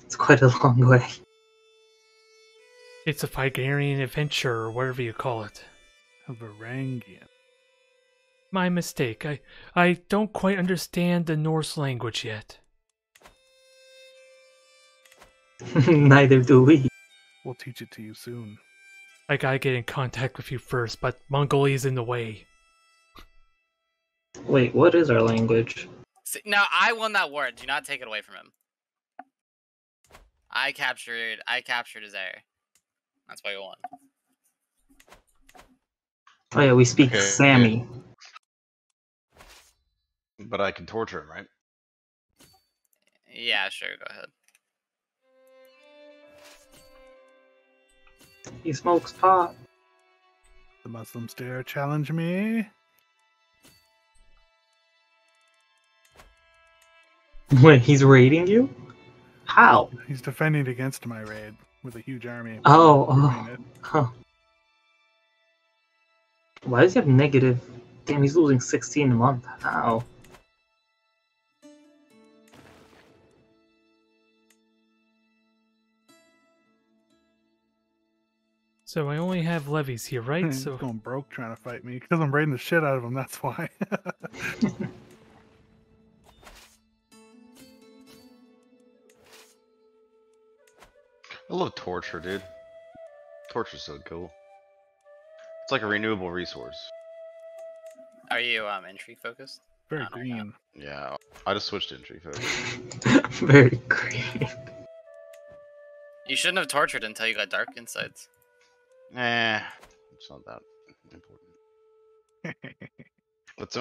It's quite a long way. It's a Phigarian adventure, or whatever you call it. A Varangian. My mistake. I don't quite understand the Norse language yet. Neither do we. We'll teach it to you soon. I gotta get in contact with you first, but Mongolia is in the way. Wait, what is our language? See, no, I won that war. Do not take it away from him. I captured his heir. That's why he won. Oh yeah, we speak Okay. Sami. But I can torture him, right? Yeah, sure, go ahead. He smokes pot. The Muslims dare challenge me. Wait, he's raiding you? How? He's defending against my raid with a huge army. Oh. Huh. Why does he have negative? Damn, he's losing 16 a month. How? So I only have levies here, right? He's So going broke trying to fight me because I'm raiding the shit out of him. That's why. I love torture, dude. Torture's so cool. It's like a renewable resource. Are you intrigue focused? Very I don't know. green. Yeah, I just switched to entry focus. Very green. You shouldn't have tortured until you got dark insights. It's not that important.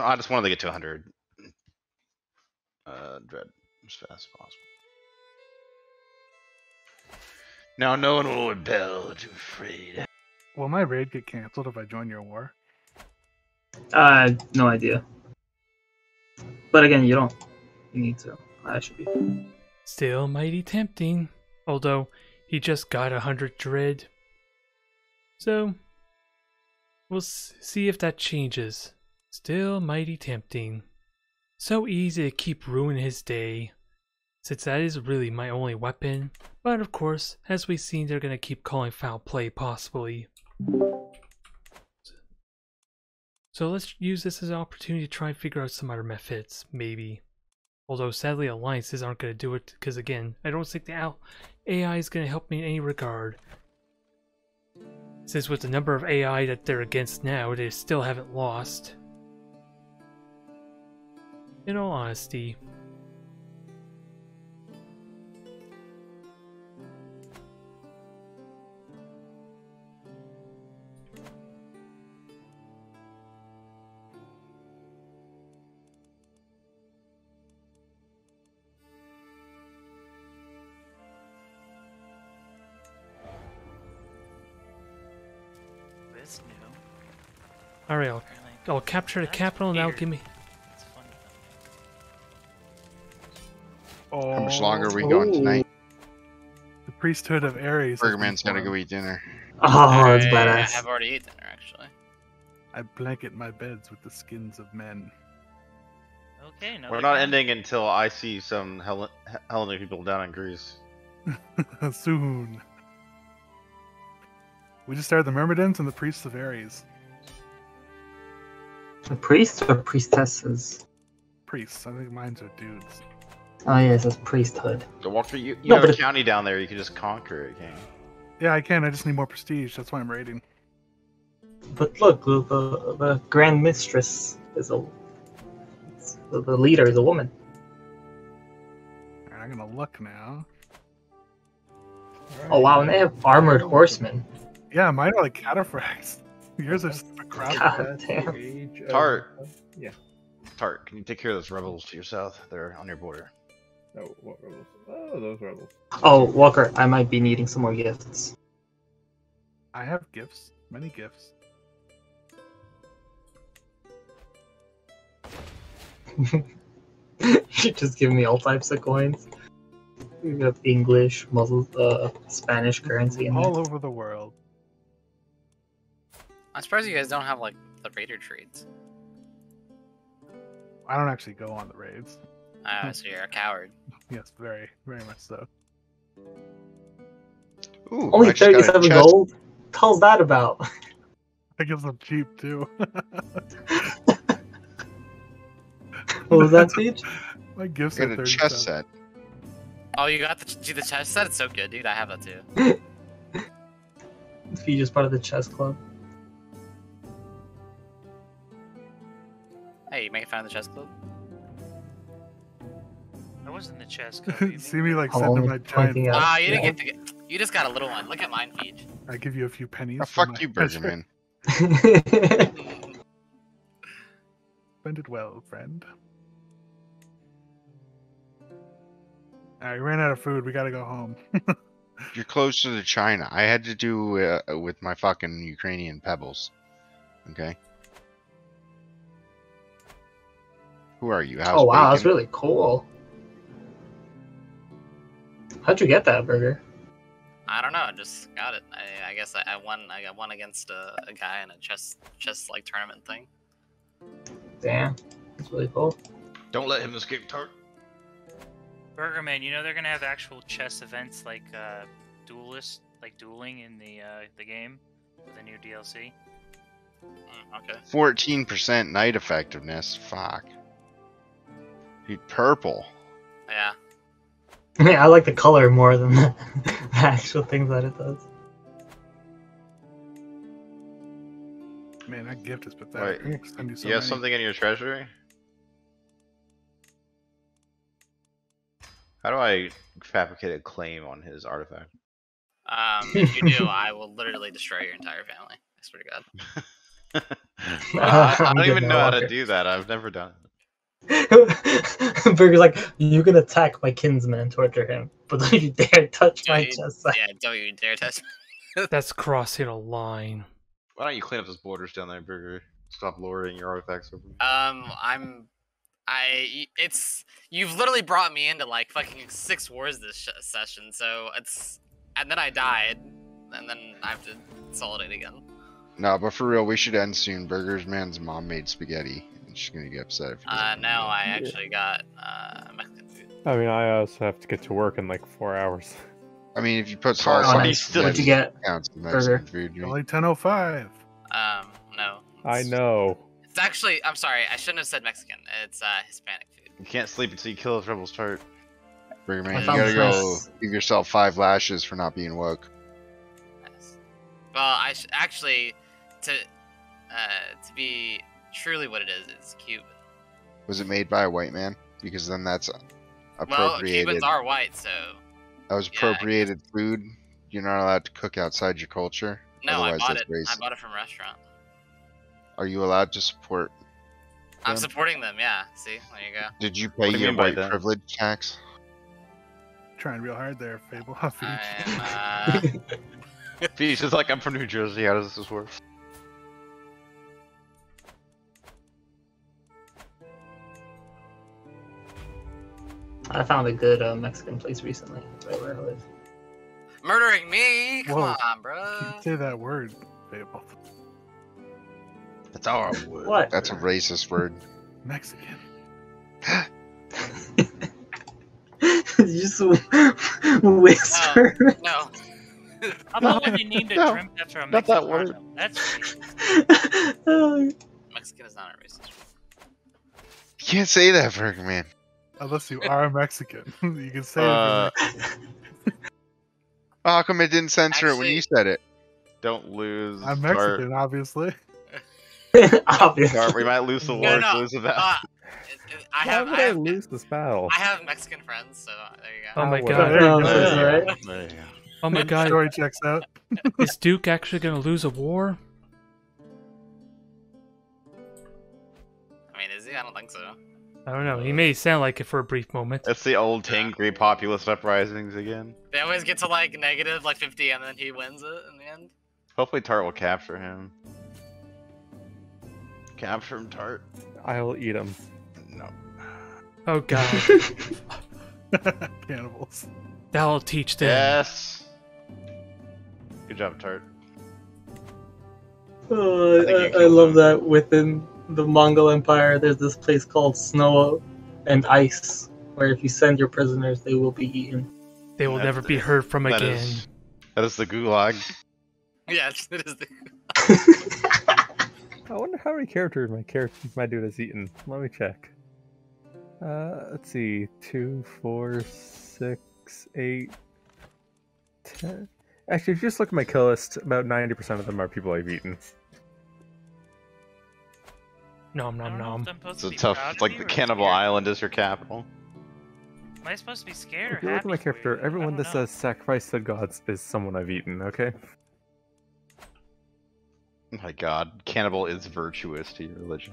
I just wanted to get to 100. Dread as fast as possible. Now no one will rebel, too afraid. Will my raid get canceled if I join your war? No idea. But again, you need to. I should be. still mighty tempting. Although he just got 100 dread. So we'll see if that changes. Still mighty tempting. So easy to keep ruining his day, since that is really my only weapon. But of course, as we've seen, they're gonna keep calling foul play possibly. So let's use this as an opportunity to try and figure out some other methods, maybe. Although sadly alliances aren't gonna do it, because again, I don't think the AI is gonna help me in any regard. Since with the number of AI that they're against now, they still haven't lost. In all honesty. This new. Alright, I'll capture the capital now. Give me. It's funny. How much longer are we going tonight? The priesthood of Ares. has been Burgerman's gotta go formed. eat dinner. Oh, that's I badass. have already eaten dinner, actually. I blanket my beds with the skins of men. Okay, no. We're not ending until I see some Hellenic people down in Greece. Soon. We just started the Myrmidons and the priests of Ares. The priests or priestesses? Priests. I think mine's are dudes. Oh yeah, it says priesthood. Go walk through. You No, have but a it- county down there. You can just conquer it, King. Yeah, I can. I just need more prestige. That's why I'm raiding. But look, the Grand Mistress is the leader is a woman. Alright, I'm gonna look now. Oh wow, and they have armored horsemen. Yeah, mine are like cataphracts. Yours are just a crowd. God damn. Age of- Tart. Yeah. Tart, can you take care of those rebels to your south? They're on your border. Oh, what rebels? Oh, those rebels. Oh, Walker, I might be needing some more gifts. I have gifts. Many gifts. You just give me all types of coins. You have English, Muslim, Spanish currency in there. All over the world. I'm surprised you guys don't have like the raider trades. I don't actually go on the raids. So you're a coward. Yes, very, very much so. Ooh, Only I just got a 37 chest. gold? How's that about? I give them cheap too. What was that speech? My gifts I are got a 37. chest set. Oh, you got the chest set? It's so good, dude. I have that too. If you just part of the chess club. Hey, you making fun of the chess club? I was in the chess club. See me like I'm sending only my giant. pointing out. Ah, you didn't Yeah. get to get. You just got a little one. Look at mine, Peach. I give you a few pennies. Oh, for fuck my you, Burger treasure. Man. Spend it well, friend. Alright, we ran out of food. We gotta go home. You're closer to China. I had to do with my fucking Ukrainian pebbles. Okay. Who are you? House Oh wow, that's Bacon? really cool. How'd you get that burger? I don't know. I just got it. I guess I won. I got one against a guy in a chess like tournament thing. Damn, that's really cool. Don't let him escape, Tart. Burger Man, you know they're gonna have actual chess events like dueling in the game with the new DLC. Okay. 14% night effectiveness. Fuck. Dude, purple. Yeah. I mean, I like the color more than the actual things that it does. Man, that gift is pathetic. Wait, I'm gonna send you so you have many. something in your treasury? How do I fabricate a claim on his artifact? If you do, I will literally destroy your entire family. I swear to God. I I'm don't good even now, know how to Walker. do that. I've never done it. Burger's like, you can attack my kinsman and torture him, but don't you dare touch my Don't you- chest. Yeah, don't you dare touch me. That's crossing a line. Why don't you clean up those borders down there, Burger? Stop lording your artifacts over me. You've literally brought me into like fucking 6 wars this session, so and then I died, and then I have to consolidate again. No, but for real, we should end soon. Burger's man's mom made spaghetti, and she's gonna get upset if you doesn't. No, I actually got Mexican food. I mean, I also have to get to work in like 4 hours. I mean, if you put Tart, sauce on what'd it, you still- What'd you get? counts as Mexican Burger? food. You Only 10:05. No. I know. It's actually, I'm sorry, I shouldn't have said Mexican. It's Hispanic food. You can't sleep until you kill his rebels, Tart. Burger man, That you sounds gotta go nice. give yourself 5 lashes for not being woke. Yes. Well, I actually to be truly what it is, it's Cuban. Was it made by a white man? Because then that's Well, appropriated. Cubans are white, so That was yeah, I appropriated food. You're not allowed to cook outside your culture. no, I Otherwise, bought that's it. racist. I bought it from a restaurant. Are you allowed to support? I'm them? supporting them. Yeah. See, there you go. Did you What pay do you your mean by white that? privilege tax? Trying real hard there, Fable. I am. Peach is like, I'm from New Jersey. How does this work? I found a good Mexican place recently, right where I live. Murdering me? Come Whoa. on, bro. Can't say that word, Fable. That's our word. What? That's a racist word. Mexican. You just whisper. No. How about when they named a No, shrimp after a not that Mexican word. taco? That's Mexican is not a racist. You can't say that, Burger man. Unless you are Mexican. You can say Uh, it. Oh, how come it didn't censor it when you said it? Don't lose. I'm Tart. Mexican, obviously. Obviously. Tart, we might lose the war. No. Lose the battle. I Why have would I lose this battle? I have Mexican friends, so there you go. Oh my Well, god. there you No, go. that's Yeah. alright. There you go. Oh my god. Story checks out. Is Duke actually gonna lose a war? I mean, is he? I don't think so. I don't know. He may sound like it for a brief moment. That's the old angry populist uprisings again. They always get to like negative like 50, and then he wins it in the end. Hopefully Tart will capture him. Capture him, Tart. I'll eat them. No. Oh god. Cannibals. That'll teach them. Yes. Good job, Tart. Oh, I think you I killed love him. that within the Mongol Empire, there's this place called Snow and Ice, where if you send your prisoners, they will be eaten. They will never be heard from That again. that is the gulag. Yeah, it is. I wonder how many characters my dude has eaten. Let me check. Let's see. 2, 4, 6, 8, 10. Actually, if you just look at my kill list, about 90% of them are people I've eaten. Nom I nom don't know if nom. I'm supposed It's to a be tough. proud It's of like you the or Cannibal scared. Island is your capital. Am I supposed to be scared or If you look at happy my for character, you? I everyone don't that know. says sacrifice to gods is someone I've eaten, okay? Oh my god, cannibal is virtuous to your religion.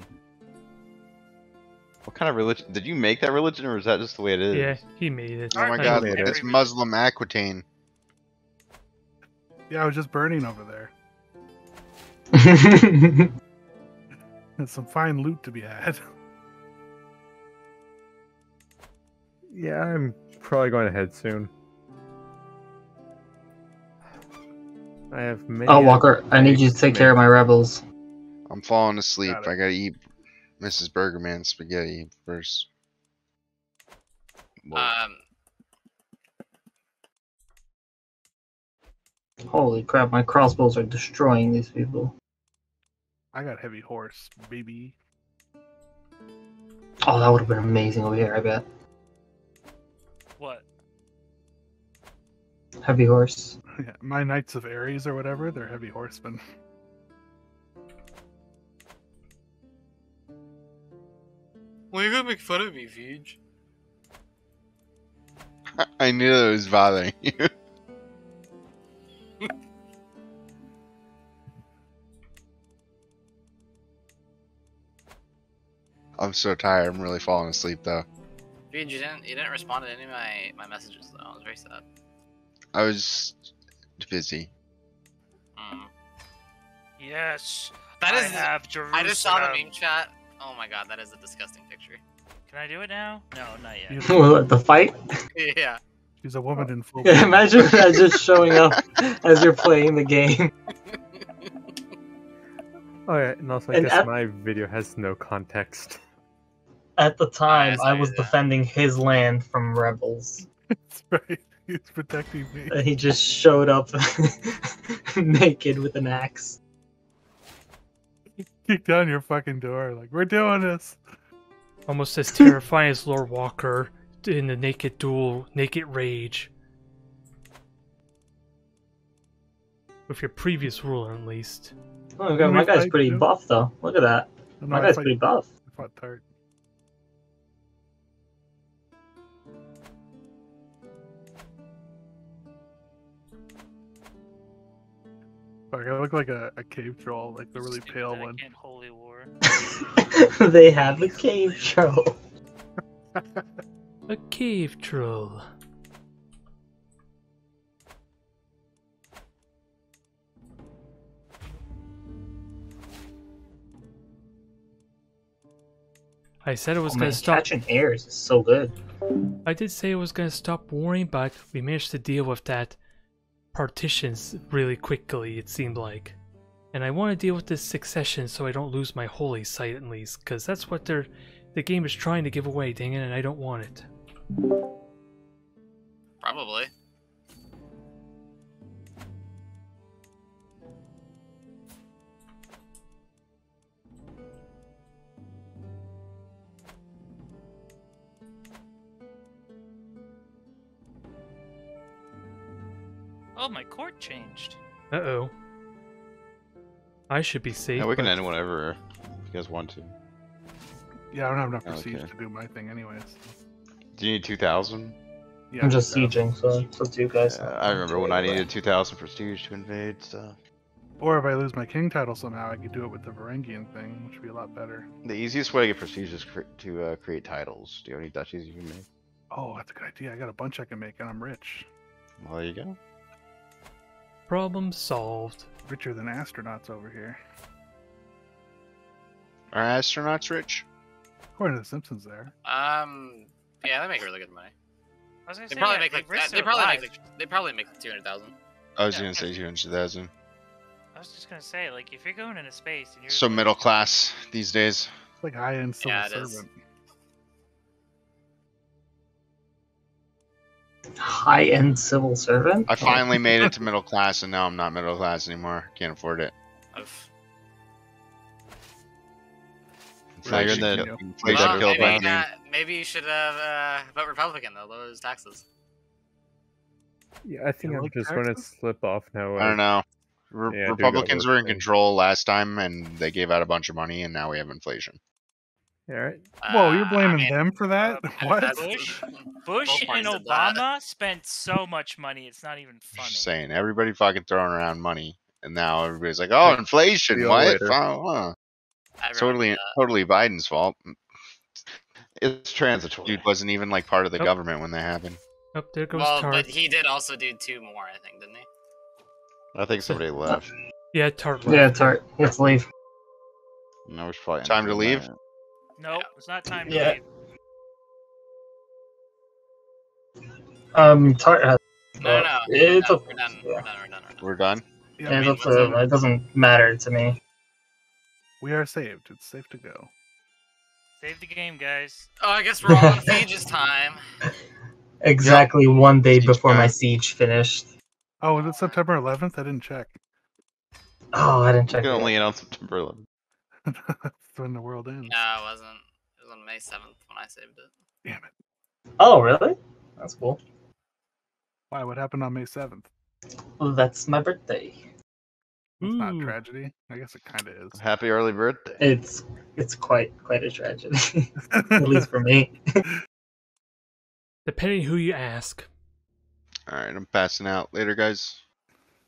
What kind of religion? Did you make that religion, or is that just the way it is? Yeah, he made it. Oh my Aren't god, made it. it's every Muslim Aquitaine. Yeah, I was just burning over there. There's some fine loot to be had. Yeah, I'm probably going to head soon. I have many. Oh, Walker, I need you to eggs take care of make. my rebels. I'm falling asleep. Got it. I gotta eat Mrs. Burgerman's spaghetti first. Whoa. Holy crap, my crossbows are destroying these people. I got heavy horse, baby. Oh, that would have been amazing over here, I bet. What? Heavy horse. Yeah, my Knights of Ares or whatever, they're heavy horsemen. Why are you gonna make fun of me, Vij? I knew it was bothering you. I'm so tired. I'm really falling asleep though. Vij, you didn't respond to any of my messages though. I was very sad. I was busy. Hmm. Yes. That I is. have Jerusalem. I just saw the meme chat. Oh my god, that is a disgusting picture. Can I do it now? No, not yet. The fight? Yeah. She's a woman in full. Yeah, imagine that just showing up as you're playing the game. Oh yeah, and also I And guess at- my video has no context. At the time, Yes, I I was knew that. defending his land from rebels. That's right. He's protecting me. And he just showed up naked with an axe. Kick down your fucking door. Like, we're doing this. Almost as terrifying as Lord Walker in the Naked Duel, Naked Rage. With your previous ruler, at least. Oh my god, my guy's pretty buff though. Look at that. No, My I guy's fight- pretty buff. I fought Tart. Fuck, I look like a cave troll, like the really Stupid pale that I one. can't holy war. They have a cave troll. A cave troll. I said it was Oh, going man, to stop. catching airs is so good. I did say it was going to stop warring, but we managed to deal with that partitions really quickly, it seemed like. And I want to deal with this succession so I don't lose my holy site at least, because that's what the game is trying to give away, dang it, and I don't want it. Probably. Oh, my court changed. Uh-oh. I should be safe. Yeah, we can but- end whenever if you guys want to. Yeah, I don't have enough Okay. prestige to do my thing anyways. Do you need 2,000? Yeah, I'm just 2000. sieging, so it's up to you guys. I remember when I needed 2,000 prestige to invade stuff. Or if I lose my king title somehow, I could do it with the Varangian thing, which would be a lot better. The easiest way to get prestige is to create titles. Do you have any duchies you can make? Oh, that's a good idea. I got a bunch I can make, and I'm rich. Well, there you go. Problem solved. Richer than astronauts over here. Are astronauts rich? According to The Simpsons there. Yeah, they make really good money. I was gonna They say, probably yeah, make they like risk they their probably lives. make like, they probably make 200,000. I was Yeah. gonna say 200,000. I was just gonna say, like, if you're going into space and you're So like- middle class these days. It's like high-end civil Yeah, it is. servant. High-end civil servant? I finally made it to middle class, and now I'm not middle class anymore. Can't afford it. Of Now you're in the- Inflation They got well, killed by maybe, me. maybe you should vote Republican. They'll lower his taxes. Yeah, I think You I'm like just going to taxes? slip off now. I don't know. Yeah, do go Republicans to were in thing. control last time, and they gave out a bunch of money, and now we have inflation. Yeah, right. Whoa, you're I blaming mean, them for that? What? that's- Bush, Both Bush and parties did that. Obama spent so much money. It's not even funny. Just saying, everybody fucking throwing around money, and now everybody's like, "Oh, inflation! See you What? later. Everyone Totally, did totally Biden's fault. It's transitory. Dude wasn't even like part of the Oh. government when that happened. Oh, there that. goes Well, Tart. but he did also do 2 more, I think, didn't he? I think somebody left. Yeah, Tart Yeah, left. Tart. Let's leave. No, we should probably Time to end leave? that. No, it's not time to Yeah. leave. Tart has. No, no, It's no, up. we're done. Yeah. We're done. We're done. We're done. Yeah, Yeah, mean, it's up to, it doesn't matter to me. we are saved. It's safe to go. Save the game, guys. Oh, I guess we're all on Phage's time. Exactly one day Siege before my time. siege finished. Oh, was it September 11th? I didn't check. Oh, I didn't We check can it. only announce September 11th. That's when the world ends. No, it wasn't. It was on May 7th when I saved it. Damn it. Oh, really? That's cool. Why? What happened on May 7th? Well, that's my birthday. It's not Ooh. tragedy. I guess it kind of is. Happy early birthday. It's quite a tragedy, at least for me. Depending who you ask. All right, I'm passing out. Later, guys.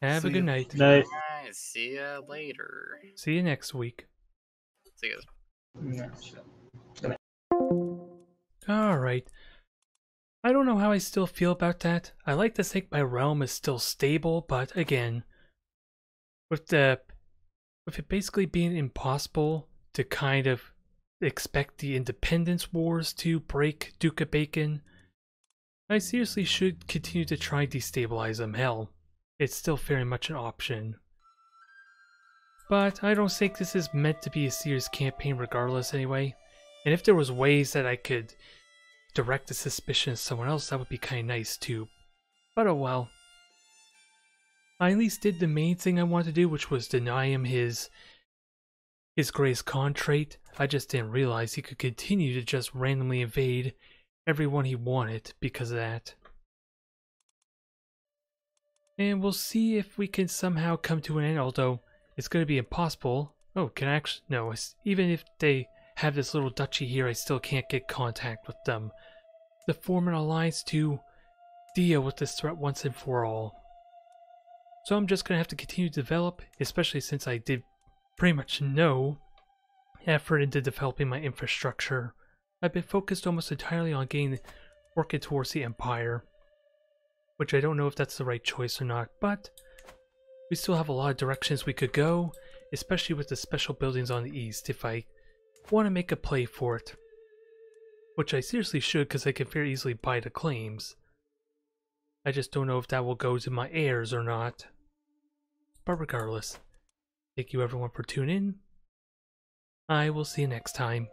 Have See a good ya. night. Night. Alright, see ya later. See you next week. See you guys. Alright. I don't know how I still feel about that. I like to think my realm is still stable, but again, with it basically being impossible to kind of expect the independence wars to break Duke of Bacon, I seriously should continue to try destabilize them. Hell, it's still very much an option. But I don't think this is meant to be a serious campaign regardless anyway. And if there was ways that I could direct the suspicion of someone else, that would be kind of nice too. But oh well. I at least did the main thing I wanted to do, which was deny him his Grace Khan trait. I just didn't realize he could continue to just randomly invade everyone he wanted because of that. And we'll see if we can somehow come to an end, although it's going to be impossible. Oh, can I actually? No, even if they have this little duchy here, I still can't get contact with them. To form an alliance to deal with this threat once and for all. So I'm just going to have to continue to develop, especially since I did pretty much no effort into developing my infrastructure. I've been focused almost entirely on working towards the Empire, which I don't know if that's the right choice or not, but we still have a lot of directions we could go, especially with the special buildings on the east if I want to make a play for it. Which I seriously should, because I can very easily buy the claims. I just don't know if that will go to my heirs or not. But regardless, thank you everyone for tuning in. I will see you next time.